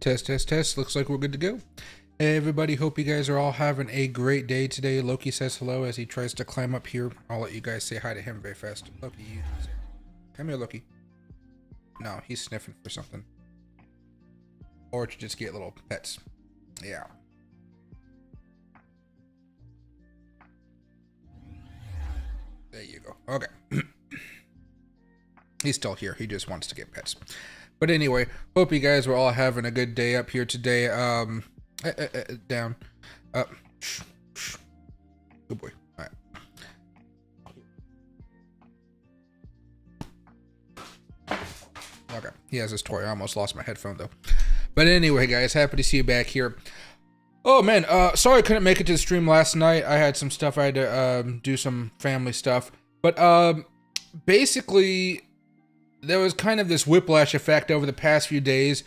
Test, test, test. Looks like we're good to go. Hey everybody, hope you guys are all having a great day today. Loki says hello as he tries to climb up here. I'll let you guys say hi to him very fast. Loki, you come here, Loki. No, he's sniffing for something. Or to just get little pets. Yeah. There you go. Okay. He's still here. He just wants to get pets. But anyway, hope you guys were all having a good day up here today. Down. Up. Good boy. All right. Okay. He has his toy. I almost lost my headphone though. But anyway, guys, happy to see you back here. Oh man, sorry I couldn't make it to the stream last night. I had some stuff. I had to do some family stuff. But basically, there was kind of this whiplash effect over the past few days.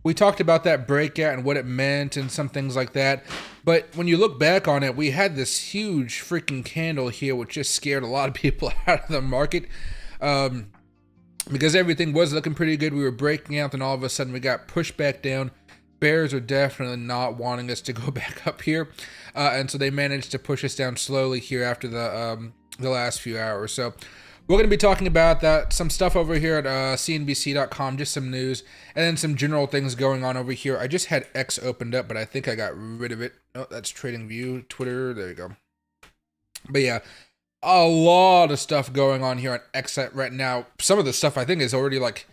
We talked about that breakout and what it meant and some things like that. But when you look back on it, we had this huge freaking candle here, which just scared a lot of people out of the market. Because everything was looking pretty good. We were breaking out, and all of a sudden we got pushed back down. Bears are definitely not wanting us to go back up here. And so they managed to push us down slowly here after the last few hours. So we're going to be talking about that, some stuff over here at cnbc.com, just some news, and then some general things going on over here. I just had X opened up, but I think I got rid of it. Oh, that's TradingView, Twitter, there you go. But yeah, a lot of stuff going on here on X right now. Some of the stuff I think is already like,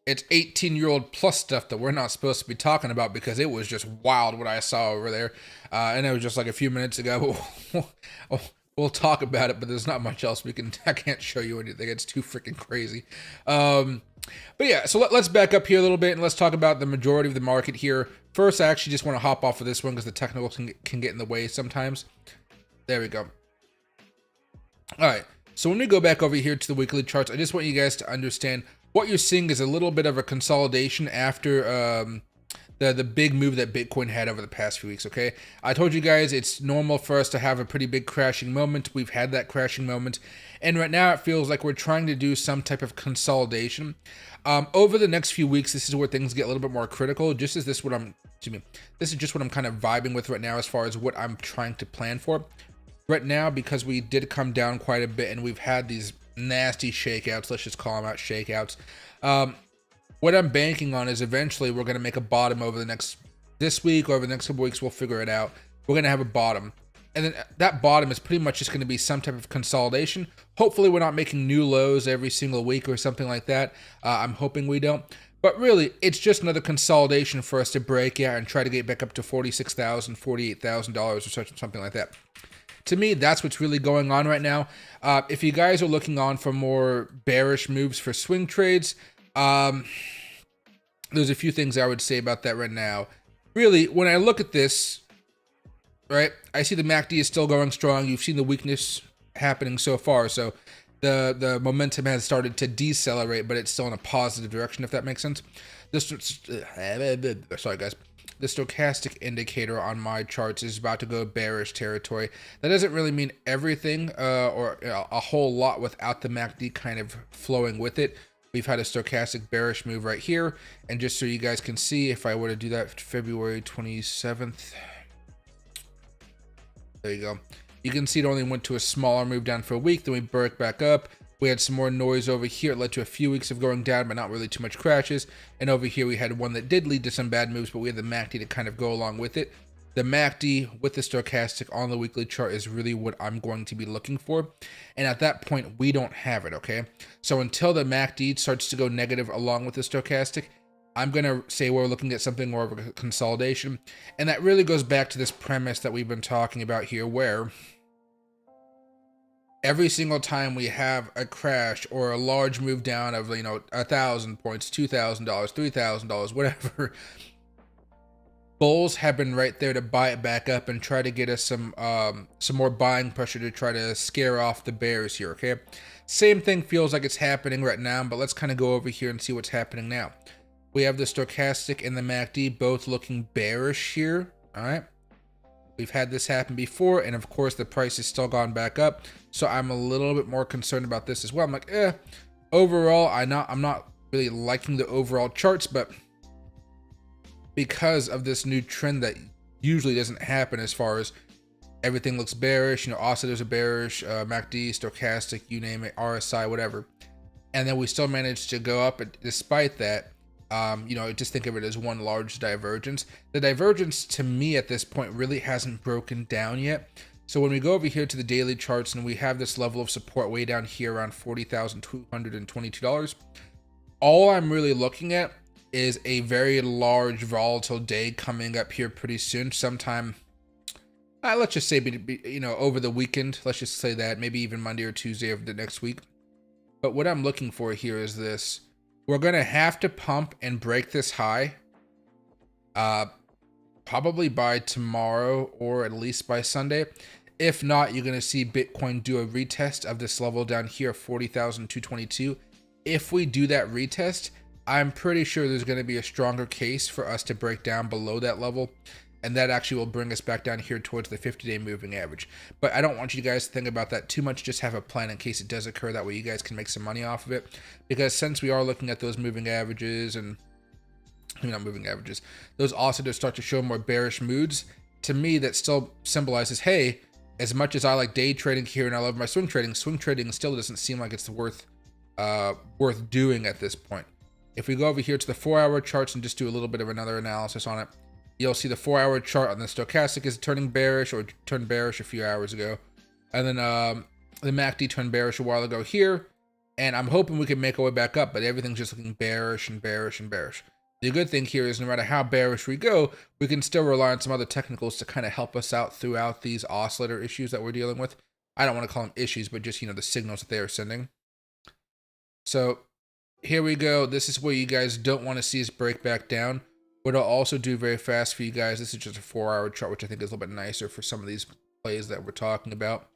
it's 18-year-old plus stuff that we're not supposed to be talking about because it was just wild what I saw over there. And it was just like a few minutes ago. We'll talk about it, but there's not much else I can't show you anything. It's too freaking crazy. But yeah, so let's back up here a little bit and let's talk about the majority of the market here. First, I actually just want to hop off of this one because the technical can get in the way sometimes. There we go. All right, so when we go back over here to the weekly charts, I just want you guys to understand what you're seeing is a little bit of a consolidation after the big move that Bitcoin had over the past few weeks, okay? I told you guys it's normal for us to have a pretty big crashing moment. We've had that crashing moment. And right now it feels like we're trying to do some type of consolidation. Over the next few weeks, this is where things get a little bit more critical. This is just what I'm kind of vibing with right now as far as what I'm trying to plan for. Right now, because we did come down quite a bit and we've had these nasty shakeouts, let's just call them out shakeouts. What I'm banking on is eventually we're going to make a bottom over this week or over the next couple weeks. We'll figure it out. We're going to have a bottom. And then that bottom is pretty much just going to be some type of consolidation. Hopefully we're not making new lows every single week or something like that. I'm hoping we don't. But really, it's just another consolidation for us to break out and try to get back up to $46,000, $48,000 or something like that. To me, that's what's really going on right now. If you guys are looking on for more bearish moves for swing trades, there's a few things I would say about that right now. Really, when I look at this, right, I see the MACD is still going strong. You've seen the weakness happening so far. So the momentum has started to decelerate, but it's still in a positive direction, if that makes sense. Sorry, guys. The stochastic indicator on my charts is about to go bearish territory. That doesn't really mean everything or a whole lot without the MACD kind of flowing with it. We've had a stochastic bearish move right here. And just so you guys can see, if I were to do that February 27th, there you go. You can see it only went to a smaller move down for a week. Then we broke back up. We had some more noise over here. It led to a few weeks of going down, but not really too much crashes. And over here, we had one that did lead to some bad moves, but we had the MACD to kind of go along with it. The MACD with the stochastic on the weekly chart is really what I'm going to be looking for. And at that point, we don't have it, okay? So until the MACD starts to go negative along with the stochastic, I'm going to say we're looking at something more of a consolidation. And that really goes back to this premise that we've been talking about here, where every single time we have a crash or a large move down of, 1,000 points, $2,000, $3,000, whatever, bulls have been right there to buy it back up and try to get us some more buying pressure to try to scare off the bears here, okay? Same thing feels like it's happening right now, but let's kind of go over here and see what's happening now. We have the stochastic and the MACD both looking bearish here, all right? We've had this happen before, and of course the price has still gone back up. So I'm a little bit more concerned about this as well. I'm like, overall, I'm not really liking the overall charts, but because of this new trend that usually doesn't happen, as far as everything looks bearish, you know, oscillators are bearish, MACD, stochastic, you name it, RSI, whatever. And then we still managed to go up despite that. You know, just think of it as one large divergence. The divergence to me at this point really hasn't broken down yet. So when we go over here to the daily charts and we have this level of support way down here around $40,222, all I'm really looking at is a very large volatile day coming up here pretty soon, sometime, let's just say, you know, over the weekend. Let's just say that, maybe even Monday or Tuesday of the next week. But what I'm looking for here is this. We're going to have to pump and break this high probably by tomorrow or at least by Sunday. If not, you're going to see Bitcoin do a retest of this level down here, 40,222. If we do that retest, I'm pretty sure there's going to be a stronger case for us to break down below that level. And that actually will bring us back down here towards the 50-day moving average. But I don't want you guys to think about that too much. Just have a plan in case it does occur. That way you guys can make some money off of it. Because since we are looking at those moving averages and, not moving averages, those oscillators start to show more bearish moods, to me that still symbolizes, hey, as much as I like day trading here and I love my swing trading still doesn't seem like it's worth doing at this point. If we go over here to the 4-hour charts and just do a little bit of another analysis on it, you'll see the 4-hour chart on the stochastic is turning bearish, or turned bearish a few hours ago. And then the MACD turned bearish a while ago here. And I'm hoping we can make our way back up, but everything's just looking bearish and bearish and bearish. The good thing here is no matter how bearish we go, we can still rely on some other technicals to kind of help us out throughout these oscillator issues that we're dealing with. I don't want to call them issues, but just, the signals that they are sending. So here we go. This is where you guys don't want to see us break back down. What I'll also do very fast for you guys, this is just a 4-hour chart, which I think is a little bit nicer for some of these plays that we're talking about.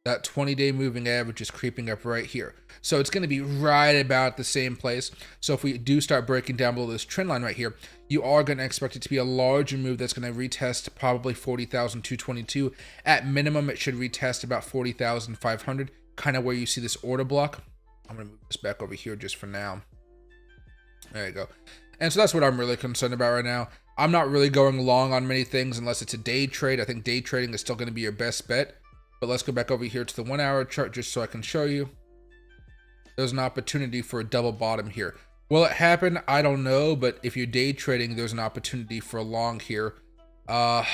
That 20-day moving average is creeping up right here. So it's going to be right about the same place. So if we do start breaking down below this trend line right here, you are going to expect it to be a larger move that's going to retest probably 40,222. At minimum, it should retest about 40,500, kind of where you see this order block. I'm going to move this back over here just for now. There you go. And so that's what I'm really concerned about right now. I'm not really going long on many things unless it's a day trade. I think day trading is still going to be your best bet. But let's go back over here to the 1-hour chart just so I can show you. There's an opportunity for a double bottom here. Will it happen? I don't know. But if you're day trading, there's an opportunity for a long here. I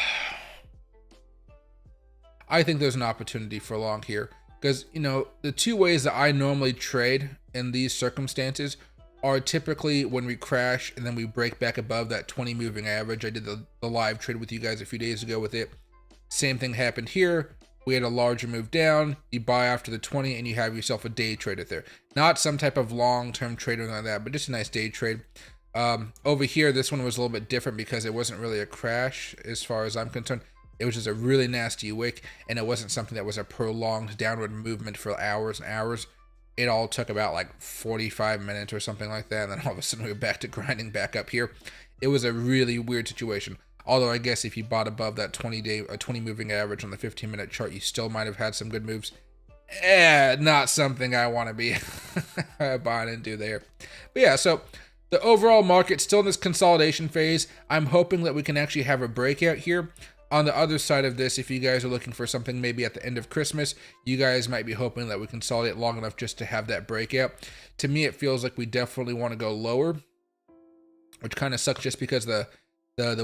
think there's an opportunity for a long here. Because, the two ways that I normally trade in these circumstances are typically when we crash and then we break back above that 20 moving average. I did the live trade with you guys a few days ago with it. Same thing happened here. We had a larger move down. You buy after the 20 and you have yourself a day trade there. Not some type of long-term trade or like that, but just a nice day trade. Over here, this one was a little bit different because it wasn't really a crash as far as I'm concerned. It was just a really nasty wick, and it wasn't something that was a prolonged downward movement for hours and hours. It all took about like 45 minutes or something like that, and then all of a sudden we were back to grinding back up here. It was a really weird situation. Although I guess if you bought above that 20 moving average on the 15-minute chart, you still might have had some good moves. Not something I want to be buying into there. But yeah, so the overall market still in this consolidation phase. I'm hoping that we can actually have a breakout here. On the other side of this, if you guys are looking for something maybe at the end of Christmas, you guys might be hoping that we consolidate long enough just to have that breakout. To me, it feels like we definitely want to go lower, which kind of sucks just because the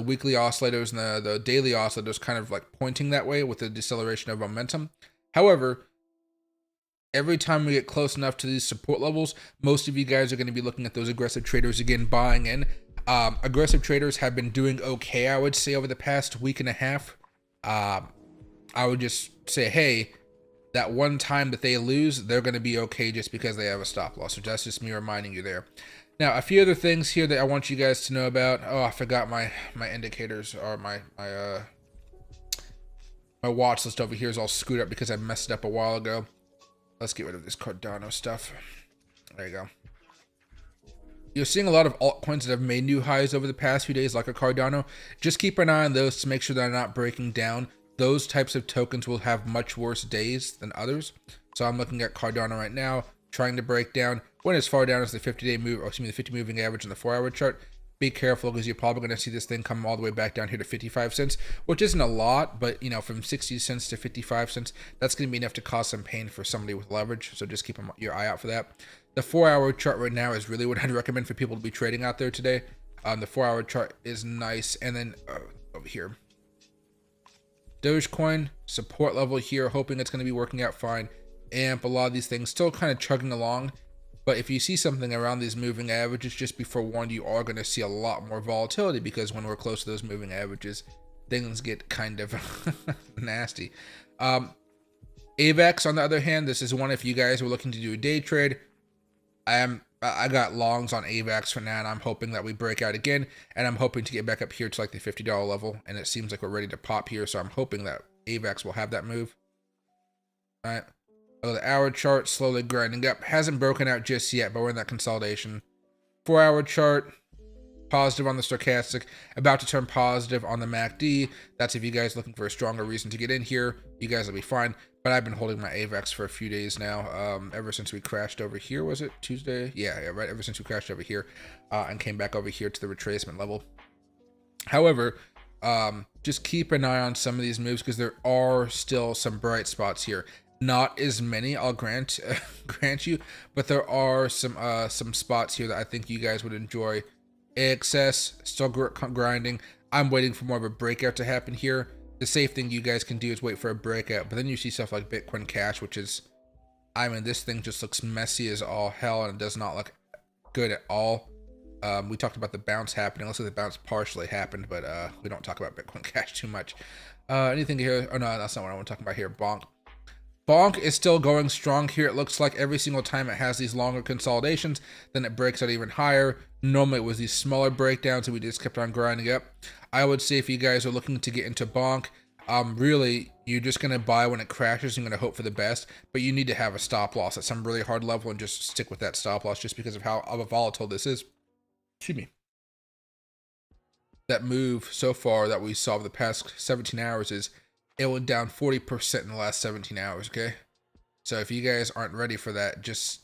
weekly oscillators and the daily oscillators kind of like pointing that way with the deceleration of momentum. However, every time we get close enough to these support levels, most of you guys are going to be looking at those aggressive traders again buying in. Aggressive traders have been doing okay, I would say, over the past week and a half. I would just say, hey, that one time that they lose, they're going to be okay just because they have a stop loss. So that's just me reminding you there. Now, a few other things here that I want you guys to know about. Oh, I forgot my indicators, or my watch list over here is all screwed up because I messed it up a while ago. Let's get rid of this Cardano stuff. There you go. You're seeing a lot of altcoins that have made new highs over the past few days, like a Cardano. Just keep an eye on those to make sure they're not breaking down. Those types of tokens will have much worse days than others. So I'm looking at Cardano right now, trying to break down. Went as far down as the 50-day move, or excuse me, the 50 moving average on the 4-hour chart. be careful because you're probably going to see this thing come all the way back down here to 55 cents, which isn't a lot, but you know, from 60 cents to 55 cents, that's going to be enough to cause some pain for somebody with leverage. So just keep your eye out for that. The 4-hour chart right now is really what I'd recommend for people to be trading out there today. The 4-hour chart is nice. And then over here, Dogecoin support level here, hoping it's going to be working out fine. AMP, a lot of these things still kind of chugging along. But if you see something around these moving averages, just be forewarned, you are going to see a lot more volatility, because when we're close to those moving averages, things get kind of nasty. AVAX, on the other hand, this is one if you guys were looking to do a day trade. I got longs on AVAX for now, and I'm hoping that we break out again, and I'm hoping to get back up here to like the $50 level, and it seems like we're ready to pop here, so I'm hoping that AVAX will have that move. All right. Oh, the hour chart slowly grinding up. Hasn't broken out just yet, but we're in that consolidation. 4-hour chart, positive on the stochastic, about to turn positive on the MACD. That's if you guys are looking for a stronger reason to get in here. You guys will be fine. But I've been holding my AVAX for a few days now, ever since we crashed over here. Was it Tuesday? Yeah, right. Ever since we crashed over here and came back over here to the retracement level. However, just keep an eye on some of these moves, because there are still some bright spots here. Not as many, I'll grant you, but there are some spots here that I think you guys would enjoy. AXS still grinding. I'm waiting for more of a breakout to happen here. The safe thing you guys can do is wait for a breakout, but then you see stuff like Bitcoin Cash, which is, I mean, this thing just looks messy as all hell, and it does not look good at all. We talked about the bounce happening. Looks like the bounce partially happened, but we don't talk about Bitcoin Cash too much. Anything here? Oh no, that's not what I want to talk about here. Bonk is still going strong here. It looks like every single time it has these longer consolidations, then it breaks out even higher. Normally it was these smaller breakdowns, and we just kept on grinding up. I would say if you guys are looking to get into Bonk, really, you're just going to buy when it crashes. You're going to hope for the best, but you need to have a stop loss at some really hard level and just stick with that stop loss, just because of how volatile this is. Excuse me. That move so far that we saw over the past 17 hours is, it went down 40% in the last 17 hours, okay? So if you guys aren't ready for that, just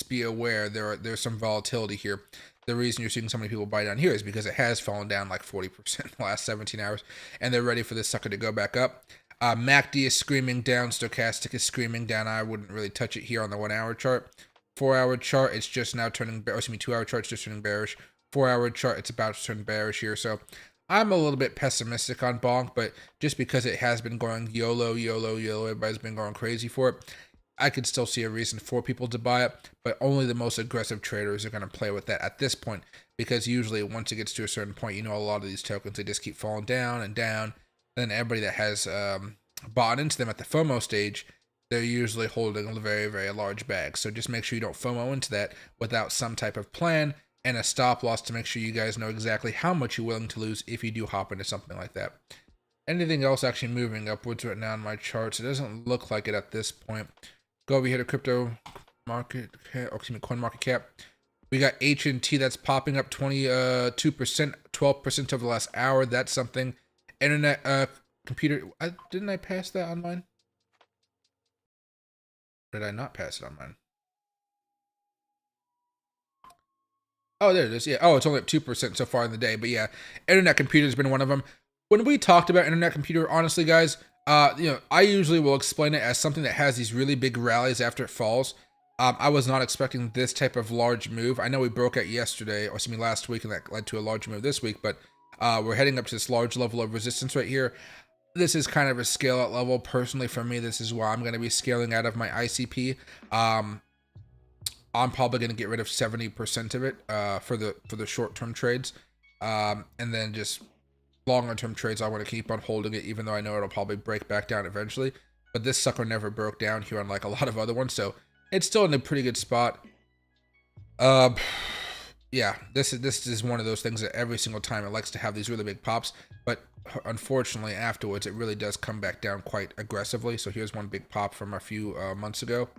be aware there's some volatility here. The reason you're seeing so many people buy down here is because it has fallen down like 40% in the last 17 hours, and they're ready for this sucker to go back up. MACD is screaming down, stochastic is screaming down. I wouldn't really touch it here on the 1-hour chart. 4-hour chart, it's just now turning, 2-hour chart's just turning bearish. 4-hour chart, it's about to turn bearish here, so I'm a little bit pessimistic on Bonk, but just because it has been going YOLO, everybody's been going crazy for it, I could still see a reason for people to buy it, but only the most aggressive traders are going to play with that at this point, because usually once it gets to a certain point, you know, a lot of these tokens, they just keep falling down and down, and then everybody that has bought into them at the FOMO stage, they're usually holding a very, very large bag. So just make sure you don't FOMO into that without some type of plan and a stop loss to make sure you guys know exactly how much you're willing to lose if you do hop into something like that. Anything else actually moving upwards right now in my charts? It doesn't look like it at this point. Go over here to crypto market, coin market cap. We got H&T that's popping up 22%, 12% over the last hour. That's something. Internet, computer. Didn't I pass that on mine? Did I not pass it on mine? Oh, there it is. Yeah. Oh, it's only up 2% so far in the day. But yeah, internet computer has been one of them. When we talked about internet computer, honestly, guys, you know, I usually will explain it as something that has these really big rallies after it falls. I was not expecting this type of large move. I know we broke out yesterday, or excuse me, last week, and that led to a large move this week. But we're heading up to this large level of resistance right here. This is kind of a scale out level. Personally, for me, this is why I'm going to be scaling out of my ICP. I'm probably going to get rid of 70% of it for the short-term trades. And then just longer-term trades, I want to keep on holding it, even though I know it'll probably break back down eventually. But this sucker never broke down here, unlike a lot of other ones. So it's still in a pretty good spot. Yeah, this is one of those things that every single time it likes to have these really big pops. But unfortunately, afterwards, it really does come back down quite aggressively. So here's one big pop from a few months ago.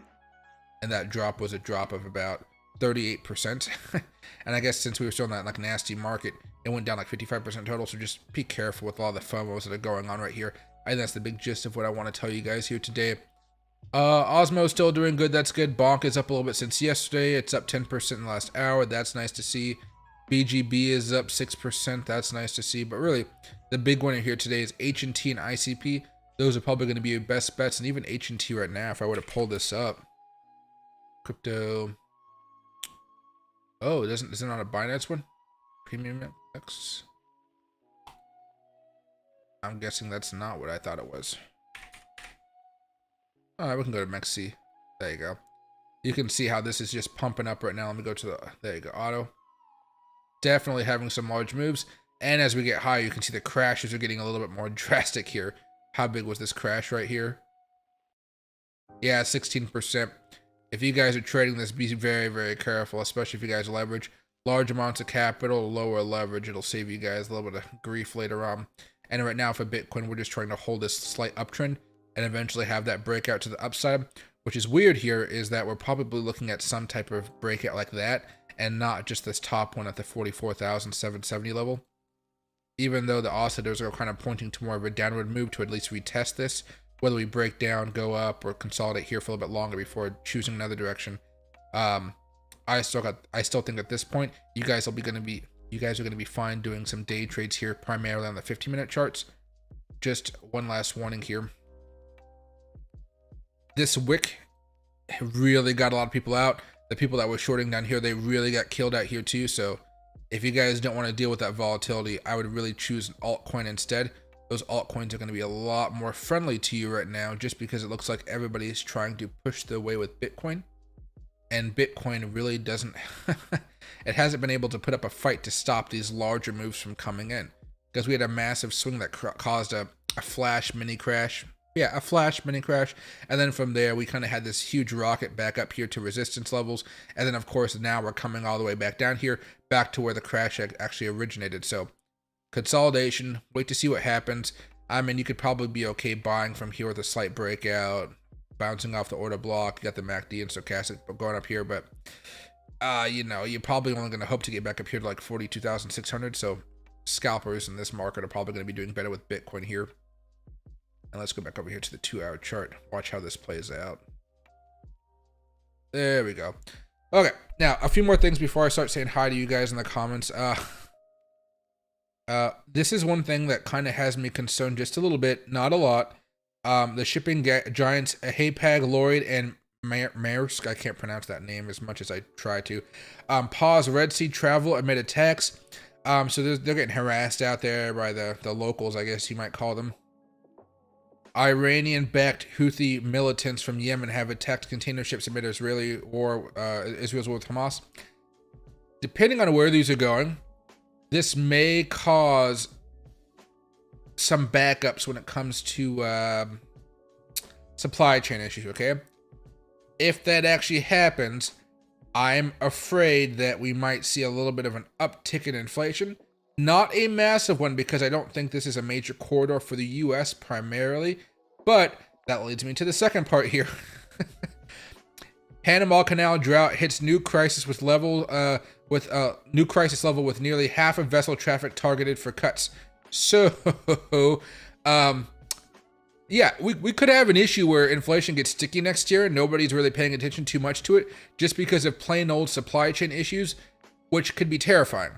And that drop was a drop of about 38%. And I guess since we were still in that like nasty market, it went down like 55% total. So just be careful with all the FOMOs that are going on right here. I think that's the big gist of what I want to tell you guys here today. Osmo still doing good. That's good. Bonk is up a little bit since yesterday. It's up 10% in the last hour. That's nice to see. BGB is up 6%. That's nice to see. But really, the big winner here today is H&T and ICP. Those are probably going to be your best bets. And even H&T right now, if I were to pull this up. Crypto. Oh, is it not a Binance one? Premium X. I'm guessing that's not what I thought it was. Alright, we can go to MEXC. There you go. You can see how this is just pumping up right now. Let me go to the, there you go, auto. Definitely having some large moves. And as we get higher, you can see the crashes are getting a little bit more drastic here. How big was this crash right here? Yeah, 16%. If you guys are trading this, be very, very careful, especially if you guys leverage large amounts of capital, lower leverage. It'll save you guys a little bit of grief later on. And right now for Bitcoin, we're just trying to hold this slight uptrend and eventually have that breakout to the upside. Which is weird here is that we're probably looking at some type of breakout like that and not just this top one at the 44,770 level. Even though the oscillators are kind of pointing to more of a downward move to at least retest this, whether we break down, go up, or consolidate here for a little bit longer before choosing another direction. I still think at this point you guys are going to be fine doing some day trades here, primarily on the 15-minute charts. Just one last warning here. This wick really got a lot of people out. The people that were shorting down here, they really got killed out here too. So if you guys don't want to deal with that volatility, I would really choose an altcoin instead. Those altcoins are going to be a lot more friendly to you right now just because it looks like everybody is trying to push their way with Bitcoin. And Bitcoin really doesn't, it hasn't been able to put up a fight to stop these larger moves from coming in. Because we had a massive swing that caused a flash mini crash. Yeah, a flash mini crash, and then from there we kind of had this huge rocket back up here to resistance levels, and then of course now we're coming all the way back down here, back to where the crash actually originated. So consolidation, wait to see what happens. I mean, you could probably be okay buying from here with a slight breakout, bouncing off the order block. You got the MACD and stochastic going up here, but you know, you're probably only going to hope to get back up here to like 42,600. So scalpers in this market are probably going to be doing better with Bitcoin here. And let's go back over here to the 2-hour chart. Watch how this plays out. There we go. Okay, now a few more things before I start saying hi to you guys in the comments. This is one thing that kind of has me concerned just a little bit, not a lot. The shipping giants Hapag, Lloyd, and Maersk, I can't pronounce that name as much as I try to, pause Red Sea travel amid attacks. So they're getting harassed out there by the locals, I guess you might call them. Iranian-backed Houthi militants from Yemen have attacked container ships amid Israel's war with Hamas. Depending on where these are going, this may cause some backups when it comes to supply chain issues, okay? If that actually happens, I'm afraid that we might see a little bit of an uptick in inflation. Not a massive one, because I don't think this is a major corridor for the U.S. primarily, but that leads me to the second part here. Panama Canal drought hits new crisis level with nearly half of vessel traffic targeted for cuts. So, yeah, we could have an issue where inflation gets sticky next year and nobody's really paying attention too much to it just because of plain old supply chain issues, which could be terrifying.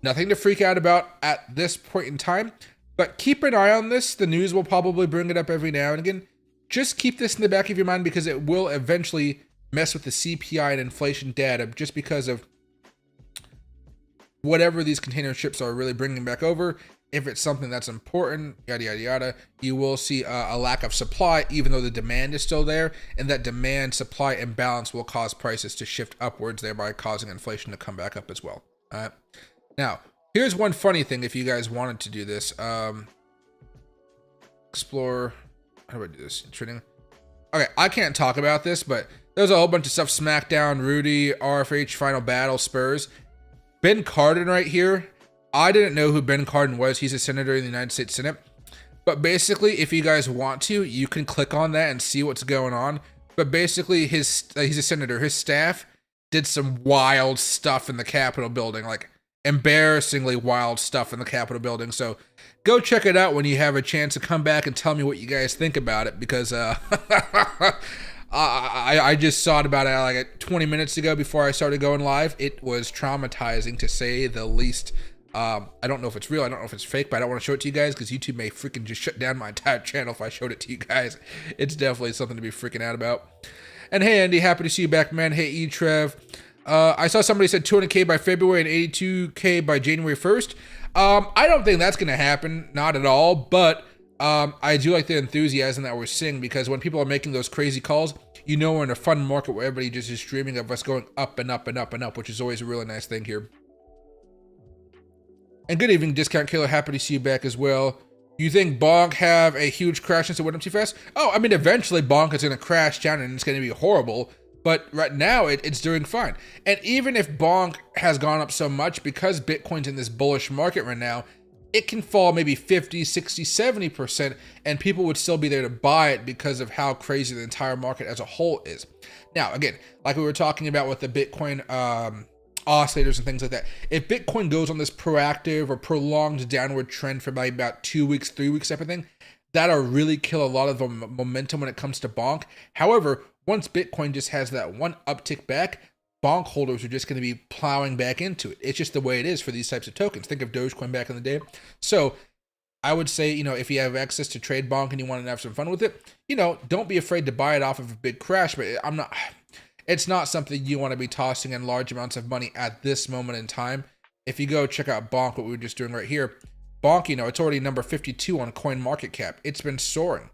Nothing to freak out about at this point in time, but keep an eye on this. The news will probably bring it up every now and again. Just keep this in the back of your mind because it will eventually mess with the CPI and inflation data just because of whatever these container ships are really bringing back over. If it's something that's important, yada, yada, yada, you will see a lack of supply, even though the demand is still there. And that demand-supply imbalance will cause prices to shift upwards, thereby causing inflation to come back up as well. All right. Now, here's one funny thing if you guys wanted to do this. Explore. How do I do this? Trading. Okay, I can't talk about this, but there's a whole bunch of stuff. SmackDown, Rudy, RFH, Final Battle, Spurs. Ben Cardin right here. I didn't know who Ben Cardin was. He's a senator in the United States Senate. But basically, if you guys want to, you can click on that and see what's going on. But basically, he's a senator. His staff did some wild stuff in the Capitol building, like embarrassingly wild stuff in the Capitol building. So go check it out when you have a chance to come back and tell me what you guys think about it, because I just saw about it like 20 minutes ago before I started going live. It was traumatizing to say the least. I don't know if it's real. I don't know if it's fake, but I don't want to show it to you guys because YouTube may freaking just shut down my entire channel if I showed it to you guys. It's definitely something to be freaking out about. And hey, Andy, happy to see you back, man. Hey, E-Trev. I saw somebody said 200K by February and 82K by January 1st. I don't think that's going to happen. Not at all. But I do like the enthusiasm that we're seeing because when people are making those crazy calls, you know we're in a fun market where everybody just is streaming of us going up and up and up and up, which is always a really nice thing here. And good evening, Discount Killer. Happy to see you back as well. You think Bonk have a huge crash since it went up too fast? Oh, I mean, eventually Bonk is going to crash down and it's going to be horrible. But right now, it's doing fine. And even if Bonk has gone up so much, because Bitcoin's in this bullish market right now, it can fall maybe 50, 60, 70%, and people would still be there to buy it because of how crazy the entire market as a whole is. Now, again, like we were talking about with the Bitcoin oscillators and things like that, if Bitcoin goes on this proactive or prolonged downward trend for maybe about 2 weeks, 3 weeks type of thing, that'll really kill a lot of the momentum when it comes to Bonk. However, once Bitcoin just has that one uptick back, Bonk holders are just going to be plowing back into it. It's just the way it is for these types of tokens. Think of Dogecoin back in the day. So I would say, if you have access to trade Bonk and you want to have some fun with it, don't be afraid to buy it off of a big crash. But it's not something you want to be tossing in large amounts of money at this moment in time. If you go check out Bonk, what we were just doing right here, Bonk, it's already number 52 on Coin Market Cap. It's been soaring.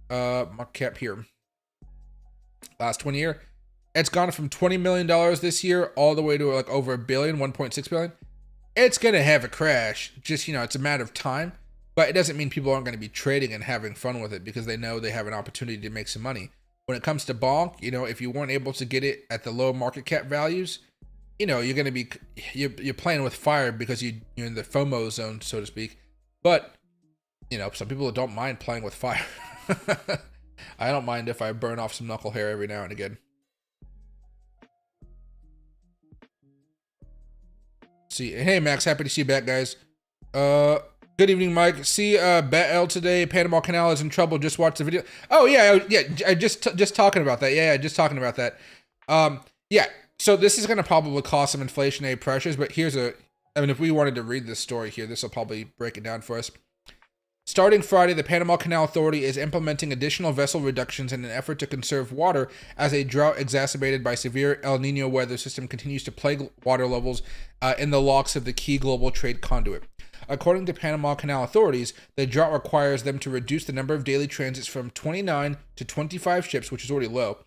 Market cap here. Last 20 year, it's gone from $20 million this year all the way to like over $1 billion, $1.6 billion. It's going to have a crash. Just, it's a matter of time. But it doesn't mean people aren't going to be trading and having fun with it because they know they have an opportunity to make some money. When it comes to Bonk, if you weren't able to get it at the low market cap values, you're going to be, you're playing with fire because you're in the FOMO zone, so to speak. But, some people don't mind playing with fire. I don't mind if I burn off some knuckle hair every now and again. See, hey Max, happy to see you back, guys. Good evening, Mike. See, BetL today, Panama Canal is in trouble. Just watch the video. Oh yeah, I just talking about that. Yeah, just talking about that. Yeah. So this is gonna probably cause some inflationary pressures, but if we wanted to read this story here, this will probably break it down for us. Starting Friday, the Panama Canal Authority is implementing additional vessel reductions in an effort to conserve water as a drought exacerbated by severe El Nino weather system continues to plague water levels in the locks of the key global trade conduit. According to Panama Canal authorities, the drought requires them to reduce the number of daily transits from 29 to 25 ships, which is already low.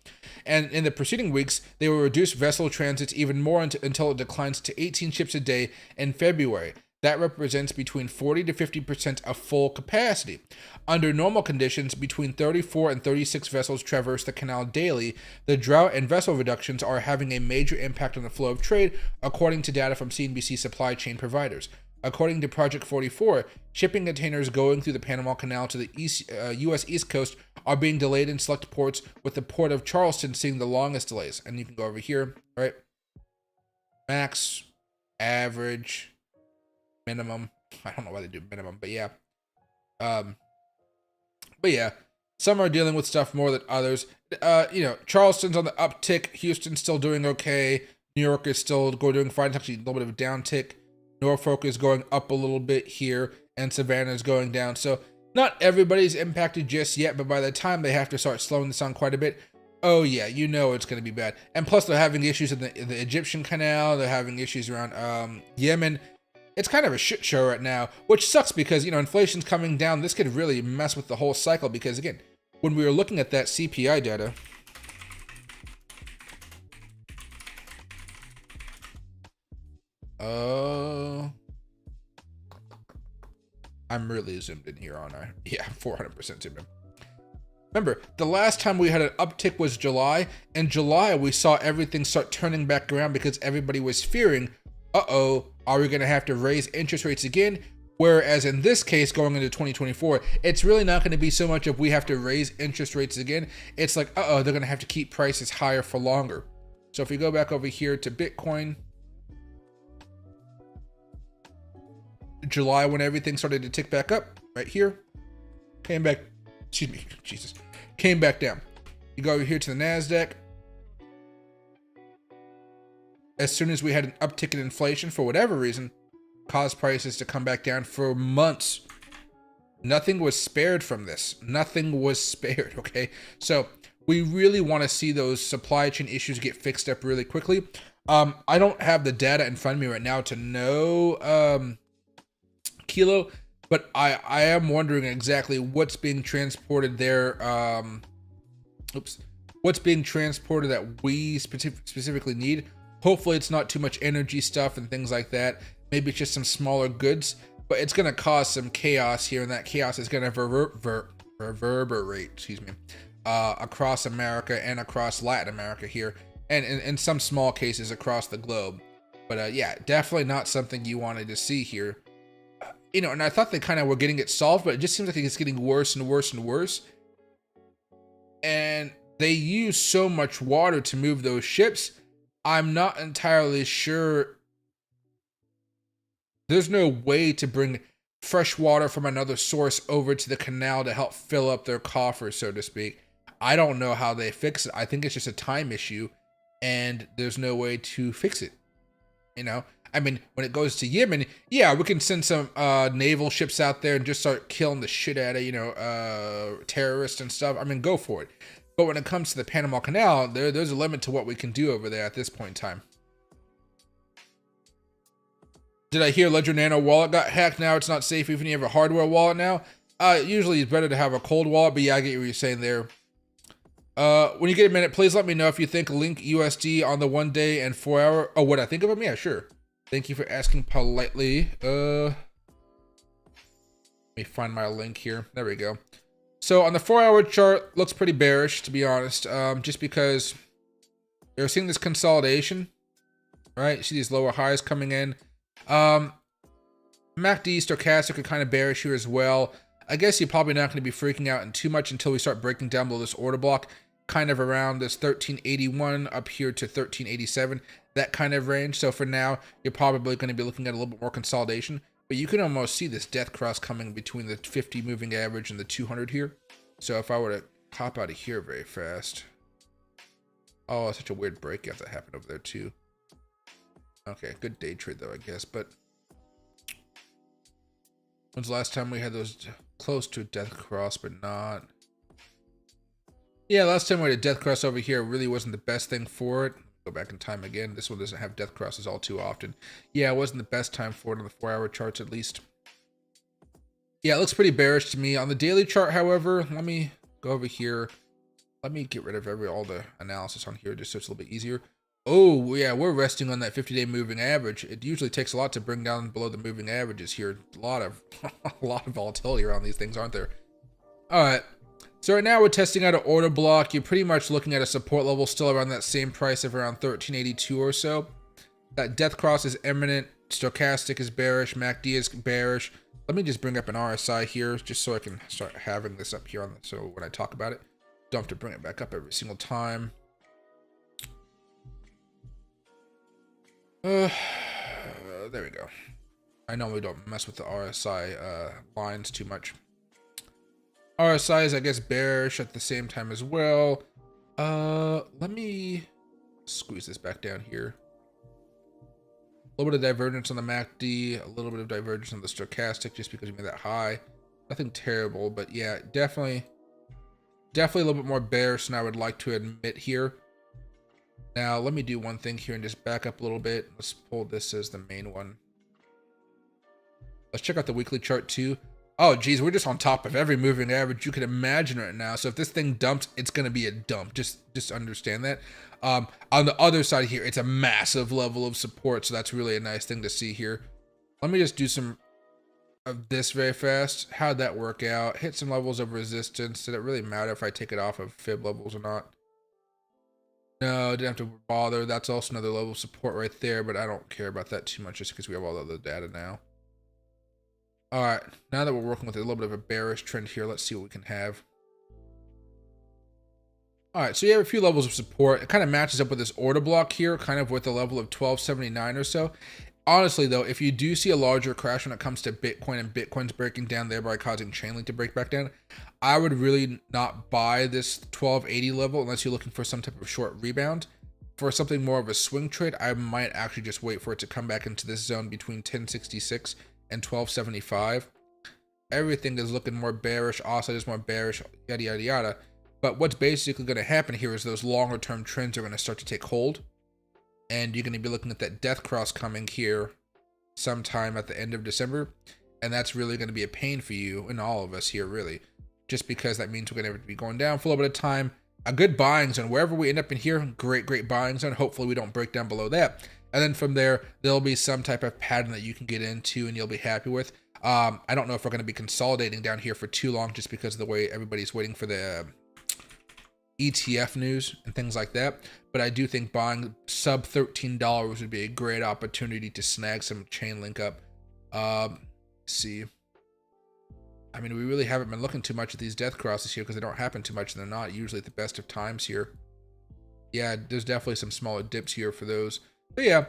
And in the preceding weeks, they will reduce vessel transits even more until it declines to 18 ships a day in February. That represents between 40 to 50% of full capacity. Under normal conditions, between 34 and 36 vessels traverse the canal daily. The drought and vessel reductions are having a major impact on the flow of trade, according to data from CNBC supply chain providers. According to Project 44, shipping containers going through the Panama Canal to the U.S. East Coast are being delayed in select ports, with the port of Charleston seeing the longest delays. And you can go over here, right? Max, average, minimum. I don't know why they do minimum, but yeah. Some are dealing with stuff more than others. Charleston's on the uptick. Houston's still doing okay. New York is still doing fine. It's actually a little bit of a downtick. Norfolk is going up a little bit here, and Savannah is going down. So not everybody's impacted just yet, but by the time they have to start slowing this down quite a bit, oh yeah, it's going to be bad. And plus they're having issues in the Egyptian Canal. They're having issues around Yemen. It's kind of a shit show right now, which sucks because, inflation's coming down. This could really mess with the whole cycle because, again, when we were looking at that CPI data, I'm really zoomed in here, aren't I? Yeah, 400% zoomed in. Remember, the last time we had an uptick was July. In July, we saw everything start turning back around because everybody was fearing, are we going to have to raise interest rates again? Whereas in this case, going into 2024, it's really not going to be so much if we have to raise interest rates again. It's like, they're going to have to keep prices higher for longer. So if we go back over here to Bitcoin, July, when everything started to tick back up, right here, came back down. You go over here to the NASDAQ. As soon as we had an uptick in inflation, for whatever reason, caused prices to come back down for months. Nothing was spared from this. Nothing was spared, okay? So we really want to see those supply chain issues get fixed up really quickly. I don't have the data in front of me right now to know Kilo, but I am wondering exactly what's being transported there. What's being transported that we specifically need. Hopefully it's not too much energy stuff and things like that. Maybe it's just some smaller goods, but it's going to cause some chaos here, and that chaos is going to reverberate, across America and across Latin America here, and in some small cases across the globe. But yeah, definitely not something you wanted to see here. You know, and I thought they kind of were getting it solved, but it just seems like it's getting worse and worse and worse. And they use so much water to move those ships. I'm not entirely sure. There's no way to bring fresh water from another source over to the canal to help fill up their coffers, so to speak. I don't know how they fix it. I think it's just a time issue, and there's no way to fix it. You know, I mean, when it goes to Yemen, yeah, we can send some naval ships out there and just start killing the shit out of, terrorists and stuff. I mean, go for it. But when it comes to the Panama Canal, there's a limit to what we can do over there at this point in time. Did I hear Ledger Nano wallet got hacked? Now it's not safe even if you have a hardware wallet now. Usually it's better to have a cold wallet, but yeah, I get what you're saying there. When you get a minute, please let me know if you think Link USD on the 1 day and 4 hour. Oh, what I think of them? Yeah, sure. Thank you for asking politely. Let me find my link here. There we go. So on the 4 hour chart, looks pretty bearish, to be honest, just because you're seeing this consolidation, right? You see these lower highs coming in. MACD, stochastic are kind of bearish here as well. I guess you're probably not going to be freaking out too much until we start breaking down below this order block, kind of around this 1381 up here to 1387, that kind of range. So for now, you're probably going to be looking at a little bit more consolidation. But you can almost see this death cross coming between the 50 moving average and the 200 here. So if I were to hop out of here very fast. Oh, such a weird breakout that happened over there too. Okay, good day trade though, I guess. But when's the last time we had those close to a death cross, but not? Yeah, last time we had a death cross over here. It really wasn't the best thing for it. Go back in time again. This one doesn't have death crosses all too often. Yeah, it wasn't the best time for it on the 4 hour charts at least. Yeah, it looks pretty bearish to me. On the daily chart, however, let me go over here. Let me get rid of all the analysis on here just so it's a little bit easier. Oh, yeah, we're resting on that 50-day moving average. It usually takes a lot to bring down below the moving averages here. A lot of volatility around these things, aren't there? All right. So right now we're testing out an order block. You're pretty much looking at a support level still around that same price of around 1382 or so. That death cross is imminent. Stochastic is bearish. MACD is bearish. Let me just bring up an RSI here just so I can start having this up here on so when I talk about it, don't have to bring it back up every single time. There we go. I normally don't mess with the RSI lines too much. RSI is, I guess, bearish at the same time as well. Let me squeeze this back down here. A little bit of divergence on the MACD, a little bit of divergence on the stochastic just because we made that high. Nothing terrible, but yeah, definitely a little bit more bearish than I would like to admit here. Now, let me do one thing here and just back up a little bit. Let's pull this as the main one. Let's check out the weekly chart too. Oh, geez, we're just on top of every moving average you can imagine right now. So if this thing dumps, it's going to be a dump. Just understand that. On the other side here, it's a massive level of support. So that's really a nice thing to see here. Let me just do some of this very fast. How'd that work out? Hit some levels of resistance. Did it really matter if I take it off of fib levels or not? No, didn't have to bother. That's also another level of support right there, but I don't care about that too much just because we have all the other data now. All right, now that we're working with a little bit of a bearish trend here, let's see what we can have. All right, so you have a few levels of support. It kind of matches up with this order block here, kind of with the level of 1279 or so. Honestly, though, if you do see a larger crash when it comes to Bitcoin and Bitcoin's breaking down, thereby causing Chainlink to break back down, I would really not buy this 1280 level unless you're looking for some type of short rebound. For something more of a swing trade, I might actually just wait for it to come back into this zone between 1066 and 1275. Everything is looking more bearish, also is more bearish, yada, yada, yada. But what's basically going to happen here is those longer term trends are going to start to take hold. And you're going to be looking at that death cross coming here sometime at the end of December. And that's really going to be a pain for you and all of us here, really. Just because that means we're going to be going down for a little bit of time. A good buying zone. Wherever we end up in here, great buying zone. Hopefully we don't break down below that. And then from there, there'll be some type of pattern that you can get into and you'll be happy with. I don't know if we're going to be consolidating down here for too long just because of the way everybody's waiting for the ETF news and things like that. But I do think buying sub $13 would be a great opportunity to snag some Chainlink up. See. I mean, we really haven't been looking too much at these death crosses here because they don't happen too much and they're not usually at the best of times here. Yeah, there's definitely some smaller dips here for those. But yeah,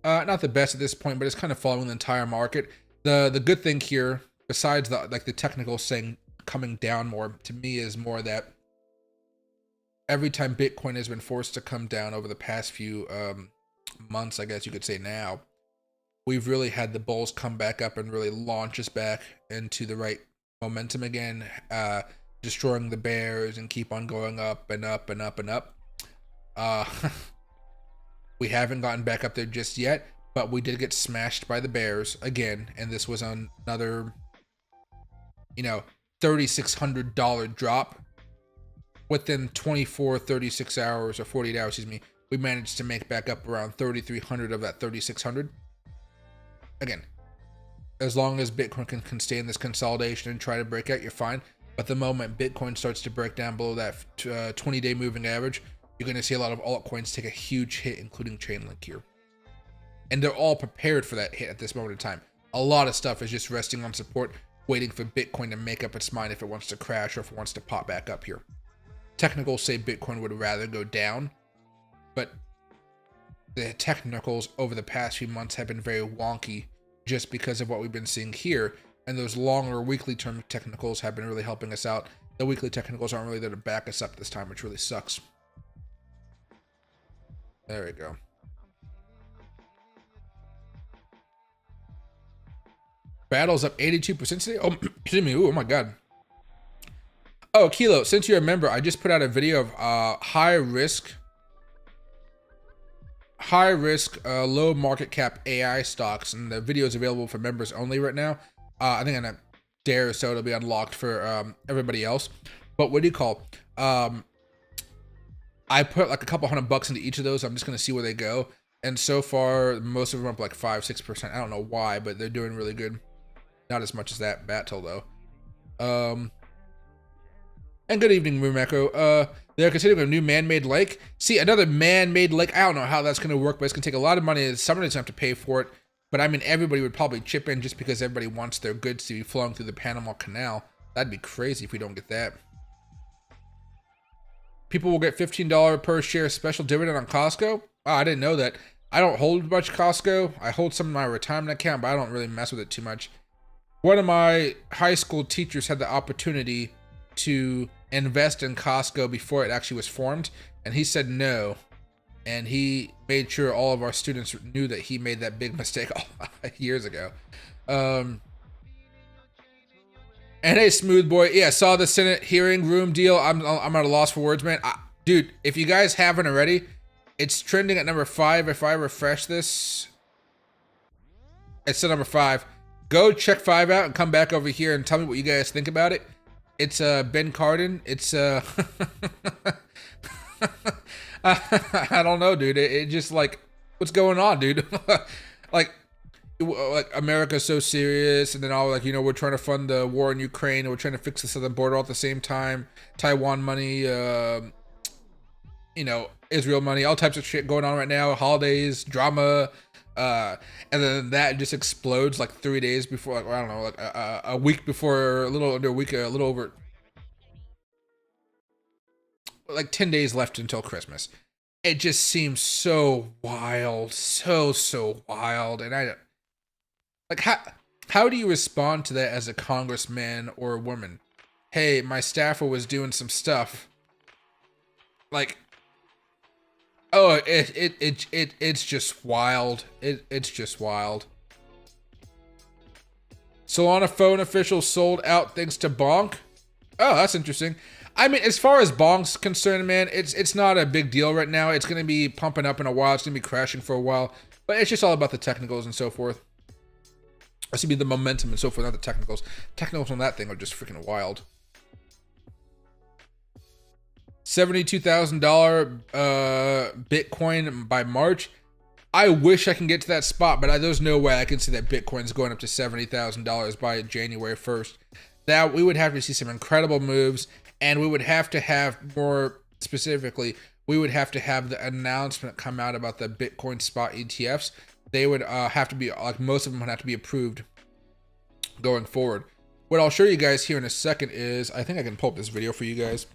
not the best at this point, but it's kind of following the entire market. The good thing here, besides the technical saying coming down more, to me is more that every time Bitcoin has been forced to come down over the past few months, I guess you could say now, we've really had the bulls come back up and really launch us back into the right momentum again, destroying the bears and keep on going up and up and up and up. We haven't gotten back up there just yet, but we did get smashed by the bears again, and this was another, $3,600 drop. Within 24, 36 hours, or 48 hours, excuse me, we managed to make back up around 3,300 of that 3,600. Again, as long as Bitcoin can stay in this consolidation and try to break out, you're fine. But the moment Bitcoin starts to break down below that 20-day moving average, you're going to see a lot of altcoins take a huge hit, including Chainlink here. And they're all prepared for that hit at this moment in time. A lot of stuff is just resting on support, waiting for Bitcoin to make up its mind if it wants to crash or if it wants to pop back up here. Technicals say Bitcoin would rather go down, but the technicals over the past few months have been very wonky just because of what we've been seeing here, and those longer weekly term technicals have been really helping us out. The weekly technicals aren't really there to back us up this time, which really sucks. There we go. Battle's up 82% today. Oh, excuse me. Oh my god. Oh, Kilo, since you're a member, I just put out a video of high risk, low market cap AI stocks, and the video is available for members only right now. I think in a day or so it'll be unlocked for everybody else. But what do you call? I put like a couple $100 into each of those. I'm just gonna see where they go. And so far, most of them are up like 5-6%. I don't know why, but they're doing really good. Not as much as that Battle though. And good evening, Moon Echo. They're considering a new man-made lake. See, another man-made lake. I don't know how that's going to work, but it's going to take a lot of money. Somebody's going to have to pay for it. But I mean, everybody would probably chip in just because everybody wants their goods to be flowing through the Panama Canal. That'd be crazy if we don't get that. People will get $15 per share special dividend on Costco. Oh, I didn't know that. I don't hold much Costco. I hold some in my retirement account, but I don't really mess with it too much. One of my high school teachers had the opportunity to invest in Costco before it actually was formed, and he said no, and he made sure all of our students knew that he made that big mistake years ago. And hey, Smooth Boy, yeah, saw the Senate hearing room deal. I'm at a loss for words, man. Dude, if you guys haven't already, it's trending at number 5. If I refresh this, it's at number 5. Go check 5 out and come back over here and tell me what you guys think about it. It's Ben Cardin. It's I don't know, dude. It just like, what's going on, dude? like America's so serious, and then all like, we're trying to fund the war in Ukraine, and we're trying to fix the southern border all at the same time. Taiwan money, Israel money, all types of shit going on right now. Holidays, drama. And then that just explodes like 3 days before, like, I don't know, like a week before, a little under a week, a little over, like 10 days left until Christmas. it just seems so wild, so wild. And I like how do you respond to that as a congressman or a woman? Hey, my staffer was doing some stuff. Like, oh, it's just wild. It's just wild. Solana phone official sold out thanks to Bonk. Oh, that's interesting. I mean, as far as Bonk's concerned, man, it's not a big deal right now. It's going to be pumping up in a while. It's going to be crashing for a while. But it's just all about the technicals and so forth. It's going to be the momentum and so forth, not the technicals. Technicals on that thing are just freaking wild. $72,000 Bitcoin by March. I wish I can get to that spot, but there's no way I can see that Bitcoin's going up to $70,000 by January 1st. That we would have to see some incredible moves, and we would have to have, more specifically, we would have to have the announcement come out about the Bitcoin spot ETFs. They would have to be, like, most of them would have to be approved going forward. What I'll show you guys here in a second is, I think I can pull up this video for you guys.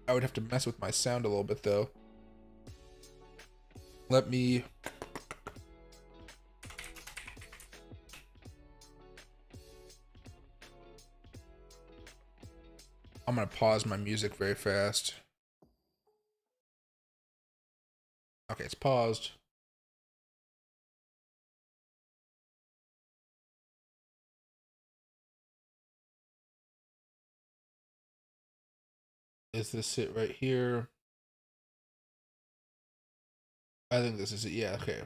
I would have to mess with my sound a little bit though. Let me... I'm gonna pause my music very fast. Okay, it's paused. Is this it right here? I think this is it. Yeah, okay.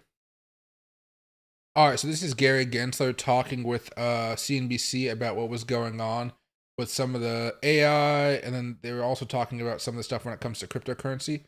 All right, so this is Gary Gensler talking with CNBC about what was going on with some of the AI, and then they were also talking about some of the stuff when it comes to cryptocurrency.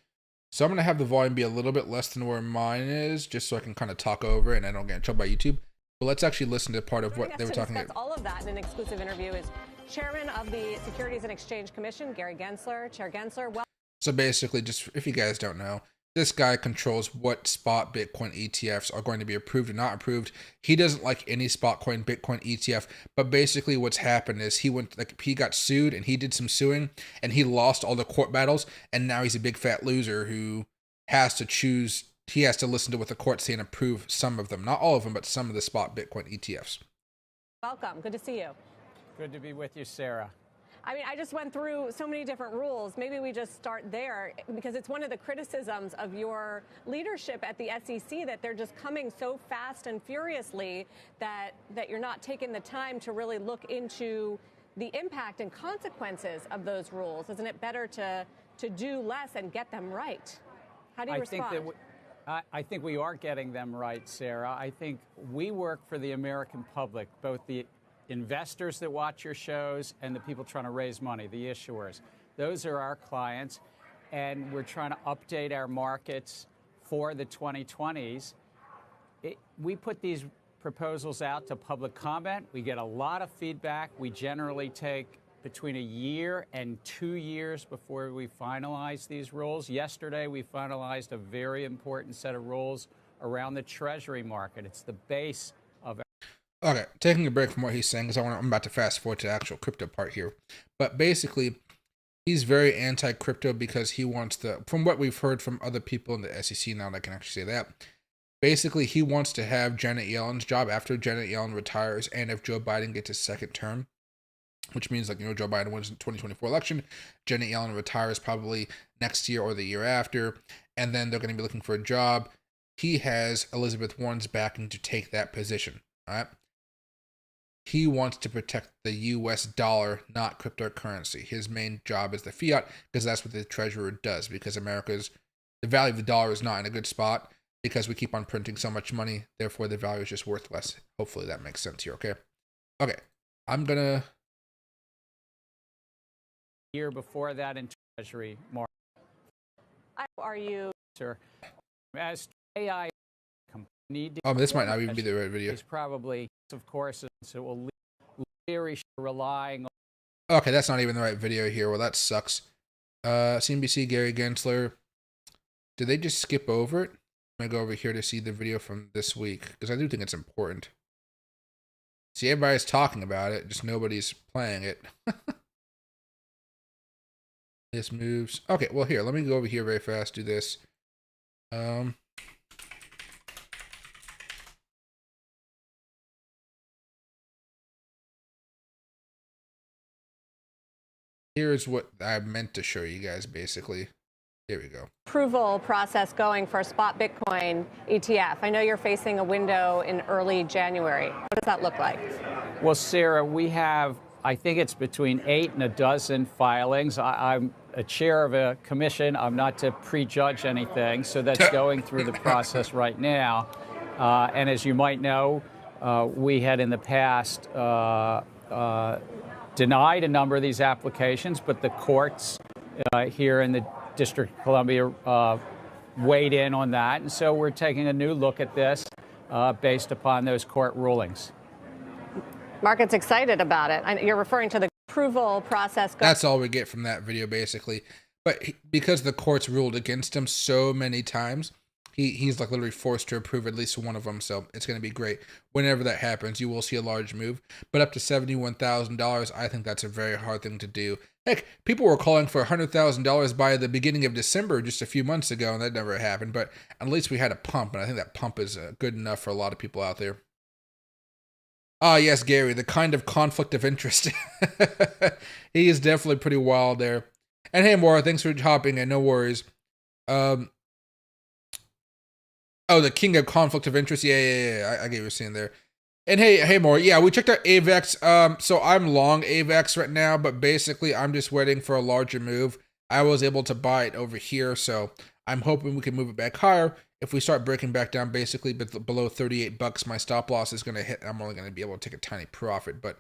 So I'm going to have the volume be a little bit less than where mine is, just so I can kind of talk over it and I don't get in trouble by YouTube. But let's actually listen to part of what they were talking about. All of that in an exclusive interview is Chairman of the Securities and Exchange Commission, Gary Gensler. Chair Gensler, well. So basically, just if you guys don't know, this guy controls what spot Bitcoin ETFs are going to be approved and not approved. He doesn't like any spot coin Bitcoin ETF, but basically what's happened is he got sued and he did some suing and he lost all the court battles, and now he's a big fat loser who has to choose. He has to listen to what the courts say and approve some of them, not all of them, but some of the spot Bitcoin ETFs. Welcome. Good to see you. Good to be with you, Sarah. I mean, I just went through so many different rules. Maybe we just start there, because it's one of the criticisms of your leadership at the SEC that they're just coming so fast and furiously that you're not taking the time to really look into the impact and consequences of those rules. Isn't it better to do less and get them right? How do you respond? I think we are getting them right, Sarah. I think we work for the American public, both the investors that watch your shows and the people trying to raise money, the issuers. Those are our clients, and we're trying to update our markets for the 2020s. We put these proposals out to public comment. We get a lot of feedback. We generally take between a year and 2 years before we finalize these rules. Yesterday, we finalized a very important set of rules around the Treasury market. It's the base of... Okay, taking a break from what he's saying, because I'm about to fast forward to the actual crypto part here. But basically, he's very anti-crypto because he wants to, from what we've heard from other people in the SEC now, I can actually say that, basically he wants to have Janet Yellen's job after Janet Yellen retires, and if Joe Biden gets his second term, which means, like, Joe Biden wins the 2024 election, Janet Yellen retires probably next year or the year after, and then they're going to be looking for a job. He has Elizabeth Warren's backing to take that position, all right? He wants to protect the US dollar, not cryptocurrency. His main job is the fiat, because that's what the treasurer does, because the value of the dollar is not in a good spot because we keep on printing so much money. Therefore, the value is just worth less. Hopefully that makes sense here, okay? Okay, I'm going to... Year before that in Treasury market. Are you... Sir, as AI need to... Oh, this might not even be the right video. It's probably, of course, so it will leery relying on... Okay, that's not even the right video here. Well, that sucks. CNBC, Gary Gensler. Did they just skip over it? I'm going to go over here to see the video from this week, because I do think it's important. See, everybody's talking about it, just nobody's playing it. This moves. Okay, well here, let me go over here very fast, do this. Here's what I meant to show you guys, basically. Here we go. Approval process going for a spot Bitcoin ETF. I know you're facing a window in early January. What does that look like? Well, Sarah, we have, I think it's between 8 and a dozen filings. I'm a chair of a commission. I'm not to prejudge anything, so that's going through the process right now. And as you might know, we had in the past denied a number of these applications, but the courts here in the District of Columbia weighed in on that. And so we're taking a new look at this based upon those court rulings. Market's excited about it. You're referring to the approval process. That's all we get from that video, basically. But because the courts ruled against him so many times, he's like literally forced to approve at least one of them. So it's going to be great. Whenever that happens, you will see a large move. But up to $71,000, I think that's a very hard thing to do. Heck, people were calling for $100,000 by the beginning of December just a few months ago, and that never happened. But at least we had a pump, and I think that pump is good enough for a lot of people out there. Ah, yes, Gary, the kind of conflict of interest. He is definitely pretty wild there. And hey, Maura, thanks for hopping in. No worries. Oh, the king of conflict of interest. Yeah. I get what you're saying there. And hey, Maura. Yeah, we checked out AVAX. So I'm long AVAX right now, but basically I'm just waiting for a larger move. I was able to buy it over here, so I'm hoping we can move it back higher. If we start breaking back down, basically below $38, my stop loss is going to hit. I'm only going to be able to take a tiny profit. But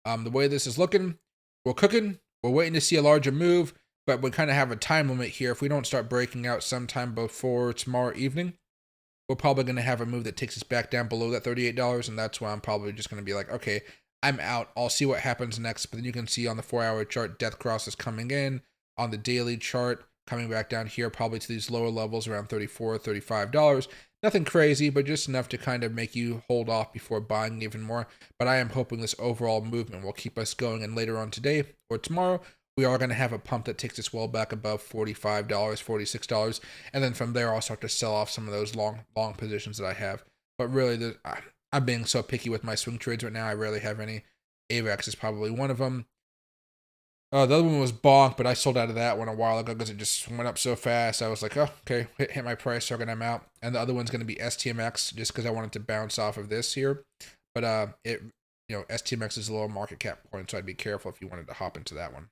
the way this is looking, we're cooking. We're waiting to see a larger move, but we kind of have a time limit here. If we don't start breaking out sometime before tomorrow evening, we're probably going to have a move that takes us back down below that $38, and that's why I'm probably just going to be like, okay, I'm out. I'll see what happens next. But then you can see on the 4-hour chart, death cross is coming in. On the daily chart, coming back down here, probably to these lower levels around $34, $35. Nothing crazy, but just enough to kind of make you hold off before buying even more. But I am hoping this overall movement will keep us going. And later on today or tomorrow, we are going to have a pump that takes us well back above $45, $46. And then from there, I'll start to sell off some of those long positions that I have. But really, I'm being so picky with my swing trades right now. I rarely have any. AVAX is probably one of them. The other one was Bonk, but I sold out of that one a while ago because it just went up so fast. I was like, oh, okay, hit my price target, I'm out. And the other one's going to be STMX just because I wanted to bounce off of this here. But STMX is a lower market cap point, so I'd be careful if you wanted to hop into that one.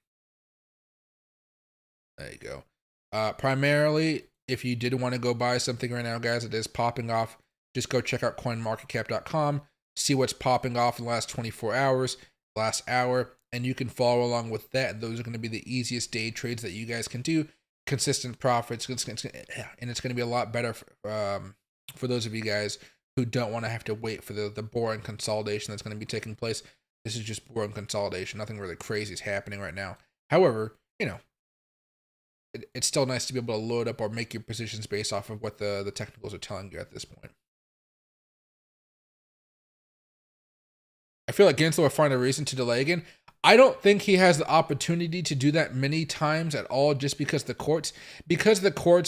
There you go. Primarily, if you did want to go buy something right now, guys, it is popping off. Just go check out coinmarketcap.com, see what's popping off in the last 24 hours, last hour, and you can follow along with that. Those are going to be the easiest day trades that you guys can do. Consistent profits, and it's going to be a lot better for those of you guys who don't want to have to wait for the boring consolidation that's going to be taking place. This is just boring consolidation. Nothing really crazy is happening right now. However, it's still nice to be able to load up or make your positions based off of what the technicals are telling you at this point. I feel like Gensler will find a reason to delay again. I don't think he has the opportunity to do that many times at all just because the courts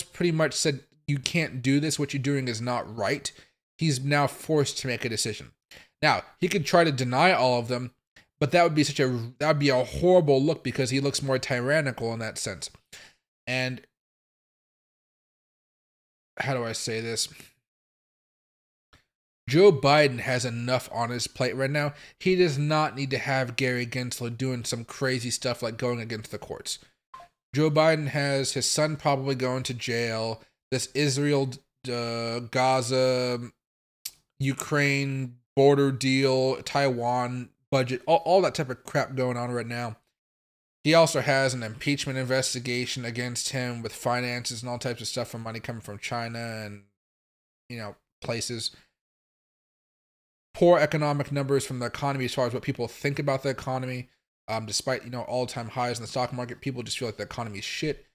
pretty much said you can't do this, what you're doing is not right. He's now forced to make a decision. Now, he could try to deny all of them, but that would be a horrible look because he looks more tyrannical in that sense. And how do I say this? Joe Biden has enough on his plate right now. He does not need to have Gary Gensler doing some crazy stuff like going against the courts. Joe Biden has his son probably going to jail. This Israel, Gaza, Ukraine border deal, Taiwan budget, all that type of crap going on right now. He also has an impeachment investigation against him with finances and all types of stuff from money coming from China and, places. Poor economic numbers from the economy as far as what people think about the economy. Despite, all-time highs in the stock market, people just feel like the economy is shit.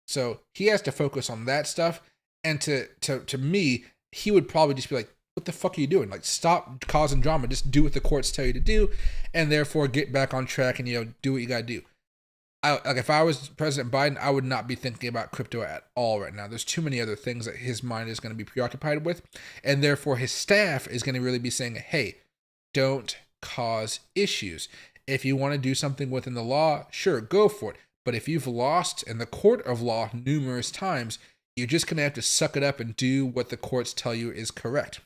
So he has to focus on that stuff. And to me, he would probably just be like, what the fuck are you doing? Like, stop causing drama. Just do what the courts tell you to do. And therefore get back on track and, do what you got to do. like if I was President Biden, I would not be thinking about crypto at all right now. There's too many other things that his mind is going to be preoccupied with, and therefore his staff is going to really be saying, "Hey, don't cause issues. If you want to do something within the law, sure, go for it. But if you've lost in the court of law numerous times, you're just going to have to suck it up and do what the courts tell you is correct."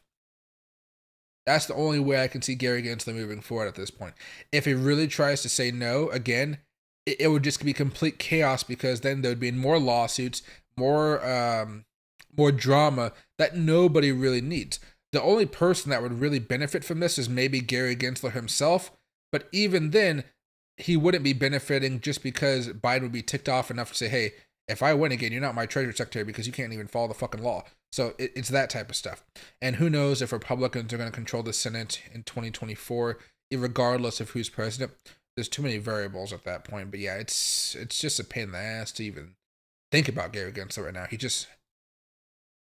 That's the only way I can see Gary Gensler moving forward at this point. If he really tries to say no again, it would just be complete chaos, because then there would be more lawsuits, more drama that nobody really needs. The only person that would really benefit from this is maybe Gary Gensler himself, but even then, he wouldn't be benefiting, just because Biden would be ticked off enough to say, "Hey, if I win again, you're not my Treasury Secretary because you can't even follow the fucking law." So it's that type of stuff. And who knows if Republicans are going to control the Senate in 2024, regardless of who's president. There's too many variables at that point. But yeah, it's just a pain in the ass to even think about Gary Gensler right now. He just,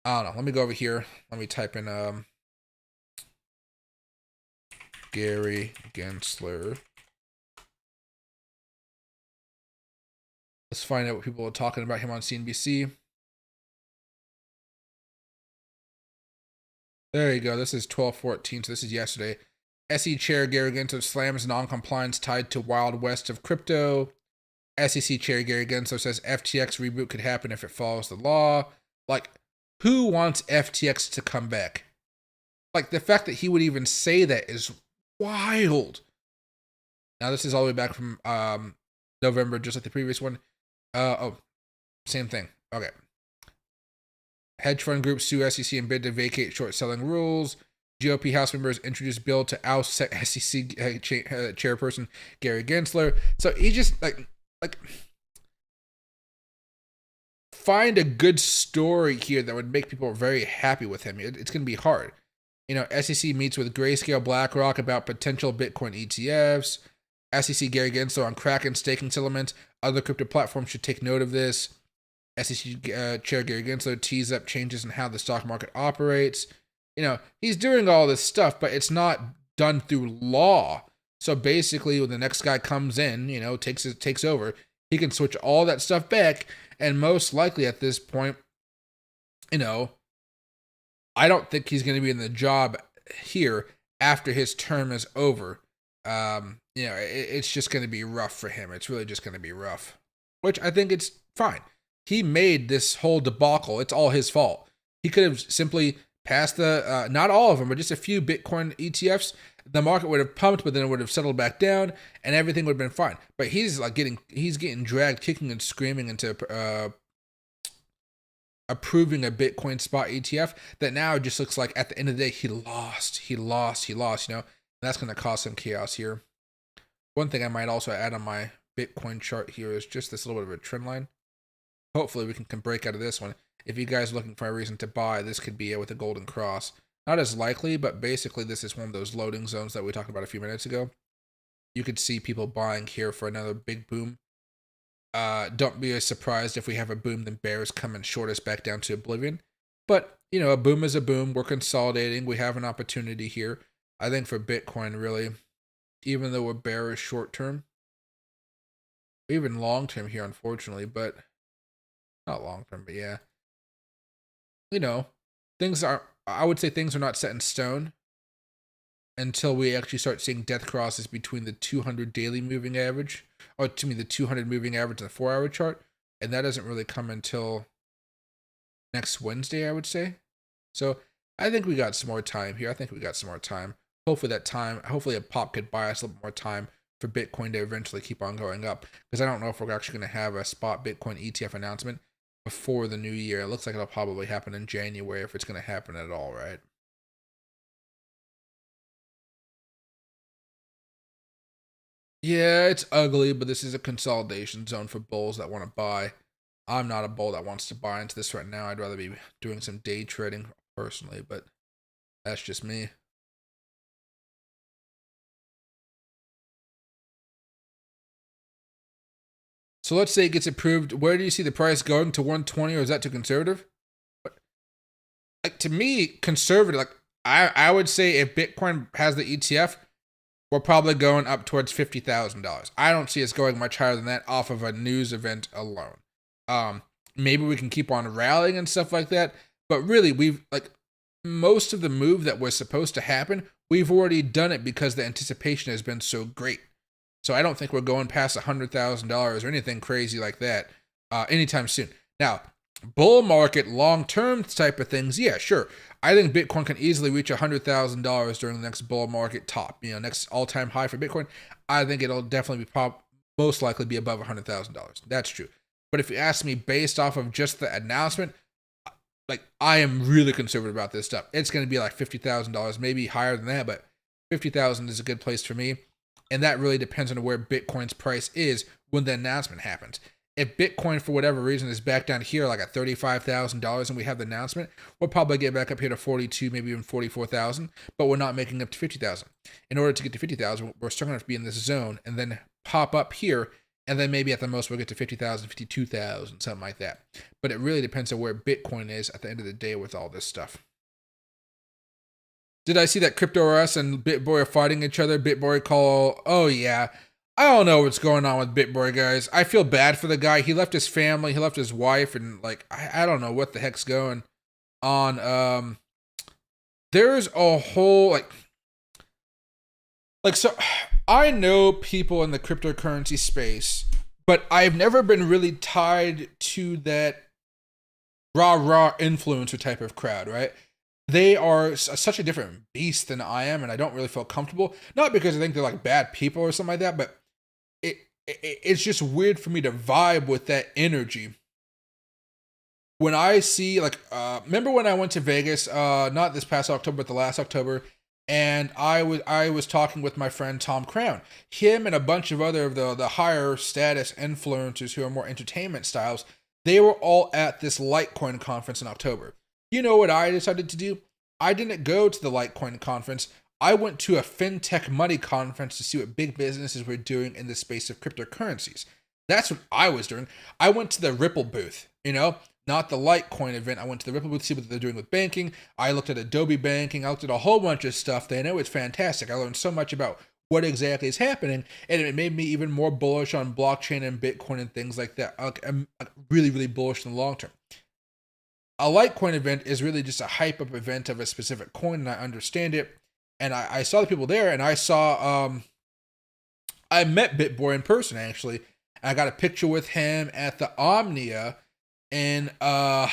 I don't know. Let me go over here. Let me type in Gary Gensler. Let's find out what people are talking about him on CNBC. There you go. This is 12/14, so this is yesterday. SEC Chair Gary Gensler slams non-compliance tied to Wild West of crypto. SEC Chair Gary Gensler says FTX reboot could happen if it follows the law. Like, who wants FTX to come back? Like, the fact that he would even say that is wild. Now, this is all the way back from November, just like the previous one. Same thing. Okay. Hedge fund groups sue SEC and bid to vacate short selling rules. GOP House members introduce bill to oust SEC chairperson Gary Gensler. So he just like find a good story here that would make people very happy with him. It's going to be hard. You know, SEC meets with Grayscale BlackRock about potential Bitcoin ETFs. SEC Gary Gensler on Kraken staking settlements. Other crypto platforms should take note of this. SEC Chair Gary Gensler tees up changes in how the stock market operates. You know, he's doing all this stuff, but it's not done through law. So basically, when the next guy comes in, you know, takes over, he can switch all that stuff back. And most likely at this point, you know, I don't think he's going to be in the job here after his term is over. You know, it's just going to be rough for him. It's really just going to be rough, which I think it's fine. He made this whole debacle. It's all his fault. He could have simply passed the, not all of them, but just a few Bitcoin ETFs. The market would have pumped, but then it would have settled back down and everything would have been fine. But he's getting dragged kicking and screaming into approving a Bitcoin spot ETF that now just looks like at the end of the day, he lost, you know, and that's going to cause some chaos here. One thing I might also add on my Bitcoin chart here is just this little bit of a trend line. Hopefully we can break out of this one. If you guys are looking for a reason to buy, this could be it with a golden cross. Not as likely, but basically this is one of those loading zones that we talked about a few minutes ago. You could see people buying here for another big boom. Don't be as surprised if we have a boom, then bears come and short us back down to oblivion. But, you know, a boom is a boom. We're consolidating. We have an opportunity here. I think for Bitcoin, really, even though we're bearish short term, even long term here, unfortunately, but not long term, but yeah. You know, I would say things are not set in stone until we actually start seeing death crosses between the 200 daily moving average, or to me, the 200 moving average and the 4-hour chart. And that doesn't really come until next Wednesday, I would say. So I think we got some more time here. Hopefully a pop could buy us a little bit more time for Bitcoin to eventually keep on going up. Because I don't know if we're actually going to have a spot Bitcoin ETF announcement before the new year. It looks like it'll probably happen in January if it's going to happen at all, right? Yeah, it's ugly, but this is a consolidation zone for bulls that want to buy. I'm not a bull that wants to buy into this right now. I'd rather be doing some day trading personally, but that's just me. So let's say it gets approved. Where do you see the price going, to 120, or is that too conservative? But, like, to me, conservative, like I would say if Bitcoin has the ETF, we're probably going up towards $50,000. I don't see us going much higher than that off of a news event alone. Maybe we can keep on rallying and stuff like that, but really, we've like most of the move that was supposed to happen, we've already done it because the anticipation has been so great. So I don't think we're going past $100,000 or anything crazy like that anytime soon. Now, bull market, long-term type of things, yeah, sure. I think Bitcoin can easily reach $100,000 during the next bull market top. Next all-time high for Bitcoin. I think it'll definitely be most likely be above $100,000. That's true. But if you ask me based off of just the announcement, like I am really conservative about this stuff. It's going to be like $50,000, maybe higher than that, but 50,000 is a good place for me. And that really depends on where Bitcoin's price is when the announcement happens. If Bitcoin, for whatever reason, is back down here like at $35,000 and we have the announcement, we'll probably get back up here to 42, maybe even 44,000, but we're not making up to 50,000. In order to get to 50,000, we're still going to have to be in this zone and then pop up here, and then maybe at the most we'll get to 50,000, 52,000, something like that. But it really depends on where Bitcoin is at the end of the day with all this stuff. Did I see that CryptoRS and BitBoy are fighting each other? BitBoy call, oh yeah. I don't know what's going on with BitBoy, guys. I feel bad for the guy. He left his family, he left his wife, and like I don't know what the heck's going on. There's a whole like so I know people in the cryptocurrency space, but I've never been really tied to that rah influencer type of crowd, right? They are such a different beast than I am, and I don't really feel comfortable. Not because I think they're like bad people or something like that, but it's just weird for me to vibe with that energy. When I see remember when I went to Vegas, not this past October, but the last October, and I was talking with my friend Tom Crown. Him and a bunch of other of the higher status influencers who are more entertainment styles, they were all at this Litecoin conference in October. You know what I decided to do? I didn't go to the Litecoin conference. I went to a FinTech Money conference to see what big businesses were doing in the space of cryptocurrencies. That's what I was doing. I went to the Ripple booth, not the Litecoin event. I went to the Ripple booth to see what they're doing with banking. I looked at Adobe banking. I looked at a whole bunch of stuff. They know it's fantastic. I learned so much about what exactly is happening, and it made me even more bullish on blockchain and Bitcoin and things like that. I'm really, really bullish in the long term. A Litecoin event is really just a hype up event of a specific coin, and I understand it. And I saw the people there, and I saw, I met BitBoy in person, actually. I got a picture with him at the Omnia at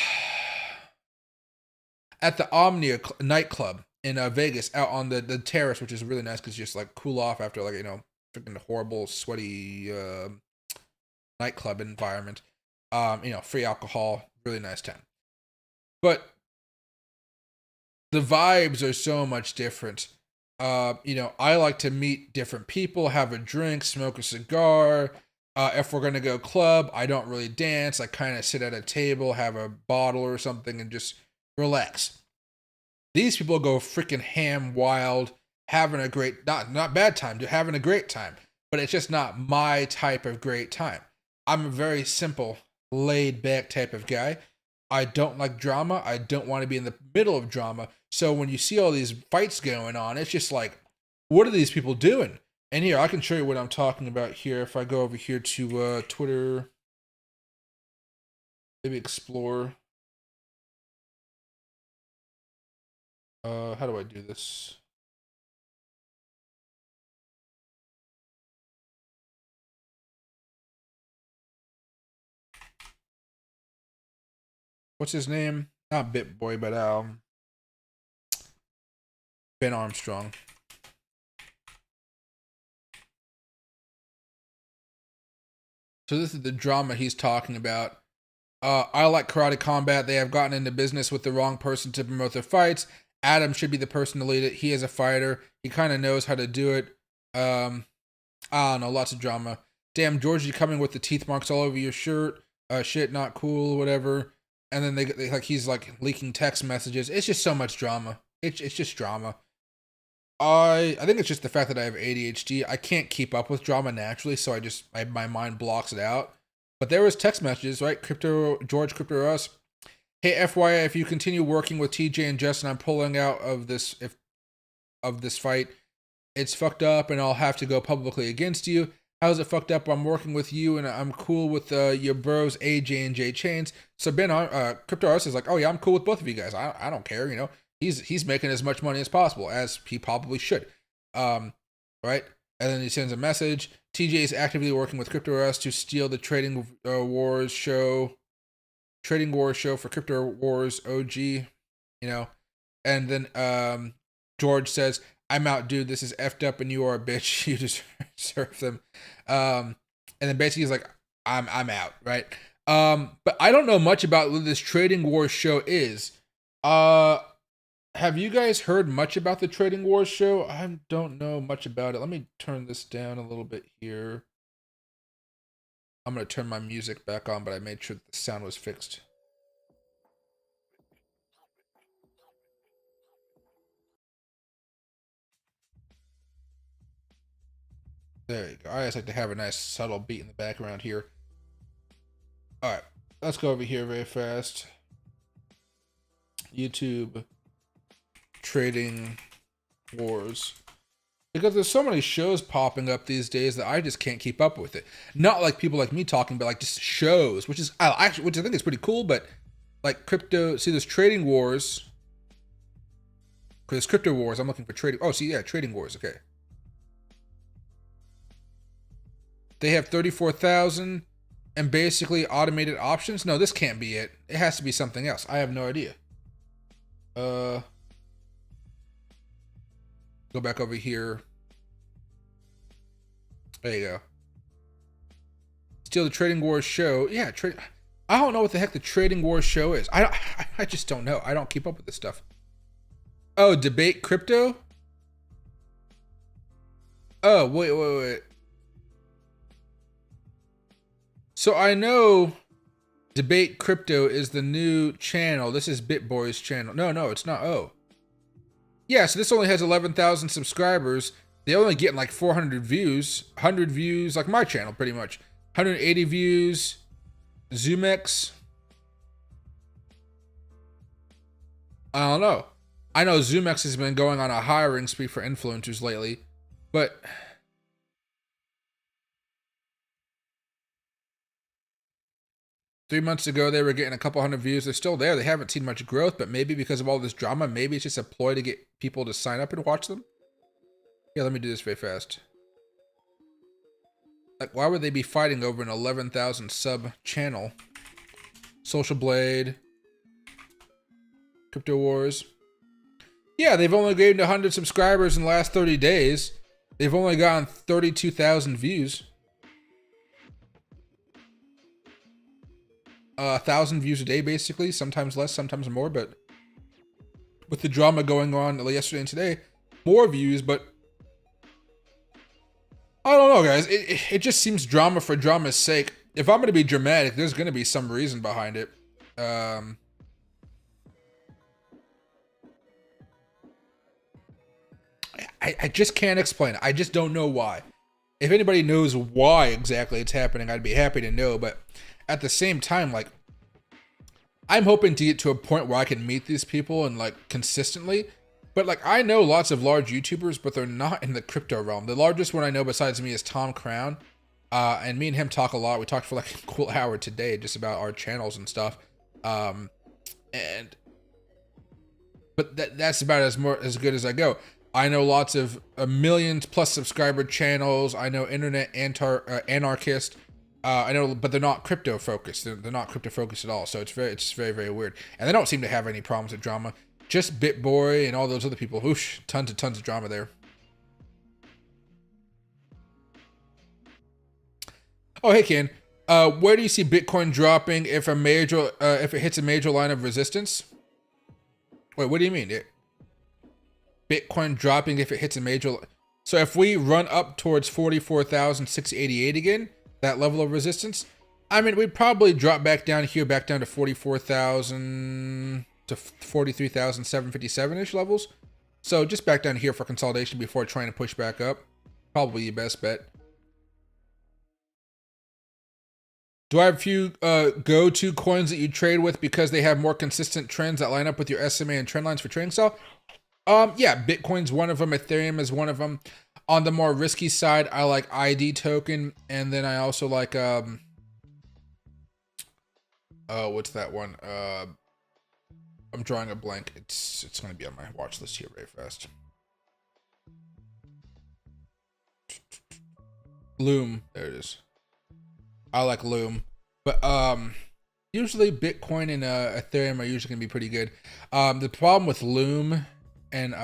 the Omnia nightclub in Vegas, out on the terrace, which is really nice because you just like cool off after freaking horrible, sweaty nightclub environment. Free alcohol, really nice time. But the vibes are so much different. I like to meet different people, have a drink, smoke a cigar. If we're going to go club, I don't really dance. I kind of sit at a table, have a bottle or something, and just relax. These people go freaking ham wild, having a great, not bad time, having a great time. But it's just not my type of great time. I'm a very simple, laid back type of guy. I don't like drama. I don't want to be in the middle of drama. So when you see all these fights going on, it's just like, what are these people doing? And here, I can show you what I'm talking about here. If I go over here to Twitter, maybe explore. How do I do this? What's his name? Not BitBoy, but Ben Armstrong. So this is the drama he's talking about. I like Karate Combat. They have gotten into business with the wrong person to promote their fights. Adam should be the person to lead it. He is a fighter. He kind of knows how to do it. I don't know. Lots of drama. Damn, Georgie coming with the teeth marks all over your shirt. Shit, not cool, whatever. And then they he's like leaking text messages. It's just so much drama. It's just drama. I think it's just the fact that I have ADHD. I can't keep up with drama naturally, so my mind blocks it out. But there was text messages, right? George CryptoRS. Hey, FYI, if you continue working with TJ and Justin, I'm pulling out of this fight. it's fucked up and I'll have to go publicly against you. How is it fucked up? I'm working with you and I'm cool with your bros AJ and J Chains. So Ben, Crypto Artist is like, oh yeah, I'm cool with both of you guys. I don't care, you know. He's making as much money as possible, as he probably should. Right? And then he sends a message. TJ is actively working with Crypto Artist to steal the Trading Wars show for Crypto Wars OG, you know. And then George says, I'm out, dude. This is effed up and you are a bitch. You deserve them. And then basically he's like, I'm out, right? But I don't know much about what this Trading Wars show is. Have you guys heard much about the Trading Wars show? I don't know much about it. Let me turn this down a little bit here. I'm going to turn my music back on, but I made sure the sound was fixed. There you go. I just like to have a nice subtle beat in the background here. Alright, let's go over here very fast. YouTube Trading Wars. Because there's so many shows popping up these days that I just can't keep up with it. Not like people like me talking, but like just shows, which I think is pretty cool, but like crypto, see this Trading Wars. Because it's Crypto Wars, I'm looking for trading. Oh, see, yeah, Trading Wars, okay. They have 34,000 and basically automated options. No, this can't be it. It has to be something else. I have no idea. Go back over here. There you go. Steal the Trading Wars show. Yeah, I don't know what the heck the Trading Wars show is. I just don't know. I don't keep up with this stuff. Oh, debate crypto? Oh, wait. So I know Debate Crypto is the new channel. This is BitBoy's channel. No, it's not. Oh. Yeah, so this only has 11,000 subscribers. They only get like 400 views. 100 views, like my channel pretty much. 180 views. ZoomX. I don't know. I know ZoomX has been going on a hiring spree for influencers lately. But... $3 months ago, they were getting a couple hundred views. They're still there. They haven't seen much growth, but maybe because of all this drama, maybe it's just a ploy to get people to sign up and watch them. Yeah, let me do this very fast. Like, why would they be fighting over an 11,000 sub channel? Social Blade. Crypto Wars. Yeah, they've only gained 100 subscribers in the last 30 days. They've only gotten 32,000 views. 1,000 views a day, basically. Sometimes less, sometimes more, but with the drama going on yesterday and today, more views, but I don't know, guys. It just seems drama for drama's sake. If I'm going to be dramatic, there's going to be some reason behind it. I just can't explain it. I just don't know why. If anybody knows why exactly it's happening, I'd be happy to know, but at the same time, like, I'm hoping to get to a point where I can meet these people and like consistently, but like I know lots of large YouTubers, but they're not in the crypto realm. The largest one I know besides me is Tom Crown, and me and him talk a lot. We talked for like a cool hour today just about our channels and stuff, but that's about as good as I go. I know lots of a million plus subscriber channels. I know internet anarchist. I know, but they're not crypto focused. They're not crypto focused at all. So it's very, very weird. And they don't seem to have any problems with drama. Just BitBoy and all those other people. Whoosh, tons of drama there. Oh, hey Ken. Where do you see Bitcoin dropping if it hits a major line of resistance? Wait, what do you mean? Bitcoin dropping if it hits a major. So if we run up towards 44,688 again. That level of resistance, I mean, we'd probably drop back down here, back down to 44,000 to 43,757-ish levels. So just back down here for consolidation before trying to push back up. Probably your best bet. Do I have a few go-to coins that you trade with because they have more consistent trends that line up with your SMA and trend lines for trading style? Yeah, Bitcoin's one of them. Ethereum is one of them. On the more risky side, I like ID token, and then I also like oh, what's that one? I'm drawing a blank. It's gonna be on my watch list here very fast. Loom, there it is. I like Loom, but usually Bitcoin and Ethereum are usually gonna be pretty good. The problem with Loom and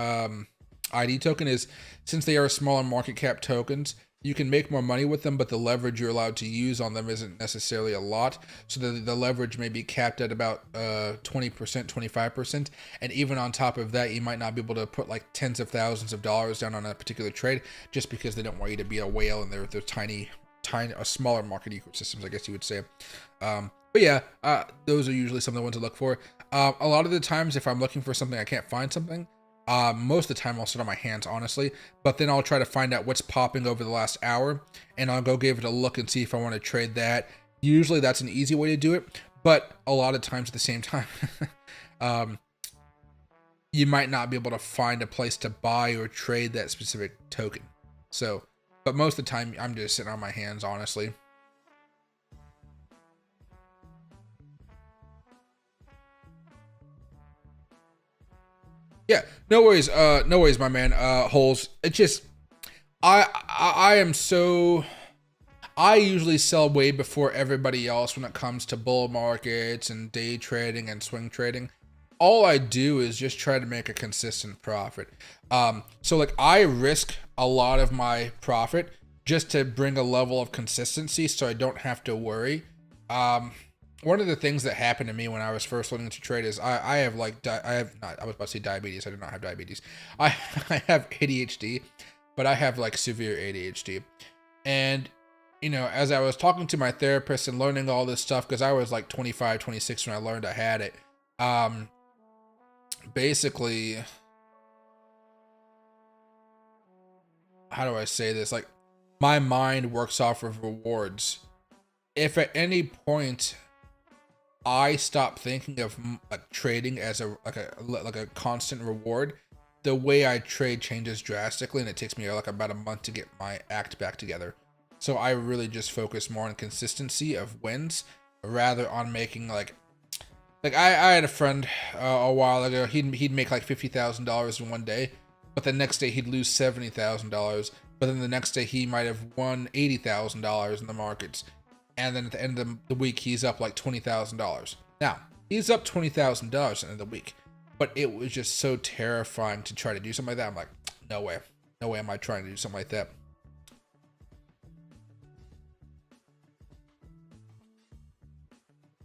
ID token is, since they are smaller market cap tokens, you can make more money with them, but the leverage you're allowed to use on them isn't necessarily a lot. So the leverage may be capped at about 20%, 25%. And even on top of that, you might not be able to put like tens of thousands of dollars down on a particular trade, just because they don't want you to be a whale and they're tiny, smaller market ecosystems, I guess you would say. But yeah, those are usually some of the ones to look for. A lot of the times, if I'm looking for something, I can't find something. Most of the time I'll sit on my hands, honestly, but then I'll try to find out what's popping over the last hour, and I'll go give it a look and see if I want to trade that. Usually that's an easy way to do it, but a lot of times at the same time, you might not be able to find a place to buy or trade that specific token. So, but most of the time I'm just sitting on my hands, honestly. Yeah, no worries, my man. Holes. It's just, I am so, I usually sell way before everybody else when it comes to bull markets and day trading and swing trading. All I do is just try to make a consistent profit. So like I risk a lot of my profit just to bring a level of consistency, so I don't have to worry. One of the things that happened to me when I was first learning to trade is I have like, I was about to say diabetes. I do not have diabetes. I have ADHD, but I have like severe ADHD. And, you know, as I was talking to my therapist and learning all this stuff, because I was like 25, 26 when I learned I had it. Basically, how do I say this? Like, my mind works off of rewards. If at any point I stop thinking of like trading as a constant reward, the way I trade changes drastically, and it takes me like about a month to get my act back together. So I really just focus more on consistency of wins rather on making like I had a friend a while ago. He'd make like $50,000 in one day, but the next day he'd lose $70,000. But then the next day he might have won $80,000 in the markets. And then at the end of the week, he's up like $20,000. Now, he's up $20,000 at the end of the week, but it was just so terrifying to try to do something like that. I'm like, no way. No way am I trying to do something like that.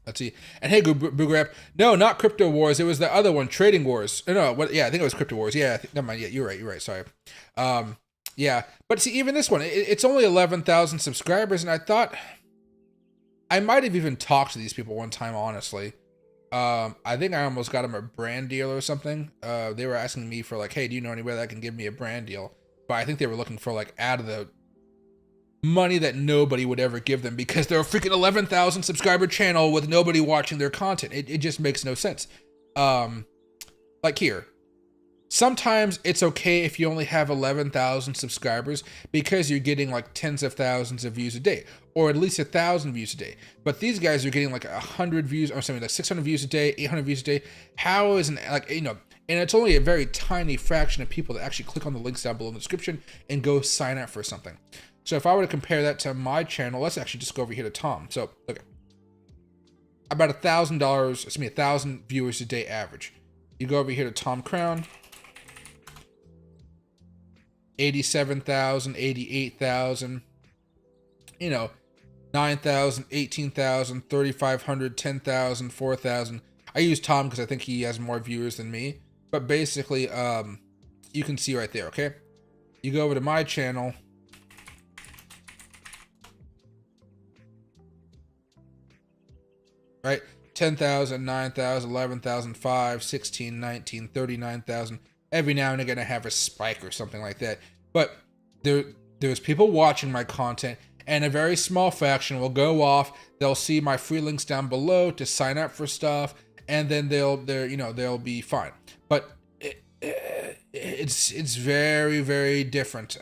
Let's see. And hey, Boograp. No, not Crypto Wars. It was the other one, Trading Wars. No, what? Yeah, I think it was Crypto Wars. Yeah, never mind. Yeah, you're right. Sorry. Yeah. But see, even this one, it's only 11,000 subscribers, and I thought I might have even talked to these people one time, honestly. I think I almost got them a brand deal or something. They were asking me for like, hey, do you know anywhere that can give me a brand deal? But I think they were looking for like out of the money that nobody would ever give them, because they're a freaking 11,000 subscriber channel with nobody watching their content. It just makes no sense. Like here. Sometimes it's okay if you only have 11,000 subscribers because you're getting like tens of thousands of views a day, or at least 1,000 views a day. But these guys are getting like 100 views, or something like 600 views a day, 800 views a day. How is an, like, you know, and it's only a very tiny fraction of people that actually click on the links down below in the description and go sign up for something. So if I were to compare that to my channel, let's actually just go over here to Tom. So look, about $1,000, excuse me, 1,000 viewers a day average. You go over here to Tom Crown. 87,000, 88,000, you know, 9,000, 18,000, 3,500, 10,000, 4,000. I use Tom because I think he has more viewers than me, but basically, you can see right there, okay? You go over to my channel. Right? 10,000, 9,000, 11,000, 5, 16, 19, 39,000. Every now and again I have a spike or something like that. But there's people watching my content, and a very small fraction will go off. They'll see my free links down below to sign up for stuff, and then they'll be fine. But it's very, very different.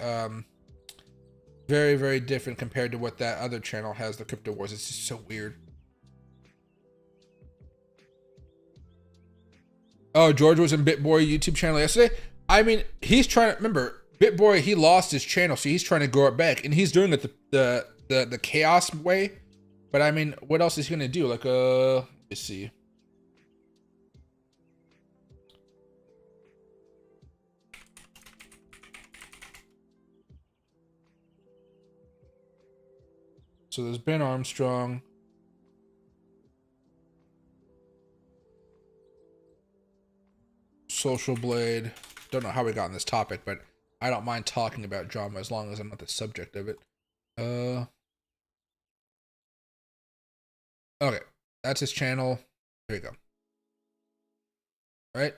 Very, very different compared to what that other channel has, the Crypto Wars. It's just so weird. Oh, George was in BitBoy YouTube channel yesterday. I mean, he's trying to remember BitBoy. He lost his channel, so he's trying to grow it back, and he's doing it the chaos way. But I mean, what else is he gonna do? Like, let's see. So there's Ben Armstrong. Social Blade. Don't know how we got on this topic, but I don't mind talking about drama as long as I'm not the subject of it. Okay, that's his channel. There you go. All right.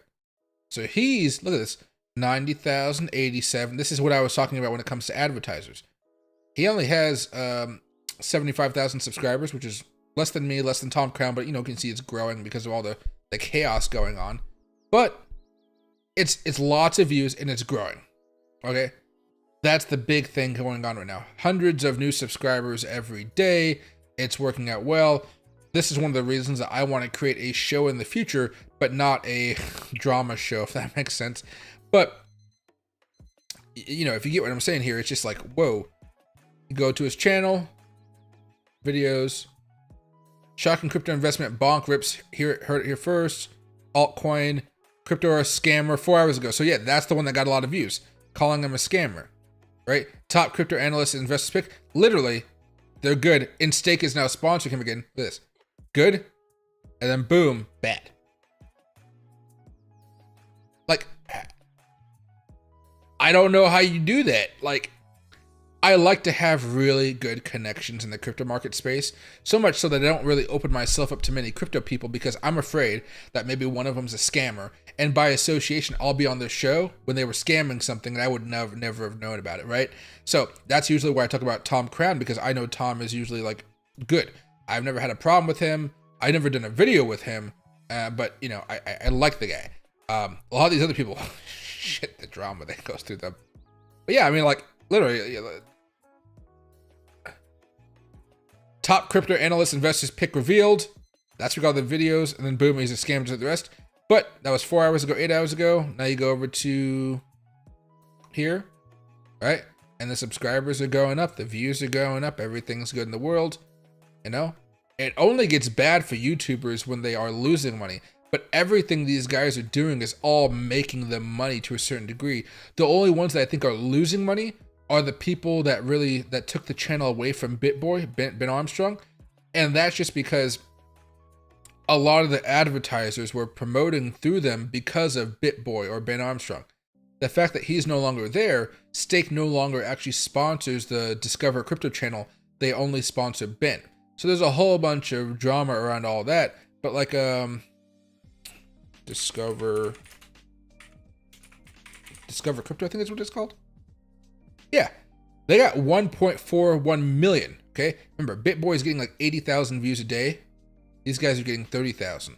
So he's, look at this, 90,087. This is what I was talking about when it comes to advertisers. He only has 75,000 subscribers, which is less than me, less than Tom Crown, but you know, you can see it's growing because of all the chaos going on. But it's lots of views and it's growing. Okay, that's the big thing going on right now. Hundreds of new subscribers every day. It's working out well. This is one of the reasons that I want to create a show in the future, but not a drama show, if that makes sense. But you know, if you get what I'm saying here, it's just like, whoa. You go to his channel, videos, shocking crypto investment, bonk rips, heard it here first, altcoin, crypto are a scammer 4 hours ago. So yeah, that's the one that got a lot of views, calling him a scammer, right? Top crypto analyst and investors pick, literally, they're good. Instake is now sponsoring him again. Look at this, good, and then boom, bad. Like, I don't know how you do that. Like, I like to have really good connections in the crypto market space, so much so that I don't really open myself up to many crypto people because I'm afraid that maybe one of them's a scammer, and by association, I'll be on their show when they were scamming something and I would never have known about it, right? So that's usually where I talk about Tom Crown, because I know Tom is usually like good. I've never had a problem with him. I've never done a video with him, but you know, I like the guy. A lot of these other people, shit, the drama that goes through them. But yeah, I mean, like, literally, top crypto analyst investors pick revealed. That's what all the videos, and then boom, he's a scam to the rest. But that was 4 hours ago, 8 hours ago. Now you go over to here, right? And the subscribers are going up, the views are going up, everything's good in the world. You know, it only gets bad for YouTubers when they are losing money. But everything these guys are doing is all making them money to a certain degree. The only ones that I think are losing money are the people that took the channel away from BitBoy, Ben Armstrong. And that's just because a lot of the advertisers were promoting through them because of BitBoy or Ben Armstrong. The fact that he's no longer there, Stake no longer actually sponsors the Discover Crypto channel. They only sponsor Ben. So there's a whole bunch of drama around all that. But like, Discover Crypto, I think that's what it's called. Yeah, they got 1.41 million. Okay, remember, BitBoy is getting like 80,000 views a day. These guys are getting 30,000,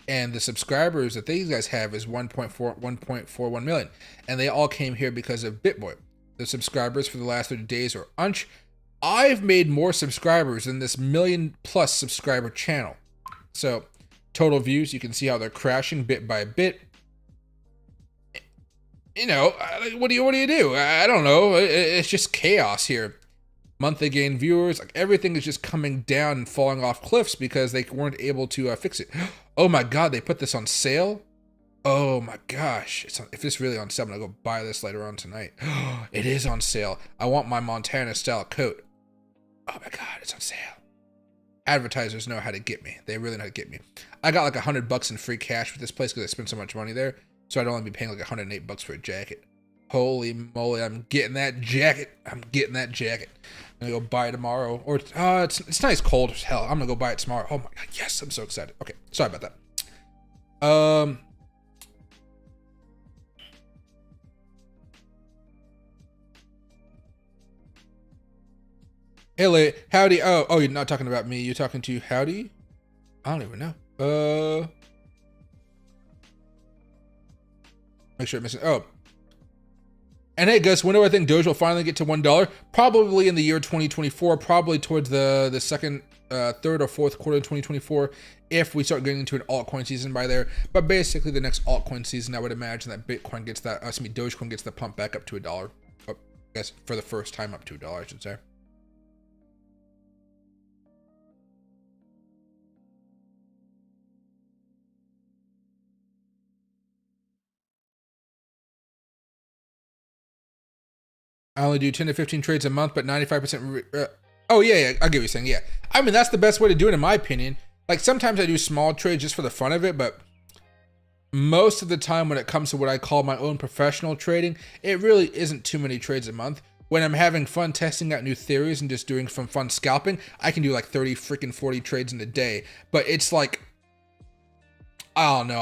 and the subscribers that these guys have is 1.41 million, and they all came here because of BitBoy. The subscribers for the last 30 days are unch. I've made more subscribers than this 1+ million subscriber channel. So total views, you can see how they're crashing bit by bit. You know, what do you do? I don't know. It's just chaos here. Monthly gain viewers, like everything is just coming down and falling off cliffs because they weren't able to fix it. Oh my God, they put this on sale. Oh my gosh, if it's really on sale, I'm gonna go buy this later on tonight. It is on sale. I want my Montana style coat. Oh my God, it's on sale. Advertisers know how to get me. They really know how to get me. I got like $100 in free cash with this place because I spent so much money there. So I'd only be paying like $108 for a jacket. Holy moly, I'm getting that jacket. I'm gonna go buy it tomorrow. Or it's nice cold as hell. I'm gonna go buy it tomorrow. Oh my God, yes, I'm so excited. Okay, sorry about that. Hey, howdy. Oh, you're not talking about me. You're talking to Howdy? I don't even know. Make sure I'm missing. Oh, And hey, Gus, when do I think Doge will finally get to $1? Probably in the year 2024, probably towards the second, third or fourth quarter of 2024, if we start getting into an altcoin season by there. But basically the next altcoin season, I would imagine that Bitcoin gets that, Dogecoin gets the pump back up to $1. I guess for the first time up to $1, I should say. I only do 10 to 15 trades a month, but 95%. Oh, yeah, I get what you're saying. Yeah. I mean, that's the best way to do it, in my opinion. Like, sometimes I do small trades just for the fun of it, but most of the time when it comes to what I call my own professional trading, it really isn't too many trades a month. When I'm having fun testing out new theories and just doing some fun scalping, I can do like 30 freaking 40 trades in a day. But it's like, I don't know,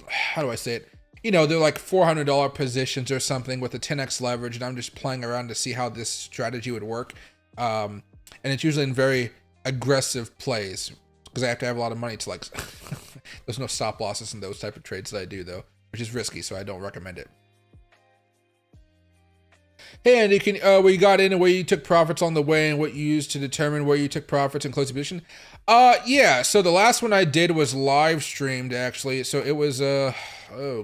how do I say it? You know, they're like $400 positions or something with a 10x leverage, and I'm just playing around to see how this strategy would work. And it's usually in very aggressive plays because I have to have a lot of money to like, there's no stop losses in those type of trades that I do though, which is risky, so I don't recommend it. Hey Andy, can where you got in and where you took profits on the way and what you used to determine where you took profits and closing position? Yeah, so the last one I did was live streamed actually. So it was oh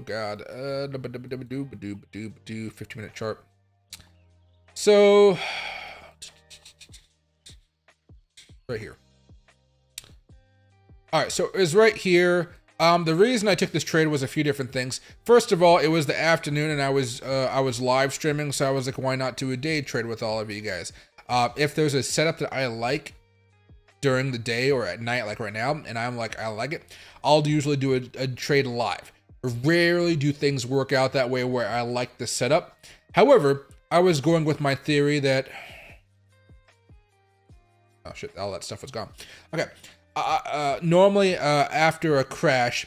god, 15-minute chart. So right here. All right, so it was right here. The reason I took this trade was a few different things. First of all, it was the afternoon and I was live streaming, so I was like, why not do a day trade with all of you guys? If there's a setup that I like during the day or at night, like right now, and I'm like, I like it, I'll usually do a trade live. Rarely do things work out that way where I like the setup. However, I was going with my theory that, oh shit, all that stuff was gone. Okay. Normally, after a crash,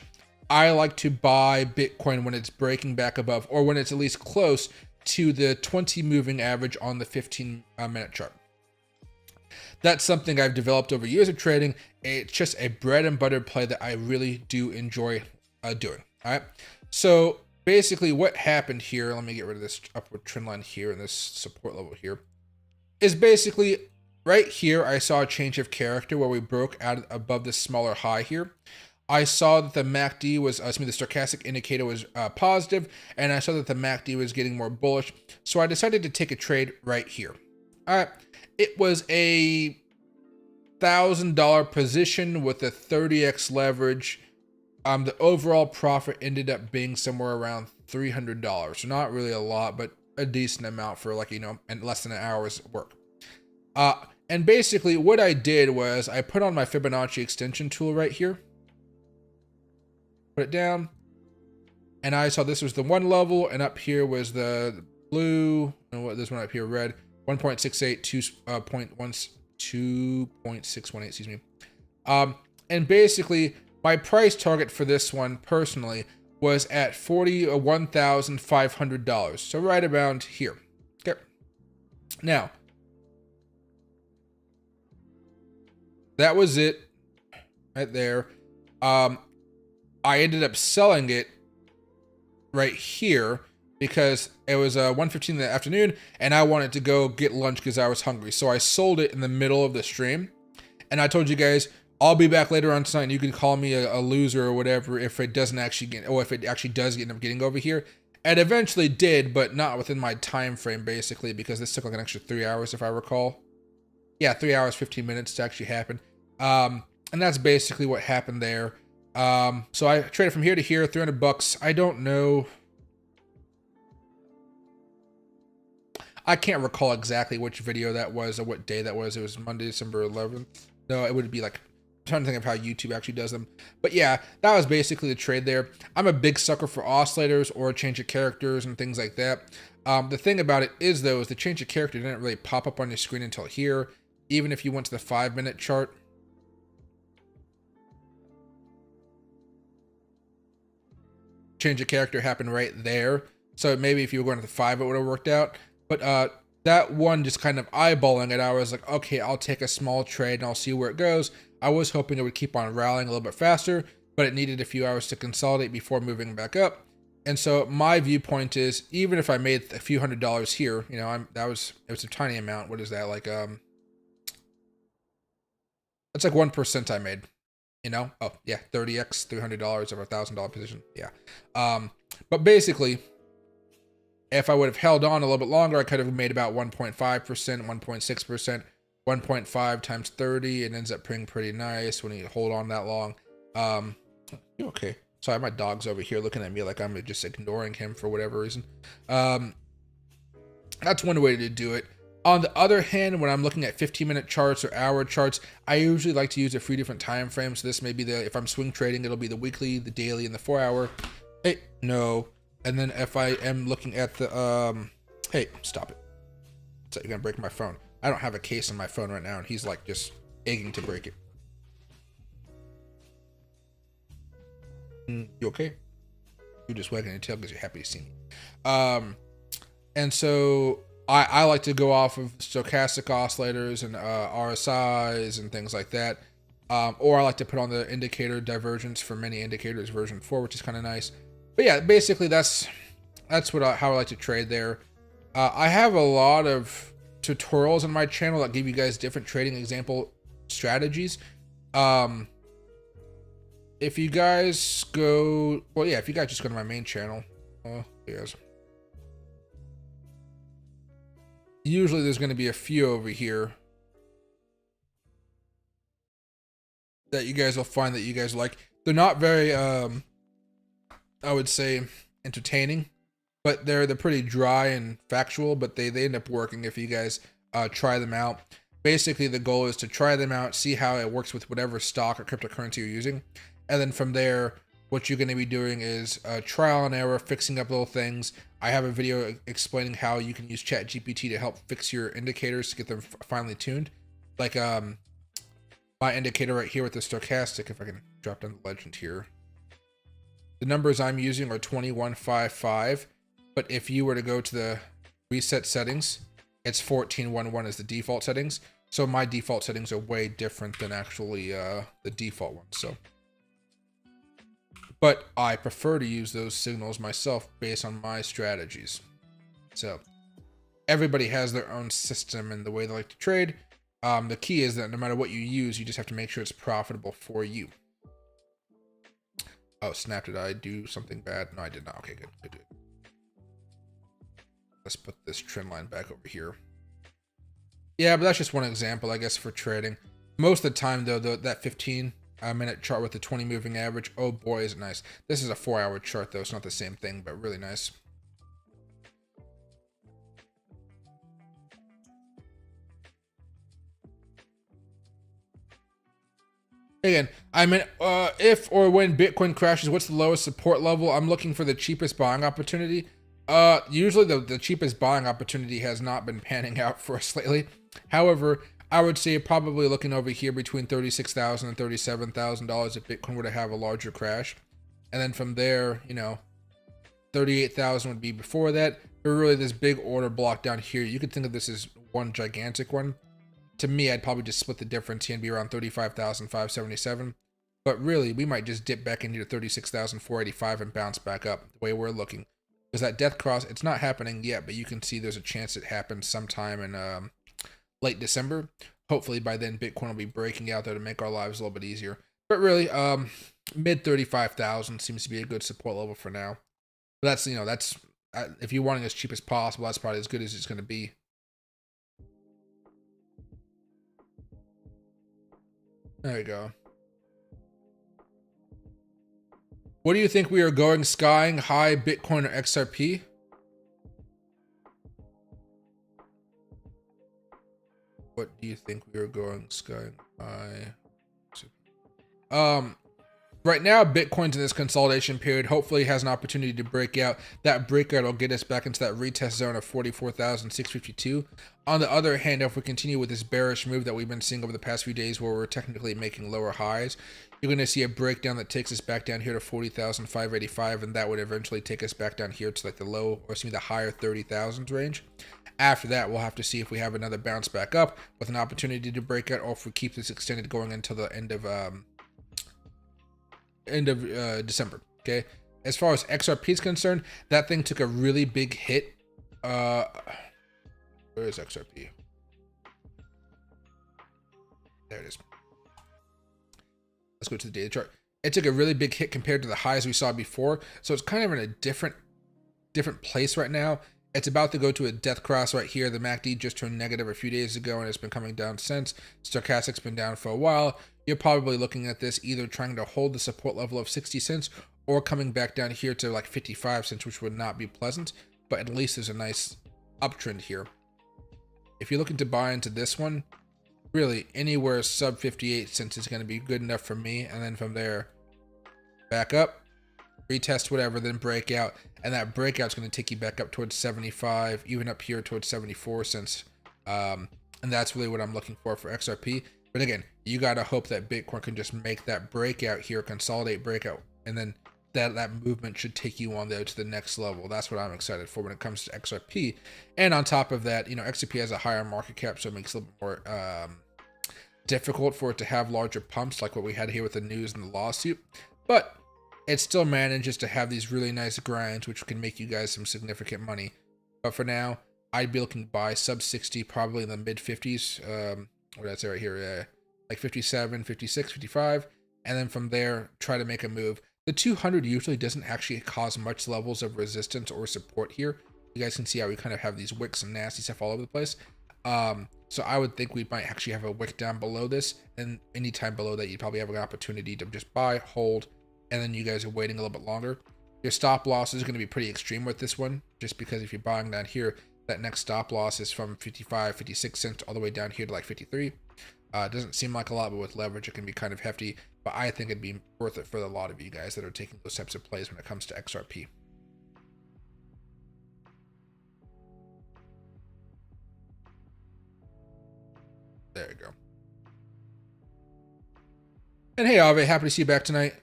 I like to buy Bitcoin when it's breaking back above, or when it's at least close to the 20 moving average on the 15-minute chart. That's something I've developed over years of trading. It's just a bread and butter play that I really do enjoy doing. All right. So basically what happened here, let me get rid of this upward trend line here and this support level here, is basically right here, I saw a change of character where we broke out above this smaller high here. I saw that the MACD was, the stochastic indicator was positive, and I saw that the MACD was getting more bullish. So I decided to take a trade right here. All right. It was a $1,000 position with a 30x leverage. The overall profit ended up being somewhere around $300. So not really a lot, but a decent amount for like, and less than an hour's work. And basically what I did was I put on my Fibonacci extension tool right here, put it down, and I saw this was the one level, and up here was the blue, and what this one up here, red, 1.68, 2.618, excuse me. And basically my price target for this one personally was at $41,500. So right around here. Okay. Now, that was it right there. I ended up selling it right here because it was 1:15 in the afternoon and I wanted to go get lunch because I was hungry. So I sold it in the middle of the stream. And I told you guys, I'll be back later on tonight and you can call me a loser or whatever if it doesn't actually get, or if it actually does end up getting over here. It eventually did, but not within my time frame basically, because this took like an extra 3 hours if I recall. Yeah, 3 hours, 15 minutes to actually happen. And that's basically what happened there. So I traded from here to here, $300. I don't know. I can't recall exactly which video that was or what day that was. It was Monday, December 11th. No, it would be like, I'm trying to think of how YouTube actually does them. But yeah, that was basically the trade there. I'm a big sucker for oscillators or change of characters and things like that. The thing about it is though, is the change of character didn't really pop up on your screen until here. Even if you went to the 5-minute chart. Change of character happened right there. So maybe if you were going to the 5, it would have worked out. But that one, just kind of eyeballing it, I was like, okay, I'll take a small trade and I'll see where it goes. I was hoping it would keep on rallying a little bit faster, but it needed a few hours to consolidate before moving back up. And so my viewpoint is, even if I made a few $100s here, you know, it was a tiny amount. What is that? Like, that's like 1% I made, you know? Oh yeah, 30x, $300 of a $1,000 position. Yeah. But basically, if I would have held on a little bit longer, I could have made about 1.5%, 1.6%, 1.5 times 30. It ends up being pretty nice when you hold on that long. You okay? Sorry, my dog's over here looking at me like I'm just ignoring him for whatever reason. That's one way to do it. On the other hand, when I'm looking at 15-minute charts or hour charts, I usually like to use a few different time frames. So this may be if I'm swing trading, it'll be the weekly, the daily, and the 4-hour. Hey, no. And then if I am looking at the, hey, stop it. So you're gonna break my phone. I don't have a case on my phone right now, and he's like just egging to break it. You okay? You're just wagging your tail because you're happy to see me. And so I like to go off of stochastic oscillators and RSIs and things like that. Or I like to put on the indicator divergence for many indicators version 4, which is kind of nice. But yeah, basically that's how I like to trade there. I have a lot of tutorials on my channel that give you guys different trading example strategies. If you guys go, well, yeah, if you guys just go to my main channel, yes. Usually there's going to be a few over here that you guys will find that you guys like. They're not very, I would say, entertaining, but they're pretty dry and factual, but they end up working if you guys try them out. Basically, the goal is to try them out, see how it works with whatever stock or cryptocurrency you're using. And then from there, what you're going to be doing is trial and error, fixing up little things. I have a video explaining how you can use ChatGPT to help fix your indicators to get them finely tuned. Like my indicator right here with the stochastic, if I can drop down the legend here. The numbers I'm using are 2155, but if you were to go to the reset settings, it's 1411 is the default settings. So my default settings are way different than actually the default ones. So. But I prefer to use those signals myself based on my strategies. So everybody has their own system and the way they like to trade. The key is that no matter what you use, you just have to make sure it's profitable for you. Oh, snap, did I do something bad? No, I did not. Okay, good. Let's put this trend line back over here. Yeah, but that's just one example, I guess, for trading. Most of the time, though, that 15-minute chart with the 20 moving average, oh boy, is it nice. This is a 4-hour chart, though. It's not the same thing, but really nice. Again, I mean, if or when Bitcoin crashes, what's the lowest support level? I'm looking for the cheapest buying opportunity. Usually the cheapest buying opportunity has not been panning out for us lately. However, I would say probably looking over here between $36,000 and $37,000 if Bitcoin were to have a larger crash. And then from there, you know, 38,000 would be before that. But really this big order block down here, you could think of this as one gigantic one. To me, I'd probably just split the difference here and be around 35,577. But really, we might just dip back into 36,485 and bounce back up the way we're looking. Because that death cross, it's not happening yet, but you can see there's a chance it happens sometime in late December. Hopefully by then, Bitcoin will be breaking out there to make our lives a little bit easier. But really, mid 35,000 seems to be a good support level for now. But that's, you know, that's if you're wanting as cheap as possible, that's probably as good as it's going to be. There you go. What do you think we are going skying high, Bitcoin or XRP? What do you think we are going skying high? Right now, Bitcoin's in this consolidation period. Hopefully, it has an opportunity to break out. That breakout will get us back into that retest zone of 44,652. On the other hand, if we continue with this bearish move that we've been seeing over the past few days, where we're technically making lower highs, you're going to see a breakdown that takes us back down here to 40,585, and that would eventually take us back down here to like the low, or excuse me, the higher 30,000s range. After that, we'll have to see if we have another bounce back up with an opportunity to break out, or if we keep this extended going until the end of December. Okay, As far as XRP is concerned, that thing took a really big hit. Where is XRP? There it is. Let's go to the data chart. It took a really big hit compared to the highs we saw before. So it's kind of in a different place right now. It's about to go to a death cross right here. The MACD just turned negative a few days ago and it's been coming down since. Stochastic's been down for a while. You're probably looking at this either trying to hold the support level of 60 cents or coming back down here to like 55 cents, which would not be pleasant, but at least there's a nice uptrend here. If you're looking to buy into this one, really anywhere sub 58 cents is going to be good enough for me. And then from there, back up, retest whatever, then break out. And that breakout's going to take you back up towards 75, even up here towards 74 cents. And that's really what I'm looking for XRP. But again, you got to hope that Bitcoin can just make that breakout here, consolidate breakout, and then that movement should take you on there to the next level. That's what I'm excited for when it comes to XRP. And on top of that, you know, XRP has a higher market cap, so it makes it a little bit more difficult for it to have larger pumps like what we had here with the news and the lawsuit. But it still manages to have these really nice grinds, which can make you guys some significant money. But for now, I'd be looking to buy sub 60, probably in the mid 50s. What did I say right here? Like 57, 56, 55. And then from there, try to make a move. The 200 usually doesn't actually cause much levels of resistance or support here. You guys can see how we kind of have these wicks and nasty stuff all over the place. So I would think we might actually have a wick down below this. And anytime below that, you'd probably have an opportunity to just buy, hold, and then you guys are waiting a little bit longer. Your stop loss is going to be pretty extreme with this one, just because if you're buying down here, that next stop loss is from 55, 56 cents all the way down here to like 53. It doesn't seem like a lot, but with leverage, it can be kind of hefty. But I think it'd be worth it for a lot of you guys that are taking those types of plays when it comes to XRP. There you go. And hey, Ave, happy to see you back tonight.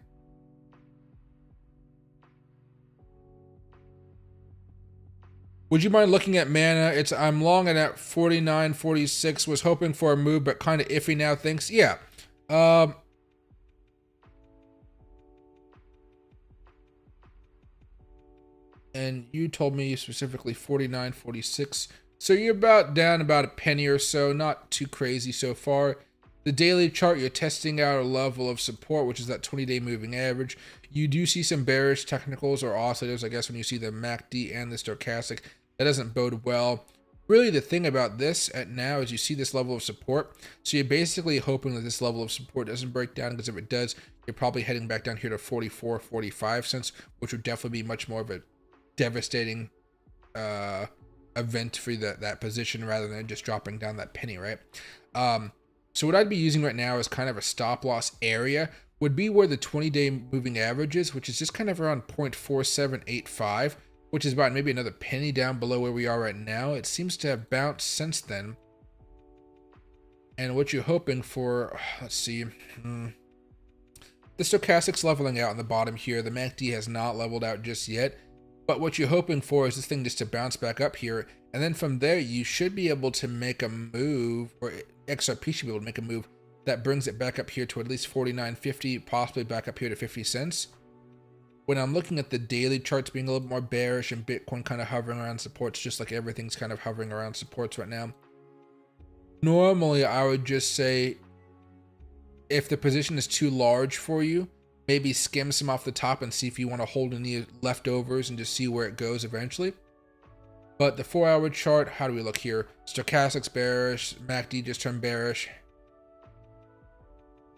Would you mind looking at Mana? I'm long and at 49.46. Was hoping for a move, but kind of iffy now. Thanks. Yeah. And you told me specifically 49.46. So you're down about a penny or so. Not too crazy so far. The daily chart, you're testing out a level of support, which is that 20-day moving average. You do see some bearish technicals or oscillators, I guess, when you see the MACD and the stochastic. That doesn't bode well. Really, the thing about this at now is you see this level of support. So you're basically hoping that this level of support doesn't break down, because if it does, you're probably heading back down here to 44, 45 cents, which would definitely be much more of a devastating event for that position rather than just dropping down that penny, right? So what I'd be using right now is kind of a stop loss area, would be where the 20-day moving average is, which is just kind of around 0.4785, which is about maybe another penny down below where we are right now. It seems to have bounced since then. And what you're hoping for, let's see, the stochastic's leveling out on the bottom here. The MACD has not leveled out just yet. But what you're hoping for is this thing just to bounce back up here. And then from there, you should be able to make a move, or XRP should be able to make a move that brings it back up here to at least 49.50, possibly back up here to 50 cents. When I'm looking at the daily charts being a little bit more bearish and Bitcoin kind of hovering around supports, just like everything's kind of hovering around supports right now. Normally, I would just say, if the position is too large for you, maybe skim some off the top and see if you want to hold any leftovers and just see where it goes eventually. But the 4-hour chart, how do we look here? Stochastic's bearish, MACD just turned bearish.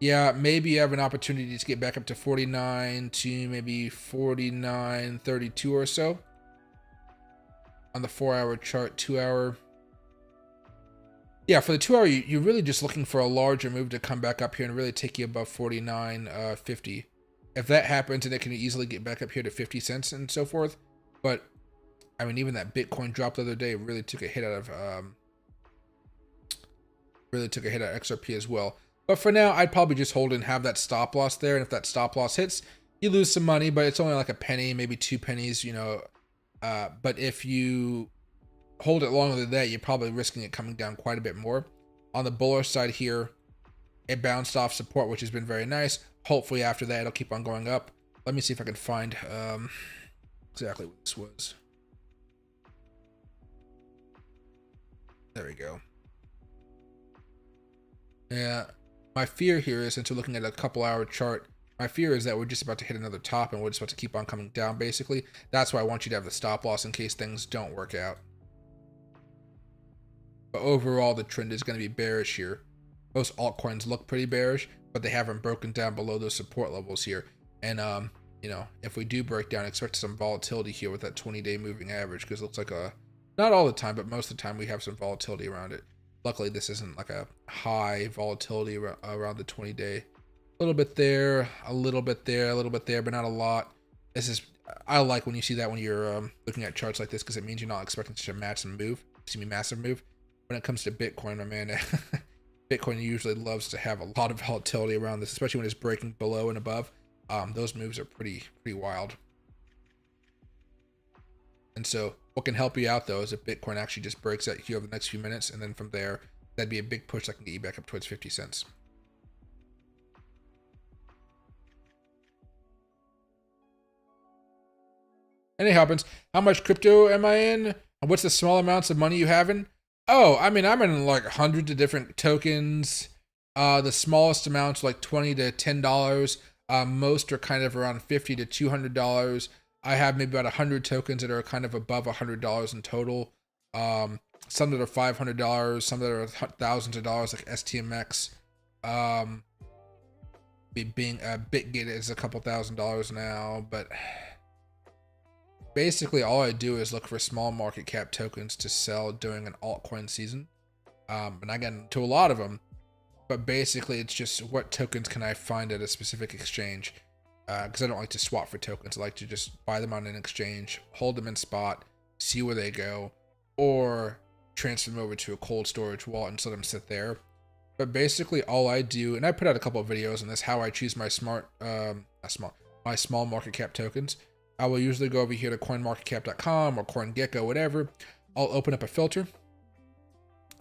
Yeah, maybe you have an opportunity to get back up to 49 to maybe 49.32 or so. On the 4-hour chart, 2-hour. Yeah, for the 2-hour, you're really just looking for a larger move to come back up here and really take you above 49.50. If that happens, then it can easily get back up here to 50 cents and so forth. But I mean, even that Bitcoin drop the other day really took a hit out of XRP as well. But for now, I'd probably just hold and have that stop loss there. And if that stop loss hits, you lose some money, but it's only like a penny, maybe 2 pennies, you know. But if you hold it longer than that, you're probably risking it coming down quite a bit more. On the bullish side here, it bounced off support, which has been very nice. Hopefully after that, it'll keep on going up. Let me see if I can find exactly what this was. There we go. Yeah, my fear here is, since we're looking at a couple hour chart, my fear is that we're just about to hit another top and we're just about to keep on coming down, basically. That's why I want you to have the stop loss in case things don't work out. But overall, the trend is going to be bearish here. Most altcoins look pretty bearish, but they haven't broken down below those support levels here. And, you know, if we do break down, expect some volatility here with that 20-day moving average, because it looks like not all the time, but most of the time we have some volatility around it. Luckily, this isn't like a high volatility around the 20-day. A little bit there, a little bit there, a little bit there, but not a lot. I like when you see that when you're looking at charts like this, because it means you're not expecting such a massive move. When it comes to Bitcoin, my man, Bitcoin usually loves to have a lot of volatility around this, especially when it's breaking below and above. Those moves are pretty wild. And so what can help you out, though, is if Bitcoin actually just breaks out here over the next few minutes, and then from there, that'd be a big push that can get you back up towards 50 cents. And it happens. How much crypto am I in? And what's the small amounts of money you having? Oh, I mean, I'm in like hundreds of different tokens. The smallest amounts like $20 to $10. Most are kind of around $50 to $200. I have maybe about 100 tokens that are kind of above $100 in total. Some that are $500, some that are thousands of dollars, like STMX. Bitgate is a couple $1,000s now, but basically all I do is look for small market cap tokens to sell during an altcoin season. And I get into a lot of them, but basically it's just what tokens can I find at a specific exchange. Because I don't like to swap for tokens. I like to just buy them on an exchange, hold them in spot, see where they go, or transfer them over to a cold storage wallet and let them sit there. But basically all I do, and I put out a couple of videos on this, how I choose my small market cap tokens. I will usually go over here to coinmarketcap.com or CoinGecko, whatever. I'll open up a filter.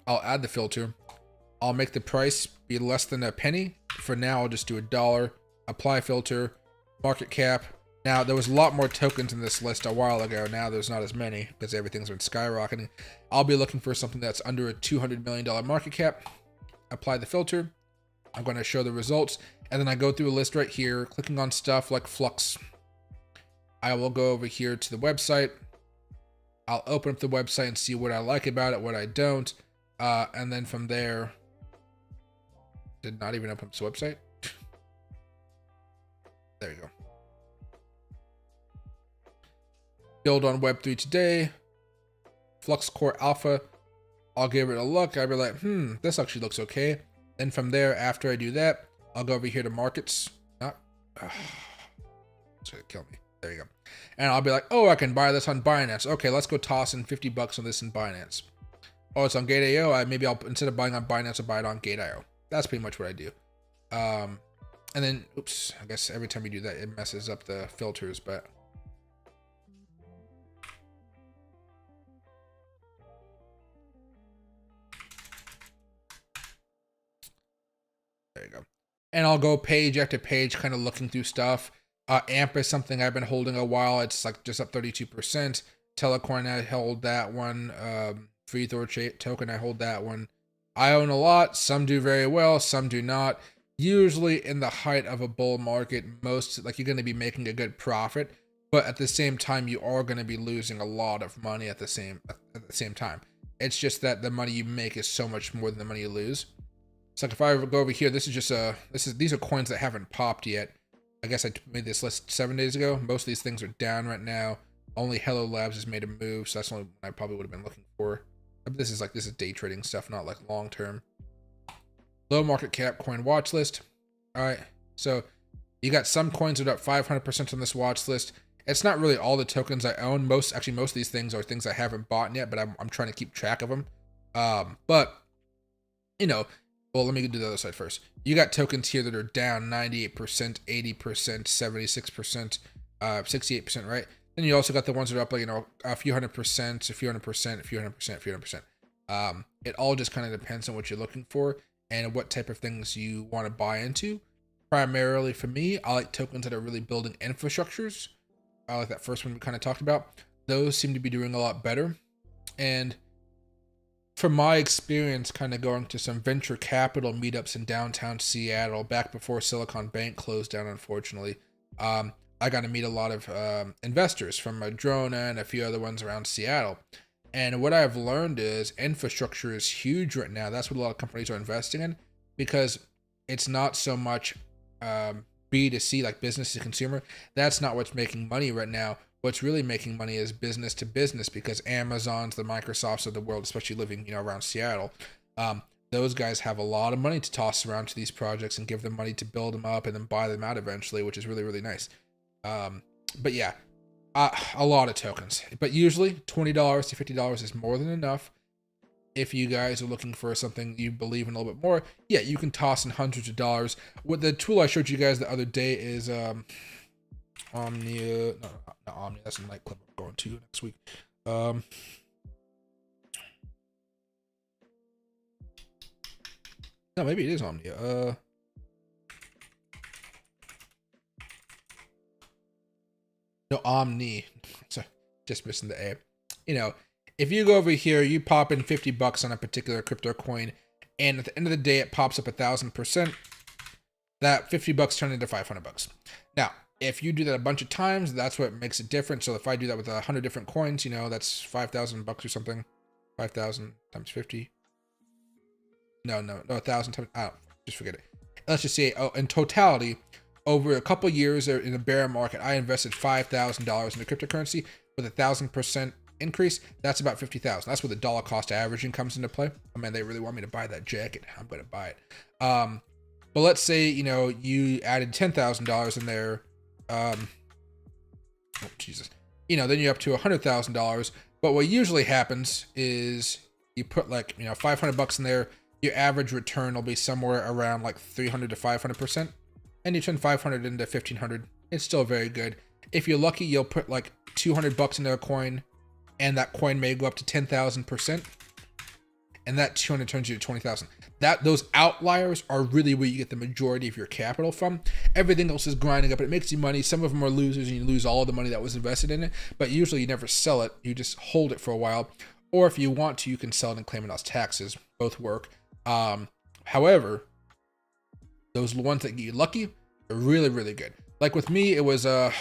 I'll add the filter. I'll make the price be less than a penny. For now, I'll just do $1. Apply filter. Market cap. Now, there was a lot more tokens in this list a while ago. Now there's not as many because everything's been skyrocketing. I'll be looking for something that's under a $200 million market cap. Apply the filter. I'm going to show the results. And then I go through a list right here, clicking on stuff like Flux. I will go over here to the website. I'll open up the website and see what I like about it, what I don't. And then from there, did not even open up the website. There you go. Build on Web3 today. Flux Core Alpha. I'll give it a look. I'll be like, this actually looks okay. Then from there, after I do that, I'll go over here to markets. It's gonna kill me. There you go. And I'll be like, oh, I can buy this on Binance. Okay, let's go toss in $50 on this in Binance. Oh, it's on Gate.io. Maybe I'll, instead of buying on Binance, I'll buy it on Gate.io. That's pretty much what I do. And then, oops, I guess every time you do that, it messes up the filters, but. There you go. And I'll go page after page, kind of looking through stuff. AMP is something I've been holding a while. It's like just up 32%. Telecoin, I hold that one. Free Throw token, I hold that one. I own a lot. Some do very well, some do not. Usually in the height of a bull market, you're going to be making a good profit, but at the same time, you are going to be losing a lot of money at the same time. It's just that the money you make is so much more than the money you lose. So like if I go over here, these are coins that haven't popped yet. I guess I made this list 7 days ago. Most of these things are down right now. Only Hello Labs has made a move, so that's the only one I probably would have been looking for. But this is day trading stuff, not like long term. Low market cap coin watch list. All right, so you got some coins that are up 500% on this watch list. It's not really all the tokens I own. Most of these things are things I haven't bought yet, but I'm trying to keep track of them. But you know, well, let me do the other side first. You got tokens here that are down 98%, 80%, 76%, 68%, right? Then you also got the ones that are up, like, you know, a few hundred percent, a few hundred percent, a few hundred percent, a few hundred percent. It all just kind of depends on what you're looking for and what type of things you want to buy into. primarily for me, I like tokens that are really building infrastructures. I like that first one we kind of talked about. Those seem to be doing a lot better. And from my experience, kind of going to some venture capital meetups in downtown Seattle back before Silicon Bank closed down, unfortunately, I got to meet a lot of investors from Madrona and a few other ones around Seattle. And what I've learned is infrastructure is huge right now. That's what a lot of companies are investing in, because it's not so much B2C, like business to consumer. That's not what's making money right now. What's really making money is business to business, because Amazon's, the Microsofts of the world, especially living, around Seattle, those guys have a lot of money to toss around to these projects and give them money to build them up and then buy them out eventually, which is really, really nice. But yeah, a lot of tokens, but usually $20 to $50 is more than enough. If you guys are looking for something you believe in a little bit more, yeah, you can toss in hundreds of dollars. What the tool I showed you guys the other day is Omnia, no, not Omnia, that's a nightclub I'm going to next week. No, maybe it is Omnia. No, Omni. Sorry, just missing the A. If you go over here, you pop in $50 on a particular crypto coin, and at the end of the day, it pops up 1,000%. That $50 turned into $500. Now, if you do that a bunch of times, that's what makes it different. So if I do that with 100 different coins, that's $5,000 or something. 5,000 times 50. No, 1,000 times. Oh, just forget it. Let's just say, in totality, over a couple years in the bear market, I invested $5,000 into cryptocurrency with 1,000% increase. That's about $50,000. That's where the dollar cost averaging comes into play. Oh man, they really want me to buy that jacket. I'm gonna buy it. But let's say you added $10,000 in there. Oh Jesus. Then you're up to $100,000. But what usually happens is you put like $500 in there. Your average return will be somewhere around like 300 to 500%. And you turn 500 into 1,500. It's still very good. If you're lucky, you'll put like $200 into a coin, and that coin may go up to 10,000%, and that 200 turns you to 20,000. Those outliers are really where you get the majority of your capital from. Everything else is grinding up. It makes you money. Some of them are losers, and you lose all of the money that was invested in it. But usually, you never sell it. You just hold it for a while, or if you want to, you can sell it and claim it as taxes. Both work. However, those ones that get you lucky are really, really good. Like with me, it was I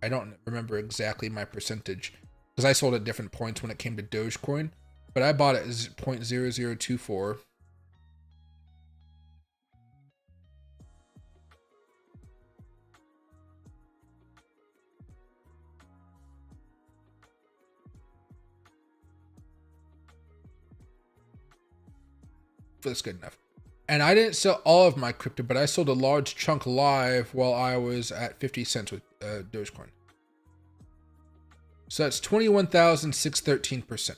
don't remember exactly my percentage because I sold at different points when it came to Dogecoin, but I bought it as 0.0024. That's good enough. And I didn't sell all of my crypto, but I sold a large chunk live while I was at 50 cents with Dogecoin. So that's 21,613%.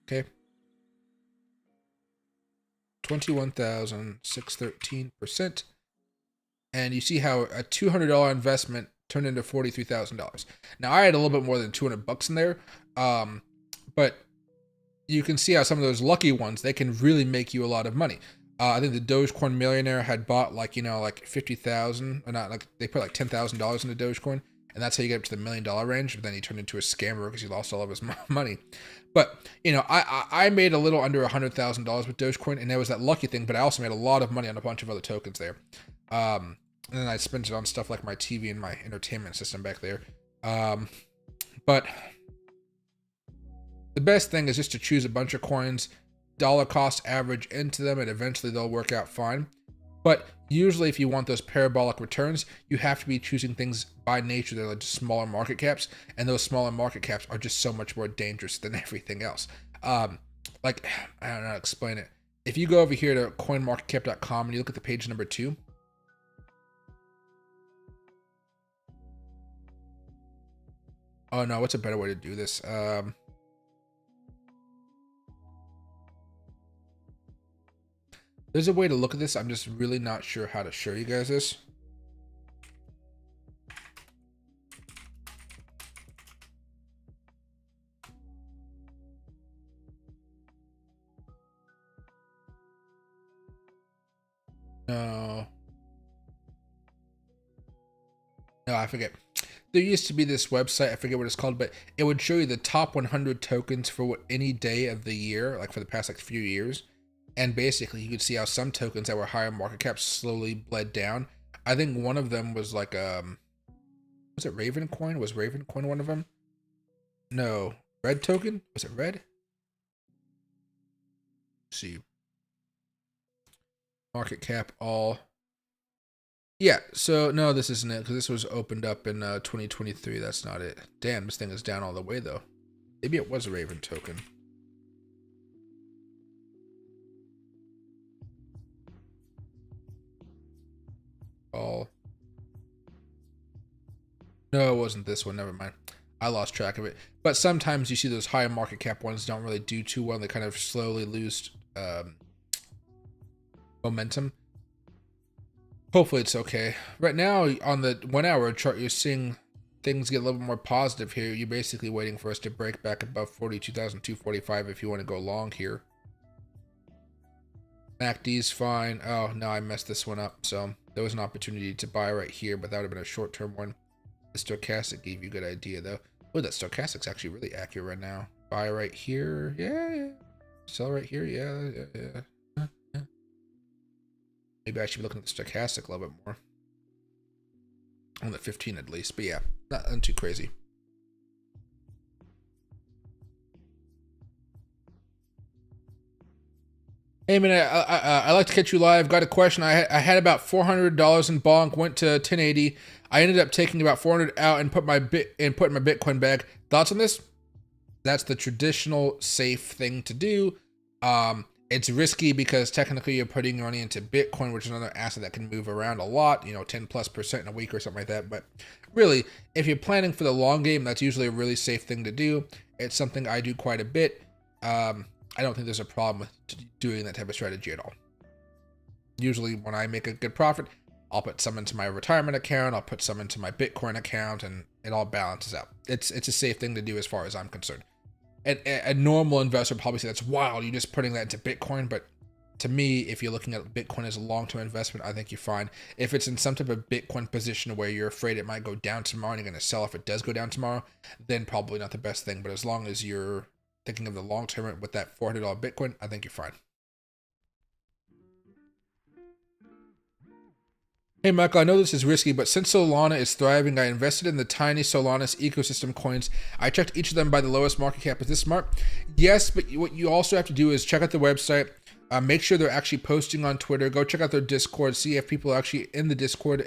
Okay. 21,613%. And you see how a $200 investment turned into $43,000. Now I had a little bit more than $200 in there. But you can see how some of those lucky ones, they can really make you a lot of money. I think the Dogecoin millionaire had bought like 50,000, or not, like they put like $10,000 into Dogecoin, and that's how you get up to the $1 million range. But then he turned into a scammer because he lost all of his money. But I made a little under $100,000 with Dogecoin, and there was that lucky thing. But I also made a lot of money on a bunch of other tokens there. And then I spent it on stuff like my TV and my entertainment system back there. But the best thing is just to choose a bunch of coins, dollar cost average into them, and eventually they'll work out fine. But usually if you want those parabolic returns, you have to be choosing things by nature that are just smaller market caps, and those smaller market caps are just so much more dangerous than everything else. Like, I don't know how to explain it. If you go over here to coinmarketcap.com and you look at the page number 2, oh no, what's a better way to do this? There's a way to look at this. I'm just really not sure how to show you guys this. No. No, I forget. There used to be this website, I forget what it's called, but it would show you the top 100 tokens for what any day of the year, like for the past like few years. And basically you could see how some tokens that were higher market cap slowly bled down. I think one of them was like, was it Ravencoin? Was Ravencoin one of them? No. Red token? Was it red? Let's see. Market cap all. Yeah, so no, this isn't it, because this was opened up in 2023. That's not it. Damn, this thing is down all the way, though. Maybe it was a Raven token. All. No, it wasn't this one. Never mind. I lost track of it. But sometimes you see those higher market cap ones don't really do too well. They kind of slowly lose momentum. Hopefully it's okay. Right now, on the 1 hour chart, you're seeing things get a little bit more positive here. You're basically waiting for us to break back above 42,245 if you want to go long here. MACD's fine. Oh, no, I messed this one up. So there was an opportunity to buy right here, but that would have been a short-term one. The stochastic gave you a good idea, though. Oh, that stochastic's actually really accurate right now. Buy right here. Yeah. Sell right here. Yeah. Maybe I should be looking at the stochastic a little bit more. On the 15 at least, but yeah, not too crazy. Hey man, I like to catch you live. Got a question. I had about $400 in bonk, went to 1080. I ended up taking about 400 out and putting my Bitcoin bag. Thoughts on this? That's the traditional safe thing to do. It's risky because technically you're putting your money into Bitcoin, which is another asset that can move around a lot, 10+% in a week or something like that. But really, if you're planning for the long game, that's usually a really safe thing to do. It's something I do quite a bit. I don't think there's a problem with doing that type of strategy at all. Usually when I make a good profit, I'll put some into my retirement account, I'll put some into my Bitcoin account, and it all balances out. It's a safe thing to do as far as I'm concerned. A normal investor would probably say that's wild, you're just putting that into Bitcoin, but to me, if you're looking at Bitcoin as a long-term investment, I think you're fine. If it's in some type of Bitcoin position where you're afraid it might go down tomorrow and you're going to sell if it does go down tomorrow, then probably not the best thing. But as long as you're thinking of the long-term with that $400 Bitcoin, I think you're fine. Hey Michael, I know this is risky, but since Solana is thriving, I invested in the tiny Solana's ecosystem coins. I checked each of them by the lowest market cap. Is this smart? Yes, but what you also have to do is check out the website. Make sure they're actually posting on Twitter. Go check out their Discord. See if people are actually in the Discord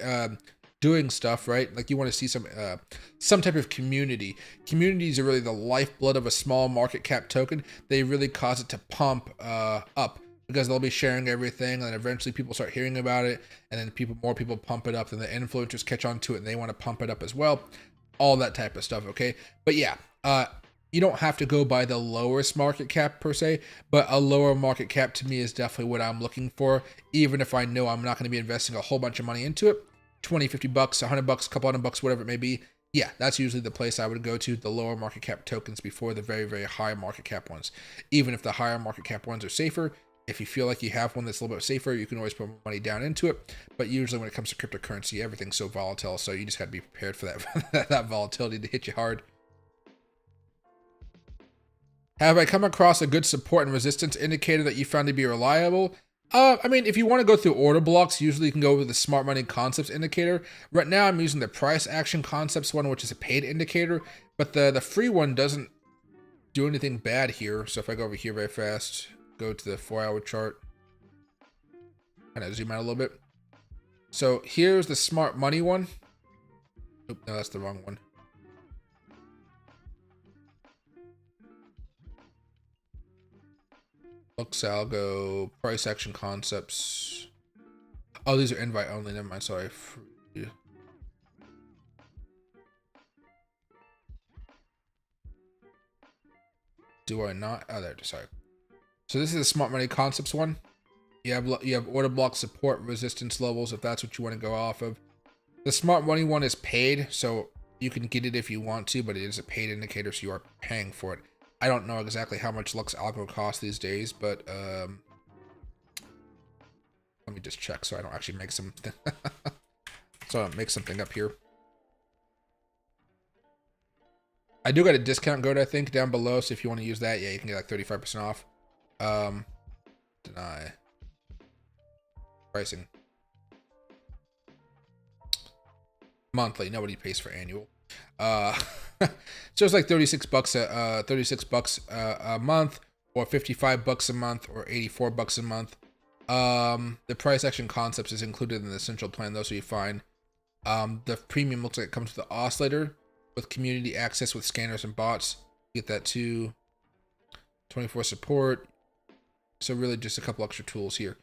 doing stuff, right? Like you want to see some type of community. Communities are really the lifeblood of a small market cap token. They really cause it to pump up. Because they'll be sharing everything, and then eventually people start hearing about it, and then more people pump it up, and the influencers catch on to it, and they want to pump it up as well. All that type of stuff, okay? But yeah, you don't have to go by the lowest market cap per se, but a lower market cap to me is definitely what I'm looking for, even if I know I'm not going to be investing a whole bunch of money into it. 20, 50 bucks, 100 bucks, a couple $100, whatever it may be. Yeah, that's usually the place I would go to, the lower market cap tokens before the very, very high market cap ones. Even if the higher market cap ones are safer, if you feel like you have one that's a little bit safer, you can always put money down into it. But usually when it comes to cryptocurrency, everything's so volatile, so you just got to be prepared for that, that volatility to hit you hard. Have I come across a good support and resistance indicator that you found to be reliable? I mean, if you want to go through order blocks, usually you can go with the Smart Money Concepts indicator. Right now I'm using the Price Action Concepts one, which is a paid indicator, but the free one doesn't do anything bad here. So if I go over here very fast, go to the 4-hour chart, kind of zoom out a little bit. So here's the Smart Money one. Oop, no, that's the wrong one. Looks algo, price action concepts. Oh, these are invite only. Never mind. Sorry. Do I not? Oh, there. Sorry. So this is the Smart Money Concepts one. You have order block support resistance levels if that's what you want to go off of. The Smart Money one is paid, so you can get it if you want to, but it is a paid indicator, so you are paying for it. I don't know exactly how much Lux Algo costs these days, but Let me just check so I don't actually make something. So I don't make something up here. I do got a discount code, I think, down below. So if you want to use that, yeah, you can get like 35% off. Deny. Pricing. Monthly. Nobody pays for annual. So it's like 36 bucks a month, or 55 bucks a month, or 84 bucks a month. The price action concepts is included in the essential plan, though, so you find the premium looks like it comes with the oscillator with community access with scanners and bots. Get that too. 24 support. So really just a couple extra tools here.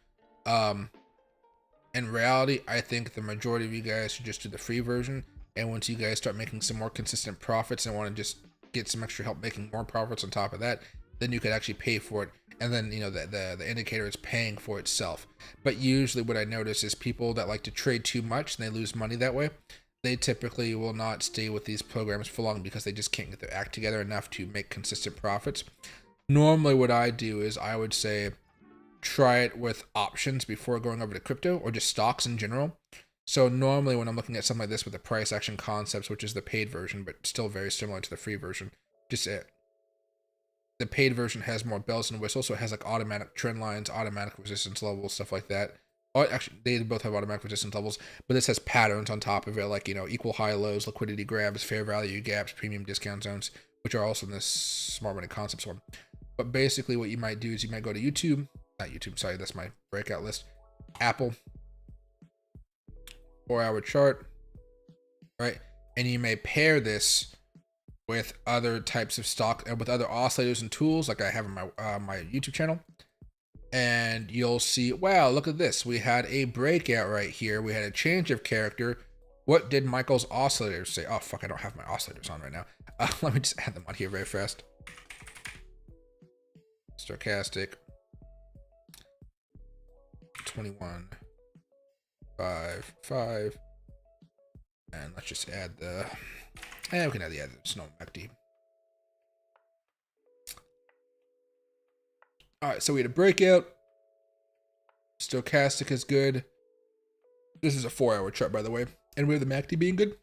In reality, I think the majority of you guys should just do the free version. And once you guys start making some more consistent profits and want to just get some extra help making more profits on top of that, then you could actually pay for it. And then, you know, the indicator is paying for itself. But usually what I notice is people that like to trade too much and they lose money that way, they typically will not stay with these programs for long because they just can't get their act together enough to make consistent profits. Normally what I do is I would say try it with options before going over to crypto or just stocks in general. So normally when I'm looking at something like this with the price action concepts, which is the paid version, but still very similar to the free version, just the paid version has more bells and whistles. So it has like automatic trend lines, automatic resistance levels, stuff like that. Oh, actually, they both have automatic resistance levels, but this has patterns on top of it, like, you know, equal high lows, liquidity grabs, fair value gaps, premium discount zones, which are also in this smart money concepts one. But basically what you might do is you might go to YouTube, not YouTube, sorry, that's my breakout list, Apple, 4-hour chart, right? And you may pair this with other types of stock and with other oscillators and tools like I have in my my YouTube channel. And you'll see, wow, look at this. We had a breakout right here. We had a change of character. What did Michael's oscillators say? Oh, fuck, I don't have my oscillators on right now. Let me just add them on here very fast. Stochastic. 21. 5, 5. And let's just add the... we can add the snow MACD. Alright, so we had a breakout. Stochastic is good. This is a 4-hour chart, by the way. And we have the MACD being good.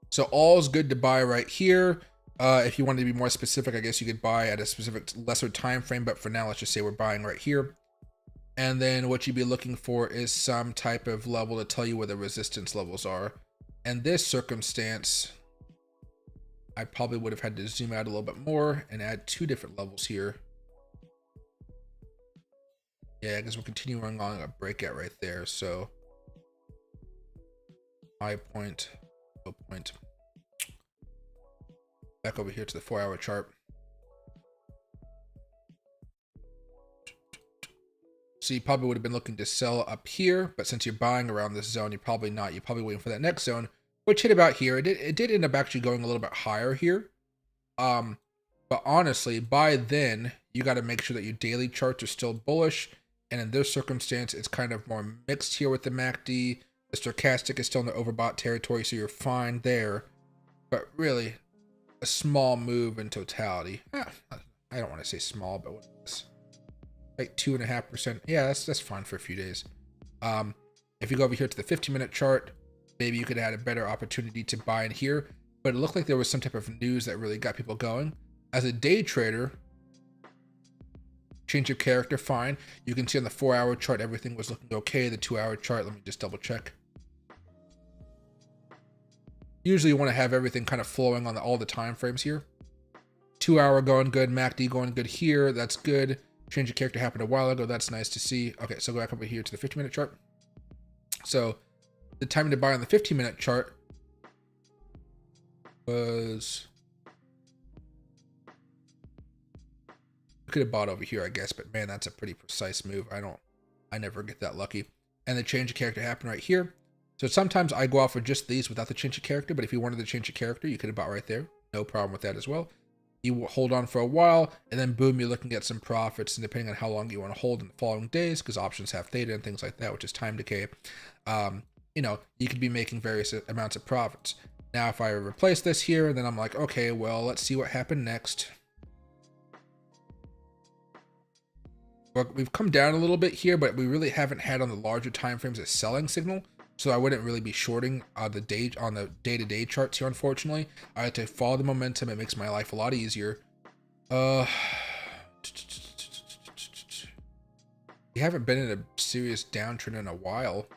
So all is good to buy right here. If you wanted to be more specific, I guess you could buy at a specific lesser time frame. But for now, let's just say we're buying right here. And then what you'd be looking for is some type of level to tell you where the resistance levels are. In this circumstance, I probably would have had to zoom out a little bit more and add 2 different levels here. Yeah, because we're continuing on a breakout right there. So high point, low point. Back over here to the 4-hour chart. So you probably would have been looking to sell up here, but since you're buying around this zone, you're probably not. You're probably waiting for that next zone, which hit about here. It did end up actually going a little bit higher here. But honestly, by then, you got to make sure that your daily charts are still bullish. And in this circumstance, it's kind of more mixed here with the MACD. The stochastic is still in the overbought territory, so you're fine there. But really, a small move in totality. I don't want to say small, but what is this? Like 2.5%. Yeah, that's fine for a few days. If you go over here to the 15-minute chart, maybe you could add a better opportunity to buy in here. But it looked like there was some type of news that really got people going. As a day trader, change of character, fine. You can see on the 4-hour chart, everything was looking okay. The 2-hour chart, let me just double check. Usually you want to have everything kind of flowing on all the time frames here. 2-hour going good, MACD going good here, that's good. Change of character happened a while ago, that's nice to see. Okay, so go back over here to the 15-minute chart. So the time to buy on the 15-minute chart was... could have bought over here, I guess, but man, that's a pretty precise move. I never get that lucky. And the change of character happened right here. So sometimes I go off with just these without the change of character, but if you wanted the change of character, you could have bought right there. No problem with that as well. You hold on for a while, and then boom, you're looking at some profits, and depending on how long you want to hold in the following days, because options have theta and things like that, which is time decay, you know, you could be making various amounts of profits. Now, if I replace this here, then I'm like, okay, well, let's see what happened next. we've come down a little bit here, but we really haven't had on the larger time frames a selling signal. So I wouldn't really be shorting on the day-to-day charts here, unfortunately. I have to follow the momentum. It makes my life a lot easier. We haven't been in a serious downtrend in a while.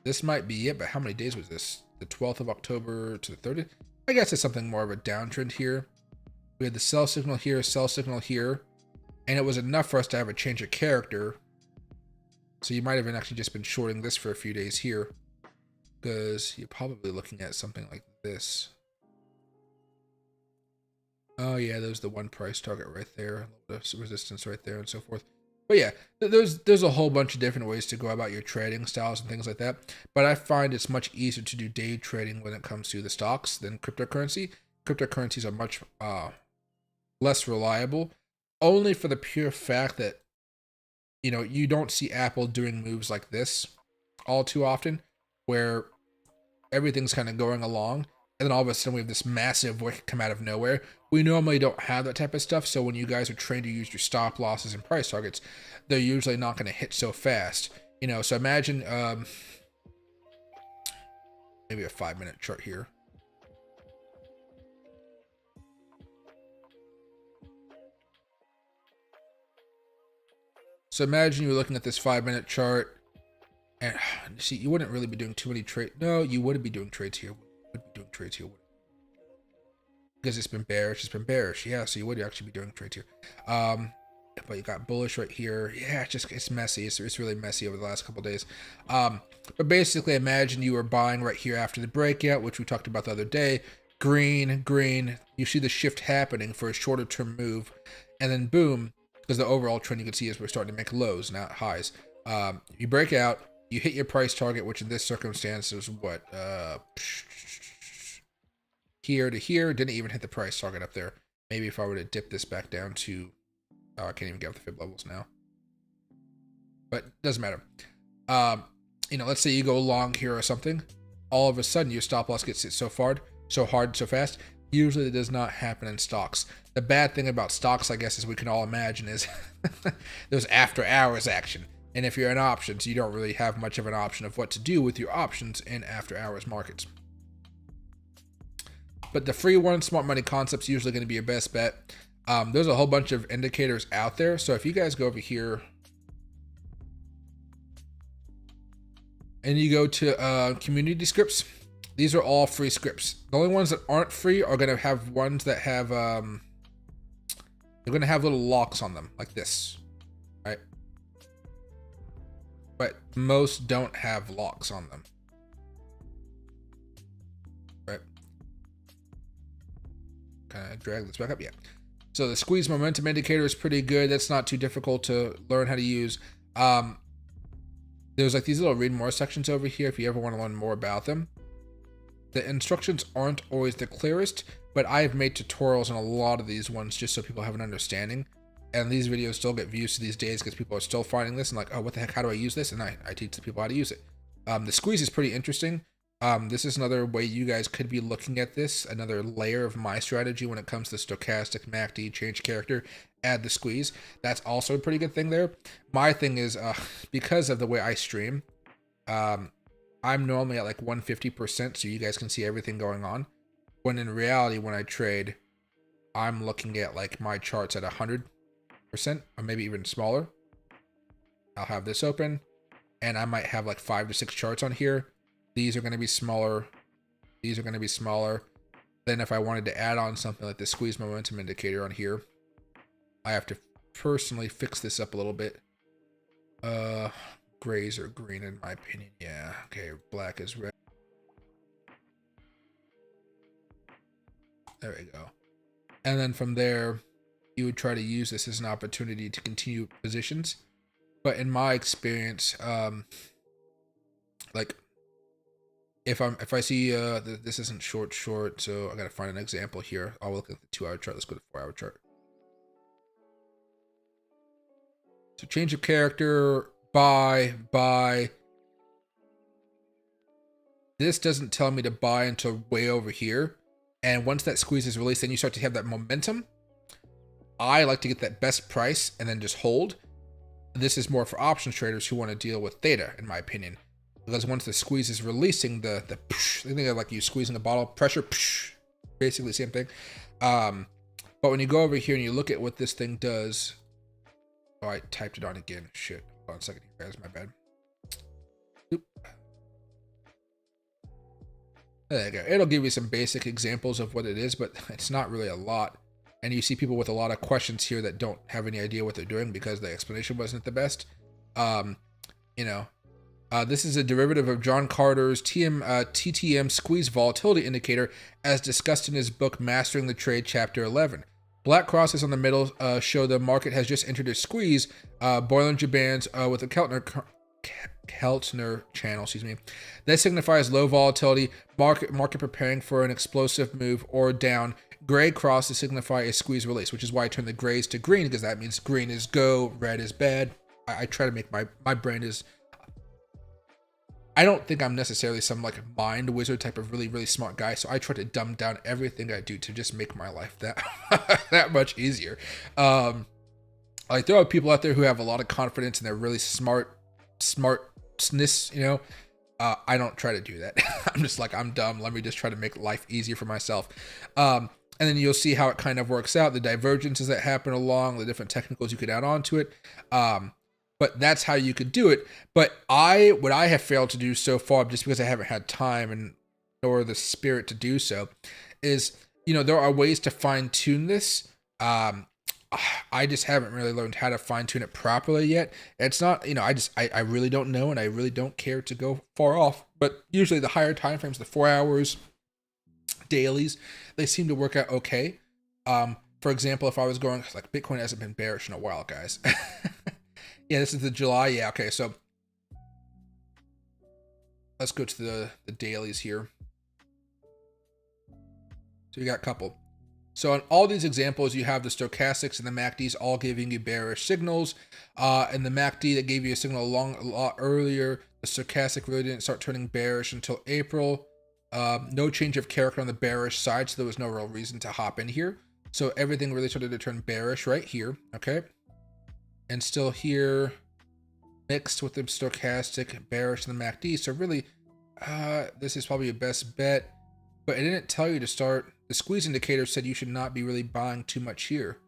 This might be it, but how many days was this? The 12th of October to the 30th? I guess it's something more of a downtrend here. We had the sell signal here, and it was enough for us to have a change of character. So you might have actually just been shorting this for a few days here, because you're probably looking at something like this. Oh yeah, there's the one price target right there, the resistance right there, and so forth. But yeah, there's a whole bunch of different ways to go about your trading styles and things like that. But I find it's much easier to do day trading when it comes to the stocks than cryptocurrency. Cryptocurrencies are much less reliable, only for the pure fact that, you know, you don't see Apple doing moves like this all too often, where everything's kind of going along, and then all of a sudden we have this massive wick come out of nowhere. We normally don't have that type of stuff, so when you guys are trained to use your stop losses and price targets, they're usually not going to hit so fast. You know, so imagine maybe a 5-minute chart here. So imagine you're looking at this 5-minute chart, and see, you wouldn't really be doing too many trades. No, you wouldn't be doing trades here. Because it's been bearish. Yeah, so you would actually be doing trades here. But you got bullish right here. Yeah, it's messy. It's really messy over the last couple of days. But basically, imagine you were buying right here after the breakout, which we talked about the other day. Green. You see the shift happening for a shorter term move, and then boom. Because the overall trend you can see is we're starting to make lows, not highs. You break out, you hit your price target, which in this circumstance is what? Here to here, didn't even hit the price target up there. Maybe if I were to dip this back down to, I can't even get up the fib levels now. But it doesn't matter. You know, let's say you go long here or something. All of a sudden, your stop loss gets hit so hard, so fast. Usually it does not happen in stocks. The bad thing about stocks, I guess, as we can all imagine, is there's after hours action. And if you're in options, you don't really have much of an option of what to do with your options in after hours markets. But the free one, smart money concept's usually going to be your best bet. There's a whole bunch of indicators out there. So if you guys go over here and you go to community scripts, these are all free scripts. The only ones that aren't free are going to have ones that have, they're going to have little locks on them like this, right? But most don't have locks on them, right? Kind of drag this back up, yeah. So the squeeze momentum indicator is pretty good. That's not too difficult to learn how to use. There's like these little read more sections over here if you ever want to learn more about them. The instructions aren't always the clearest, but I've made tutorials on a lot of these ones just so people have an understanding. And these videos still get views to these days because people are still finding this and like, oh, what the heck, how do I use this? And I teach the people how to use it. The squeeze is pretty interesting. This is another way you guys could be looking at this, another layer of my strategy when it comes to stochastic, MACD, change character, add the squeeze. That's also a pretty good thing there. My thing is, because of the way I stream, I'm normally at like 150%, so you guys can see everything going on. When in reality, when I trade, I'm looking at like my charts at 100%, or maybe even smaller. I'll have this open, and I might have like 5 to 6 charts on here. These are going to be smaller. These are going to be smaller. Then if I wanted to add on something like the squeeze momentum indicator on here, I have to personally fix this up a little bit. Grays or green in my opinion. Yeah, okay, black is red. There we go. And then from there, you would try to use this as an opportunity to continue positions. But in my experience, like if I see this isn't short, so I gotta find an example here. I'll look at the 2-hour chart. Let's go to the 4-hour chart. So change of character, buy. This doesn't tell me to buy until way over here. And once that squeeze is released, then you start to have that momentum. I like to get that best price and then just hold. This is more for options traders who want to deal with theta, in my opinion. Because once the squeeze is releasing the psh, I think of like you squeezing a bottle, pressure, psh, basically same thing. But when you go over here and you look at what this thing does, oh, I typed it on again. Shit. Hold on a second, guys. My bad. Oop. There you go. It'll give you some basic examples of what it is, but it's not really a lot. And you see people with a lot of questions here that don't have any idea what they're doing because the explanation wasn't the best. This is a derivative of John Carter's TTM squeeze volatility indicator as discussed in his book Mastering the Trade, Chapter 11. Black crosses on the middle show the market has just entered a squeeze. Bollinger Bands with a Keltner channel, That signifies low volatility, market preparing for an explosive move or down. Gray crosses signify a squeeze release, which is why I turn the grays to green, because that means green is go, red is bad. I try to make my brand is... I don't think I'm necessarily some like mind wizard type of really, really smart guy, so I try to dumb down everything I do to just make my life that much easier. There are people out there who have a lot of confidence and they're really smartness, I don't try to do that. I'm just like, I'm dumb. Let me just try to make life easier for myself. And then you'll see how it kind of works out, the divergences that happen along, the different technicals you could add on to it. But that's how you could do it. But what I have failed to do so far, just because I haven't had time and nor the spirit to do so, is, there are ways to fine tune this. I just haven't really learned how to fine tune it properly yet. It's not, I really don't know, and I really don't care to go far off. But usually the higher time frames, the 4 hours, dailies, they seem to work out okay. For example, if I was going, like, Bitcoin hasn't been bearish in a while, guys. Yeah, this is the July. Yeah, okay, so let's go to the dailies here. So we got a couple. So in all these examples, you have the stochastics and the MACDs all giving you bearish signals. And the MACD that gave you a signal a lot earlier, the stochastic really didn't start turning bearish until April. No change of character on the bearish side, so there was no real reason to hop in here. So everything really started to turn bearish right here, okay? And still here, mixed with the stochastic, bearish, and the MACD. So really, this is probably your best bet. But it didn't tell you to start. The squeeze indicator said you should not be really buying too much here.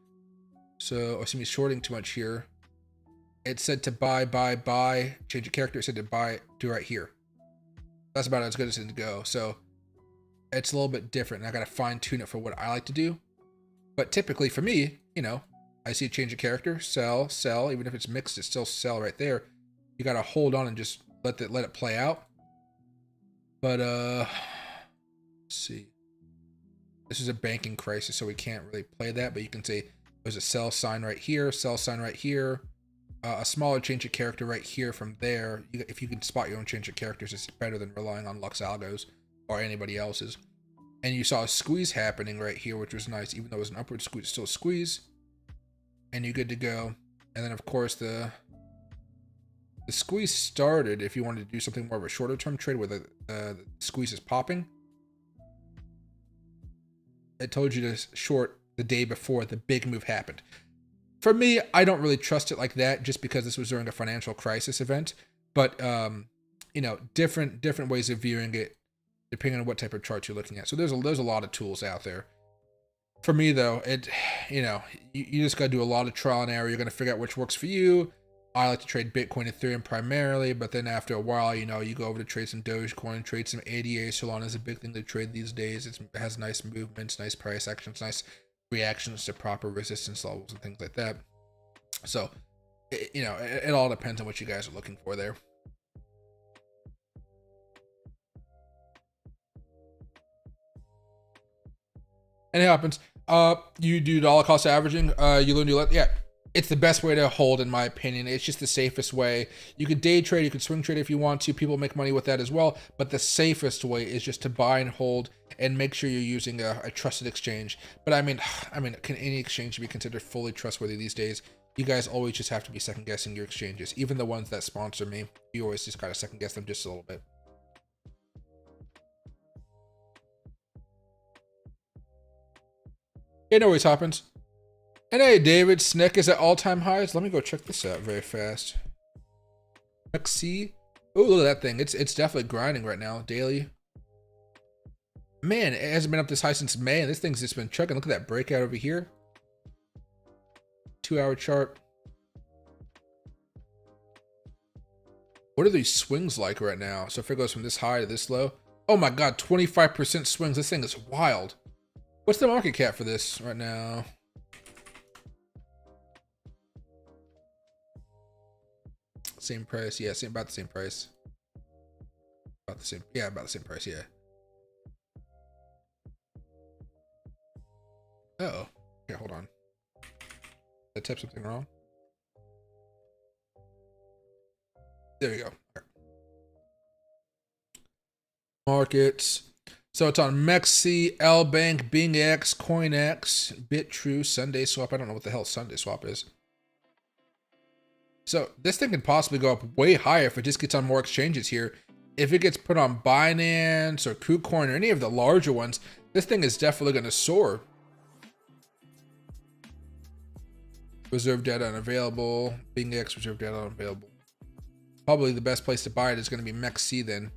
So, or excuse me, shorting too much here. It said to buy. Change your character. It said to buy, do right here. That's about as good as it can go. So it's a little bit different. And I got to fine tune it for what I like to do. But typically for me, I see a change of character, sell, even if it's mixed, it's still sell right there. You got to hold on and just let it play out. But, let's see. This is a banking crisis, so we can't really play that, but you can say there's a sell sign right here, sell sign right here, a smaller change of character right here from there. If you can spot your own change of characters, it's better than relying on Lux Algos or anybody else's. And you saw a squeeze happening right here, which was nice, even though it was an upward squeeze, still a squeeze. And you're good to go. And then, of course, the squeeze started if you wanted to do something more of a shorter term trade where the squeeze is popping. It told you to short the day before the big move happened. For me, I don't really trust it like that just because this was during a financial crisis event. But, different ways of viewing it depending on what type of chart you're looking at. So there's a lot of tools out there. For me, though, you just got to do a lot of trial and error. You're going to figure out which works for you. I like to trade Bitcoin, Ethereum primarily, but then after a while, you go over to trade some Dogecoin, trade some ADA. Solana is a big thing to trade these days. It has nice movements, nice price actions, nice reactions to proper resistance levels and things like that. So, it all depends on what you guys are looking for there. And it happens. You do dollar cost averaging. You learn it's the best way to hold, in my opinion. It's just the safest way. You could day trade, you could swing trade if you want to. People make money with that as well. But the safest way is just to buy and hold and make sure you're using a trusted exchange. But I mean, can any exchange be considered fully trustworthy these days? You guys always just have to be second guessing your exchanges. Even the ones that sponsor me, you always just gotta second guess them just a little bit. Yeah, no worries, happens. And hey, David, Snick is at all-time highs. Let me go check this out very fast. XC. Oh, look at that thing. It's definitely grinding right now, daily. Man, it hasn't been up this high since May, and this thing's just been chugging. Look at that breakout over here. 2-hour chart. What are these swings like right now? So if it goes from this high to this low. Oh my god, 25% swings. This thing is wild. What's the market cap for this right now? Same price, yeah, about the same price. About the same, yeah, about the same price, yeah. Uh-oh. Here, hold on. Did I type something wrong? There we go. Markets. So it's on MEXC, LBank, BingX, CoinX, BitTrue, Sunday Swap. I don't know what the hell Sunday Swap is. So this thing could possibly go up way higher if it just gets on more exchanges here. If it gets put on Binance or KuCoin or any of the larger ones, this thing is definitely going to soar. Reserve data unavailable. BingX, reserve data unavailable. Probably the best place to buy it is going to be MEXC then.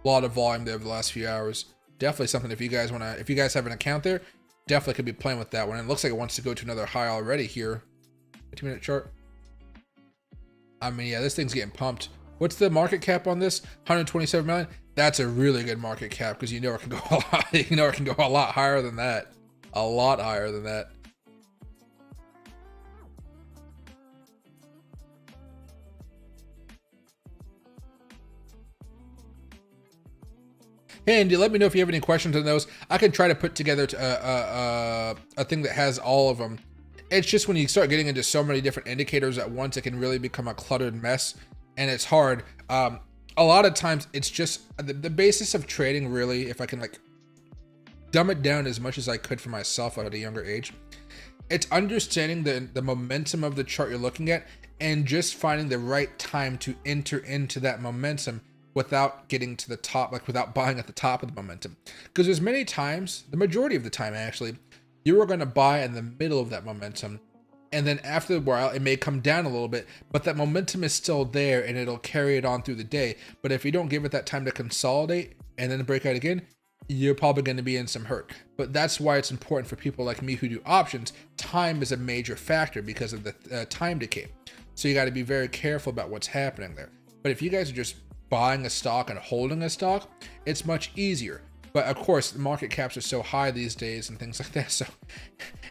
A lot of volume there over the last few hours. Definitely something if you guys want to, if you guys have an account there, definitely could be playing with that one. It looks like it wants to go to another high already here. 2-minute chart. I mean, yeah, this thing's getting pumped. What's the market cap on this? 127 million. That's a really good market cap because you know it can go a lot. You know it can go a lot higher than that. A lot higher than that. Hey, Andy, let me know if you have any questions on those. I can try to put together a thing that has all of them. It's just when you start getting into so many different indicators at once, it can really become a cluttered mess, and it's hard. A lot of times, it's just the basis of trading, really, if I can like dumb it down as much as I could for myself at a younger age, it's understanding the momentum of the chart you're looking at and just finding the right time to enter into that momentum without getting to the top, like without buying at the top of the momentum. Because there's many times, the majority of the time actually, you are going to buy in the middle of that momentum. And then after a while, it may come down a little bit, but that momentum is still there and it'll carry it on through the day. But if you don't give it that time to consolidate and then break out again, you're probably going to be in some hurt. But that's why it's important for people like me who do options. Time is a major factor because of the time decay. So you got to be very careful about what's happening there. But if you guys are just buying a stock and holding a stock, it's much easier. But of course, the market caps are so high these days and things like that. So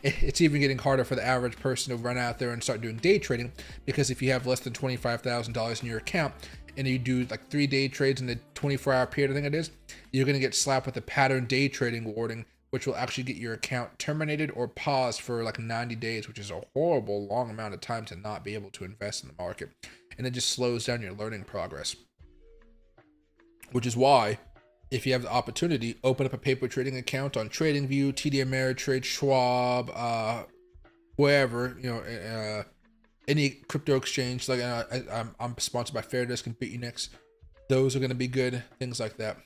it's even getting harder for the average person to run out there and start doing day trading, because if you have less than $25,000 in your account and you do like 3 day trades in the 24-hour period, I think it is, you're going to get slapped with a pattern day trading warning, which will actually get your account terminated or paused for like 90 days, which is a horrible long amount of time to not be able to invest in the market. And it just slows down your learning progress. Which is why, if you have the opportunity, open up a paper trading account on TradingView, TD Ameritrade, Schwab, wherever, you know, any crypto exchange. Like I'm sponsored by Fairdesk and Bitfinex. Those are going to be good. Things like that.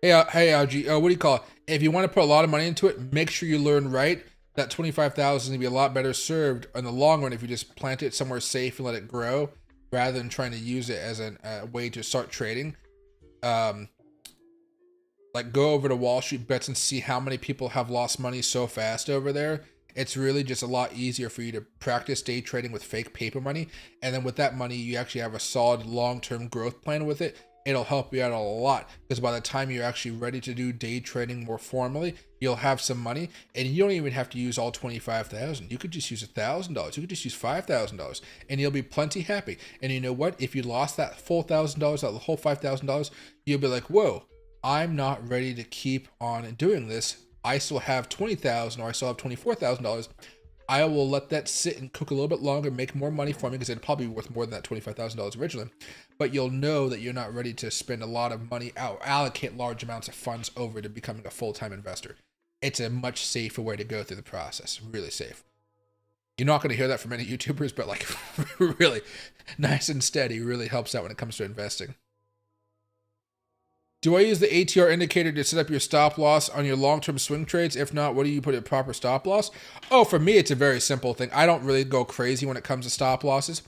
Hey, Algie, what do you call it? If you want to put a lot of money into it, make sure you learn right. That 25,000 is going to be a lot better served in the long run if you just plant it somewhere safe and let it grow, rather than trying to use it as a way to start trading. Like go over to Wall Street Bets and see how many people have lost money so fast over there. It's really just a lot easier for you to practice day trading with fake paper money. And then with that money, you actually have a solid long-term growth plan with it. It'll help you out a lot, because by the time you're actually ready to do day trading more formally, you'll have some money, and you don't even have to use all 25,000. You could just use $1,000. You could just use $5,000, and you'll be plenty happy. And you know what? If you lost that full $1,000, that whole $5,000, you'll be like, whoa, I'm not ready to keep on doing this. I still have $20,000, or I still have $24,000. I will let that sit and cook a little bit longer, make more money for me, because it'd probably be worth more than that $25,000 originally. But you'll know that you're not ready to spend a lot of money out, allocate large amounts of funds over to becoming a full-time investor. It's a much safer way to go through the process. Really safe. You're not going to hear that from many YouTubers, but like really nice and steady really helps out when it comes to investing. Do I use the ATR indicator to set up your stop loss on your long-term swing trades? If not, what do you put a proper stop loss? Oh, for me, it's a very simple thing. I don't really go crazy when it comes to stop losses.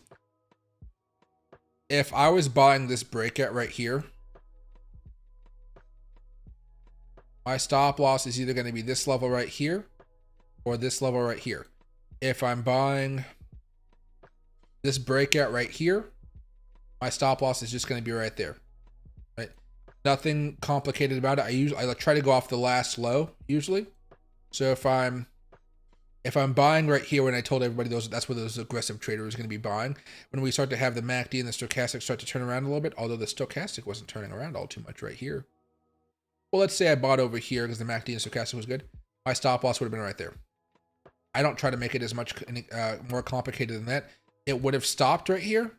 If I was buying this breakout right here, my stop loss is either going to be this level right here or this level right here. If I'm buying this breakout right here, my stop loss is just going to be right there. Right? Nothing complicated about it. I try to go off the last low usually. So if I'm buying right here, when I told everybody that's where those aggressive traders are going to be buying, when we start to have the MACD and the stochastic start to turn around a little bit, although the stochastic wasn't turning around all too much right here. Well, let's say I bought over here because the MACD and stochastic was good. My stop loss would have been right there. I don't try to make it as much more complicated than that. It would have stopped right here,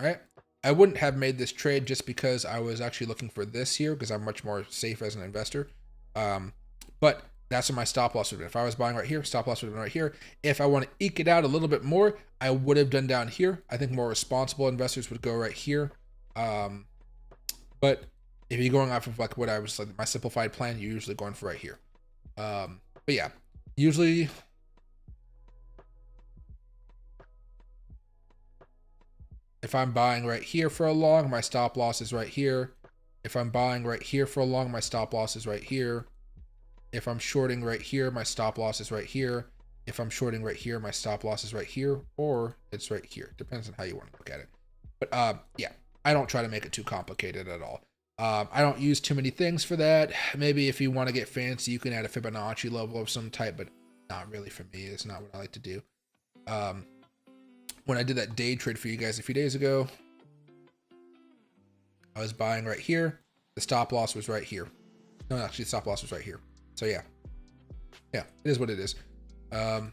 right? I wouldn't have made this trade just because I was actually looking for this here because I'm much more safe as an investor. But that's what my stop loss would have been. If I was buying right here, stop loss would have been right here. If I want to eke it out a little bit more, I would have done down here. I think more responsible investors would go right here. But if you're going off of like what I was like my simplified plan, you're usually going for right here. But yeah, usually if I'm buying right here for a long, my stop loss is right here. If I'm buying right here for a long, my stop loss is right here. If I'm shorting right here, my stop loss is right here. If I'm shorting right here, my stop loss is right here, or it's right here. Depends on how you want to look at it. But yeah, I don't try to make it too complicated at all. I don't use too many things for that. Maybe if you want to get fancy, you can add a Fibonacci level of some type, but not really for me. It's not what I like to do. When I did that day trade for you guys a few days ago, I was buying right here. The stop loss was right here. No, actually, the stop loss was right here. So yeah, it is what it is. I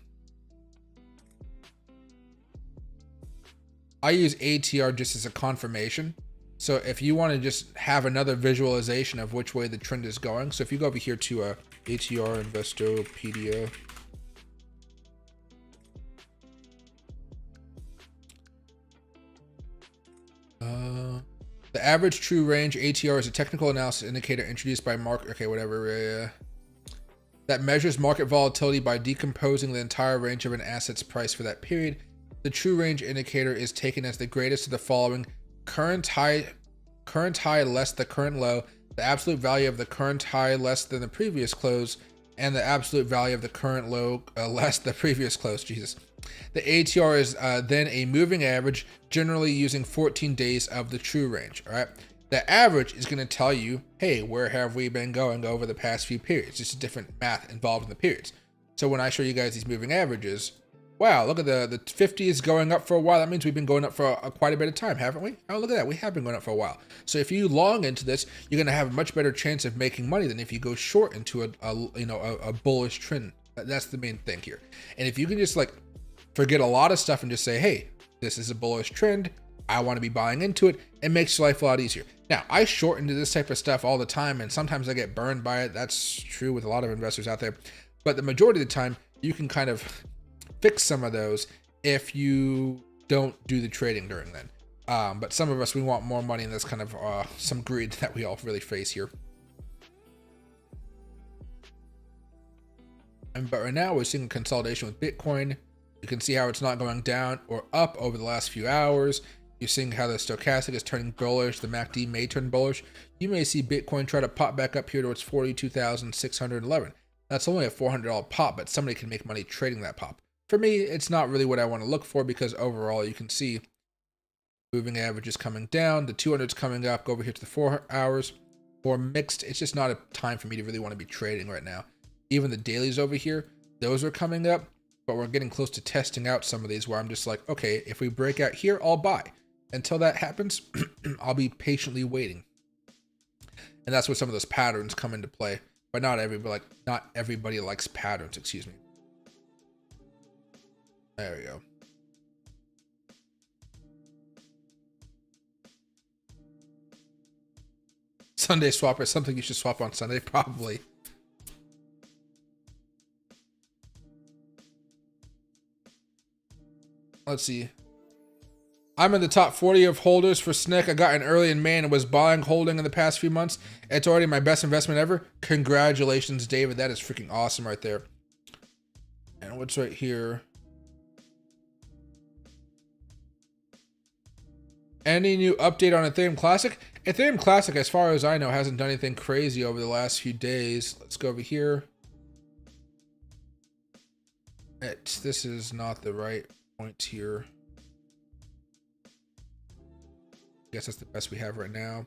use ATR just as a confirmation. So if you want to just have another visualization of which way the trend is going. So if you go over here to ATR Investopedia. The average true range ATR is a technical analysis indicator introduced by market. Okay, whatever. That measures market volatility by decomposing the entire range of an asset's price for that period. The true range indicator is taken as the greatest of the following: current high less the current low, the absolute value of the current high less than the previous close, and the absolute value of the current low less the previous close. Jesus. The ATR is then a moving average, generally using 14 days of the true range. All right. The average is going to tell you, hey, where have we been going over the past few periods? Just a different math involved in the periods. So when I show you guys these moving averages, wow, look at the 50 is going up for a while. That means we've been going up for quite a bit of time, haven't we? Oh, look at that. We have been going up for a while. So if you long into this, you're going to have a much better chance of making money than if you go short into a bullish trend. That's the main thing here. And if you can just like forget a lot of stuff and just say, hey, this is a bullish trend, I want to be buying into it, it makes your life a lot easier. Now, I short into this type of stuff all the time, and sometimes I get burned by it. That's true with a lot of investors out there. But the majority of the time, you can kind of fix some of those if you don't do the trading during then. But some of us, we want more money, and that's kind of some greed that we all really face here. But right now, we're seeing consolidation with Bitcoin. You can see how it's not going down or up over the last few hours. You're seeing how the stochastic is turning bullish. The MACD may turn bullish. You may see Bitcoin try to pop back up here towards 42,611. That's only a $400 pop, but somebody can make money trading that pop. For me, it's not really what I want to look for because overall you can see moving average is coming down. The 200 is coming up. Go over here to the 4 hours. For mixed, it's just not a time for me to really want to be trading right now. Even the dailies over here, those are coming up, but we're getting close to testing out some of these where I'm just like, okay, if we break out here, I'll buy. Until that happens, I'll be patiently waiting. And that's where some of those patterns come into play. But not everybody likes patterns, excuse me. There we go. Sunday swap is something you should swap on Sunday, probably. Let's see. I'm in the top 40 of holders for SNCC. I got in early in May and was buying, holding in the past few months. It's already my best investment ever. Congratulations, David. That is freaking awesome right there. And what's right here? Any new update on Ethereum Classic? Ethereum Classic, as far as I know, hasn't done anything crazy over the last few days. Let's go over here. This is not the right point here. I guess that's the best we have right now.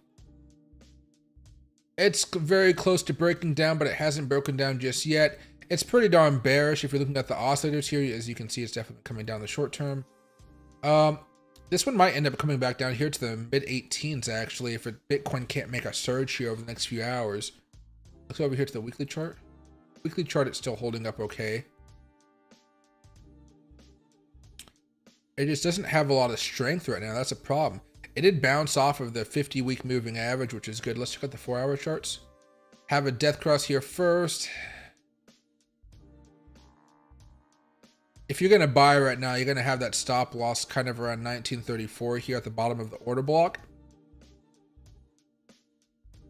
It's very close to breaking down, but it hasn't broken down just yet. It's pretty darn bearish if you're looking at the oscillators here. As you can see, it's definitely coming down the short term. This one might end up coming back down here to the mid-18s, actually, if Bitcoin can't make a surge here over the next few hours. Let's go over here to the weekly chart. Weekly chart, it's still holding up okay. It just doesn't have a lot of strength right now. That's a problem. It did bounce off of the 50-week moving average, which is good. Let's check out the 4-hour charts. Have a death cross here first. If you're going to buy right now, you're going to have that stop loss kind of around 1934 here at the bottom of the order block.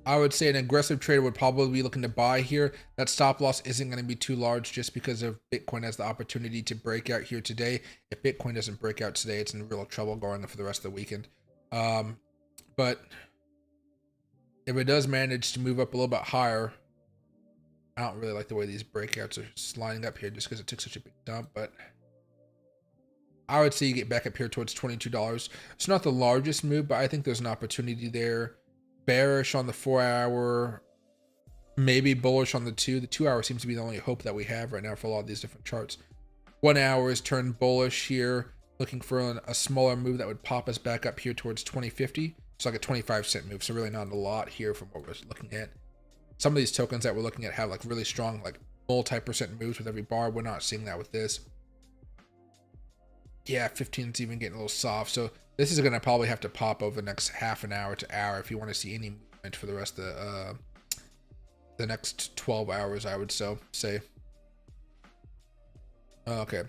I would say an aggressive trader would probably be looking to buy here. That stop loss isn't going to be too large just because of Bitcoin has the opportunity to break out here today. If Bitcoin doesn't break out today, it's in real trouble going for the rest of the weekend. But if it does manage to move up a little bit higher, I don't really like the way these breakouts are lining up here just because it took such a big dump, but I would say you get back up here towards $22. It's not the largest move, but I think there's an opportunity there. Bearish on the 4-hour, maybe bullish on the 2. The 2-hour seems to be the only hope that we have right now for a lot of these different charts. 1 hour is turned bullish here, looking for a smaller move that would pop us back up here towards 2050. It's like a 25-cent move, so really not a lot here from what we're looking at. Some of these tokens that we're looking at have like really strong, like multi-percent moves with every bar. We're not seeing that with this. Yeah, 15 is even getting a little soft. So this is going to probably have to pop over the next half an hour to hour if you want to see any movement for the rest of the next 12 hours, I would say. Okay.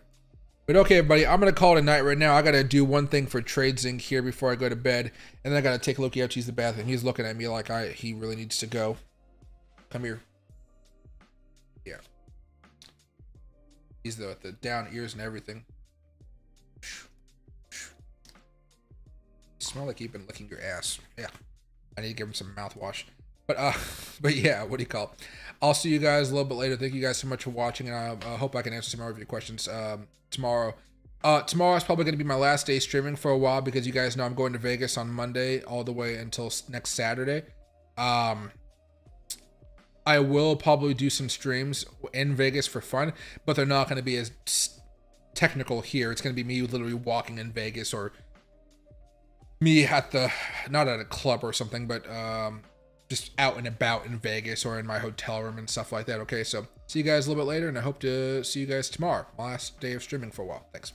But okay, everybody, I'm going to call it a night right now. I got to do one thing for TradeZing here before I go to bed. And then I got to take Loki out to use the bathroom. He's looking at me like he really needs to go. Come here. Yeah. He's the down ears and everything. Smell like you've been licking your ass. Yeah. I need to give him some mouthwash. But yeah, what do you call it? I'll see you guys a little bit later. Thank you guys so much for watching, and I hope I can answer some more of your questions tomorrow. Tomorrow is probably going to be my last day streaming for a while because you guys know I'm going to Vegas on Monday all the way until next Saturday. I will probably do some streams in Vegas for fun, but they're not going to be as technical here. It's going to be me literally walking in Vegas, or me at not at a club or something, but just out and about in Vegas or in my hotel room and stuff like that. Okay, so see you guys a little bit later, and I hope to see you guys tomorrow. My last day of streaming for a while. Thanks.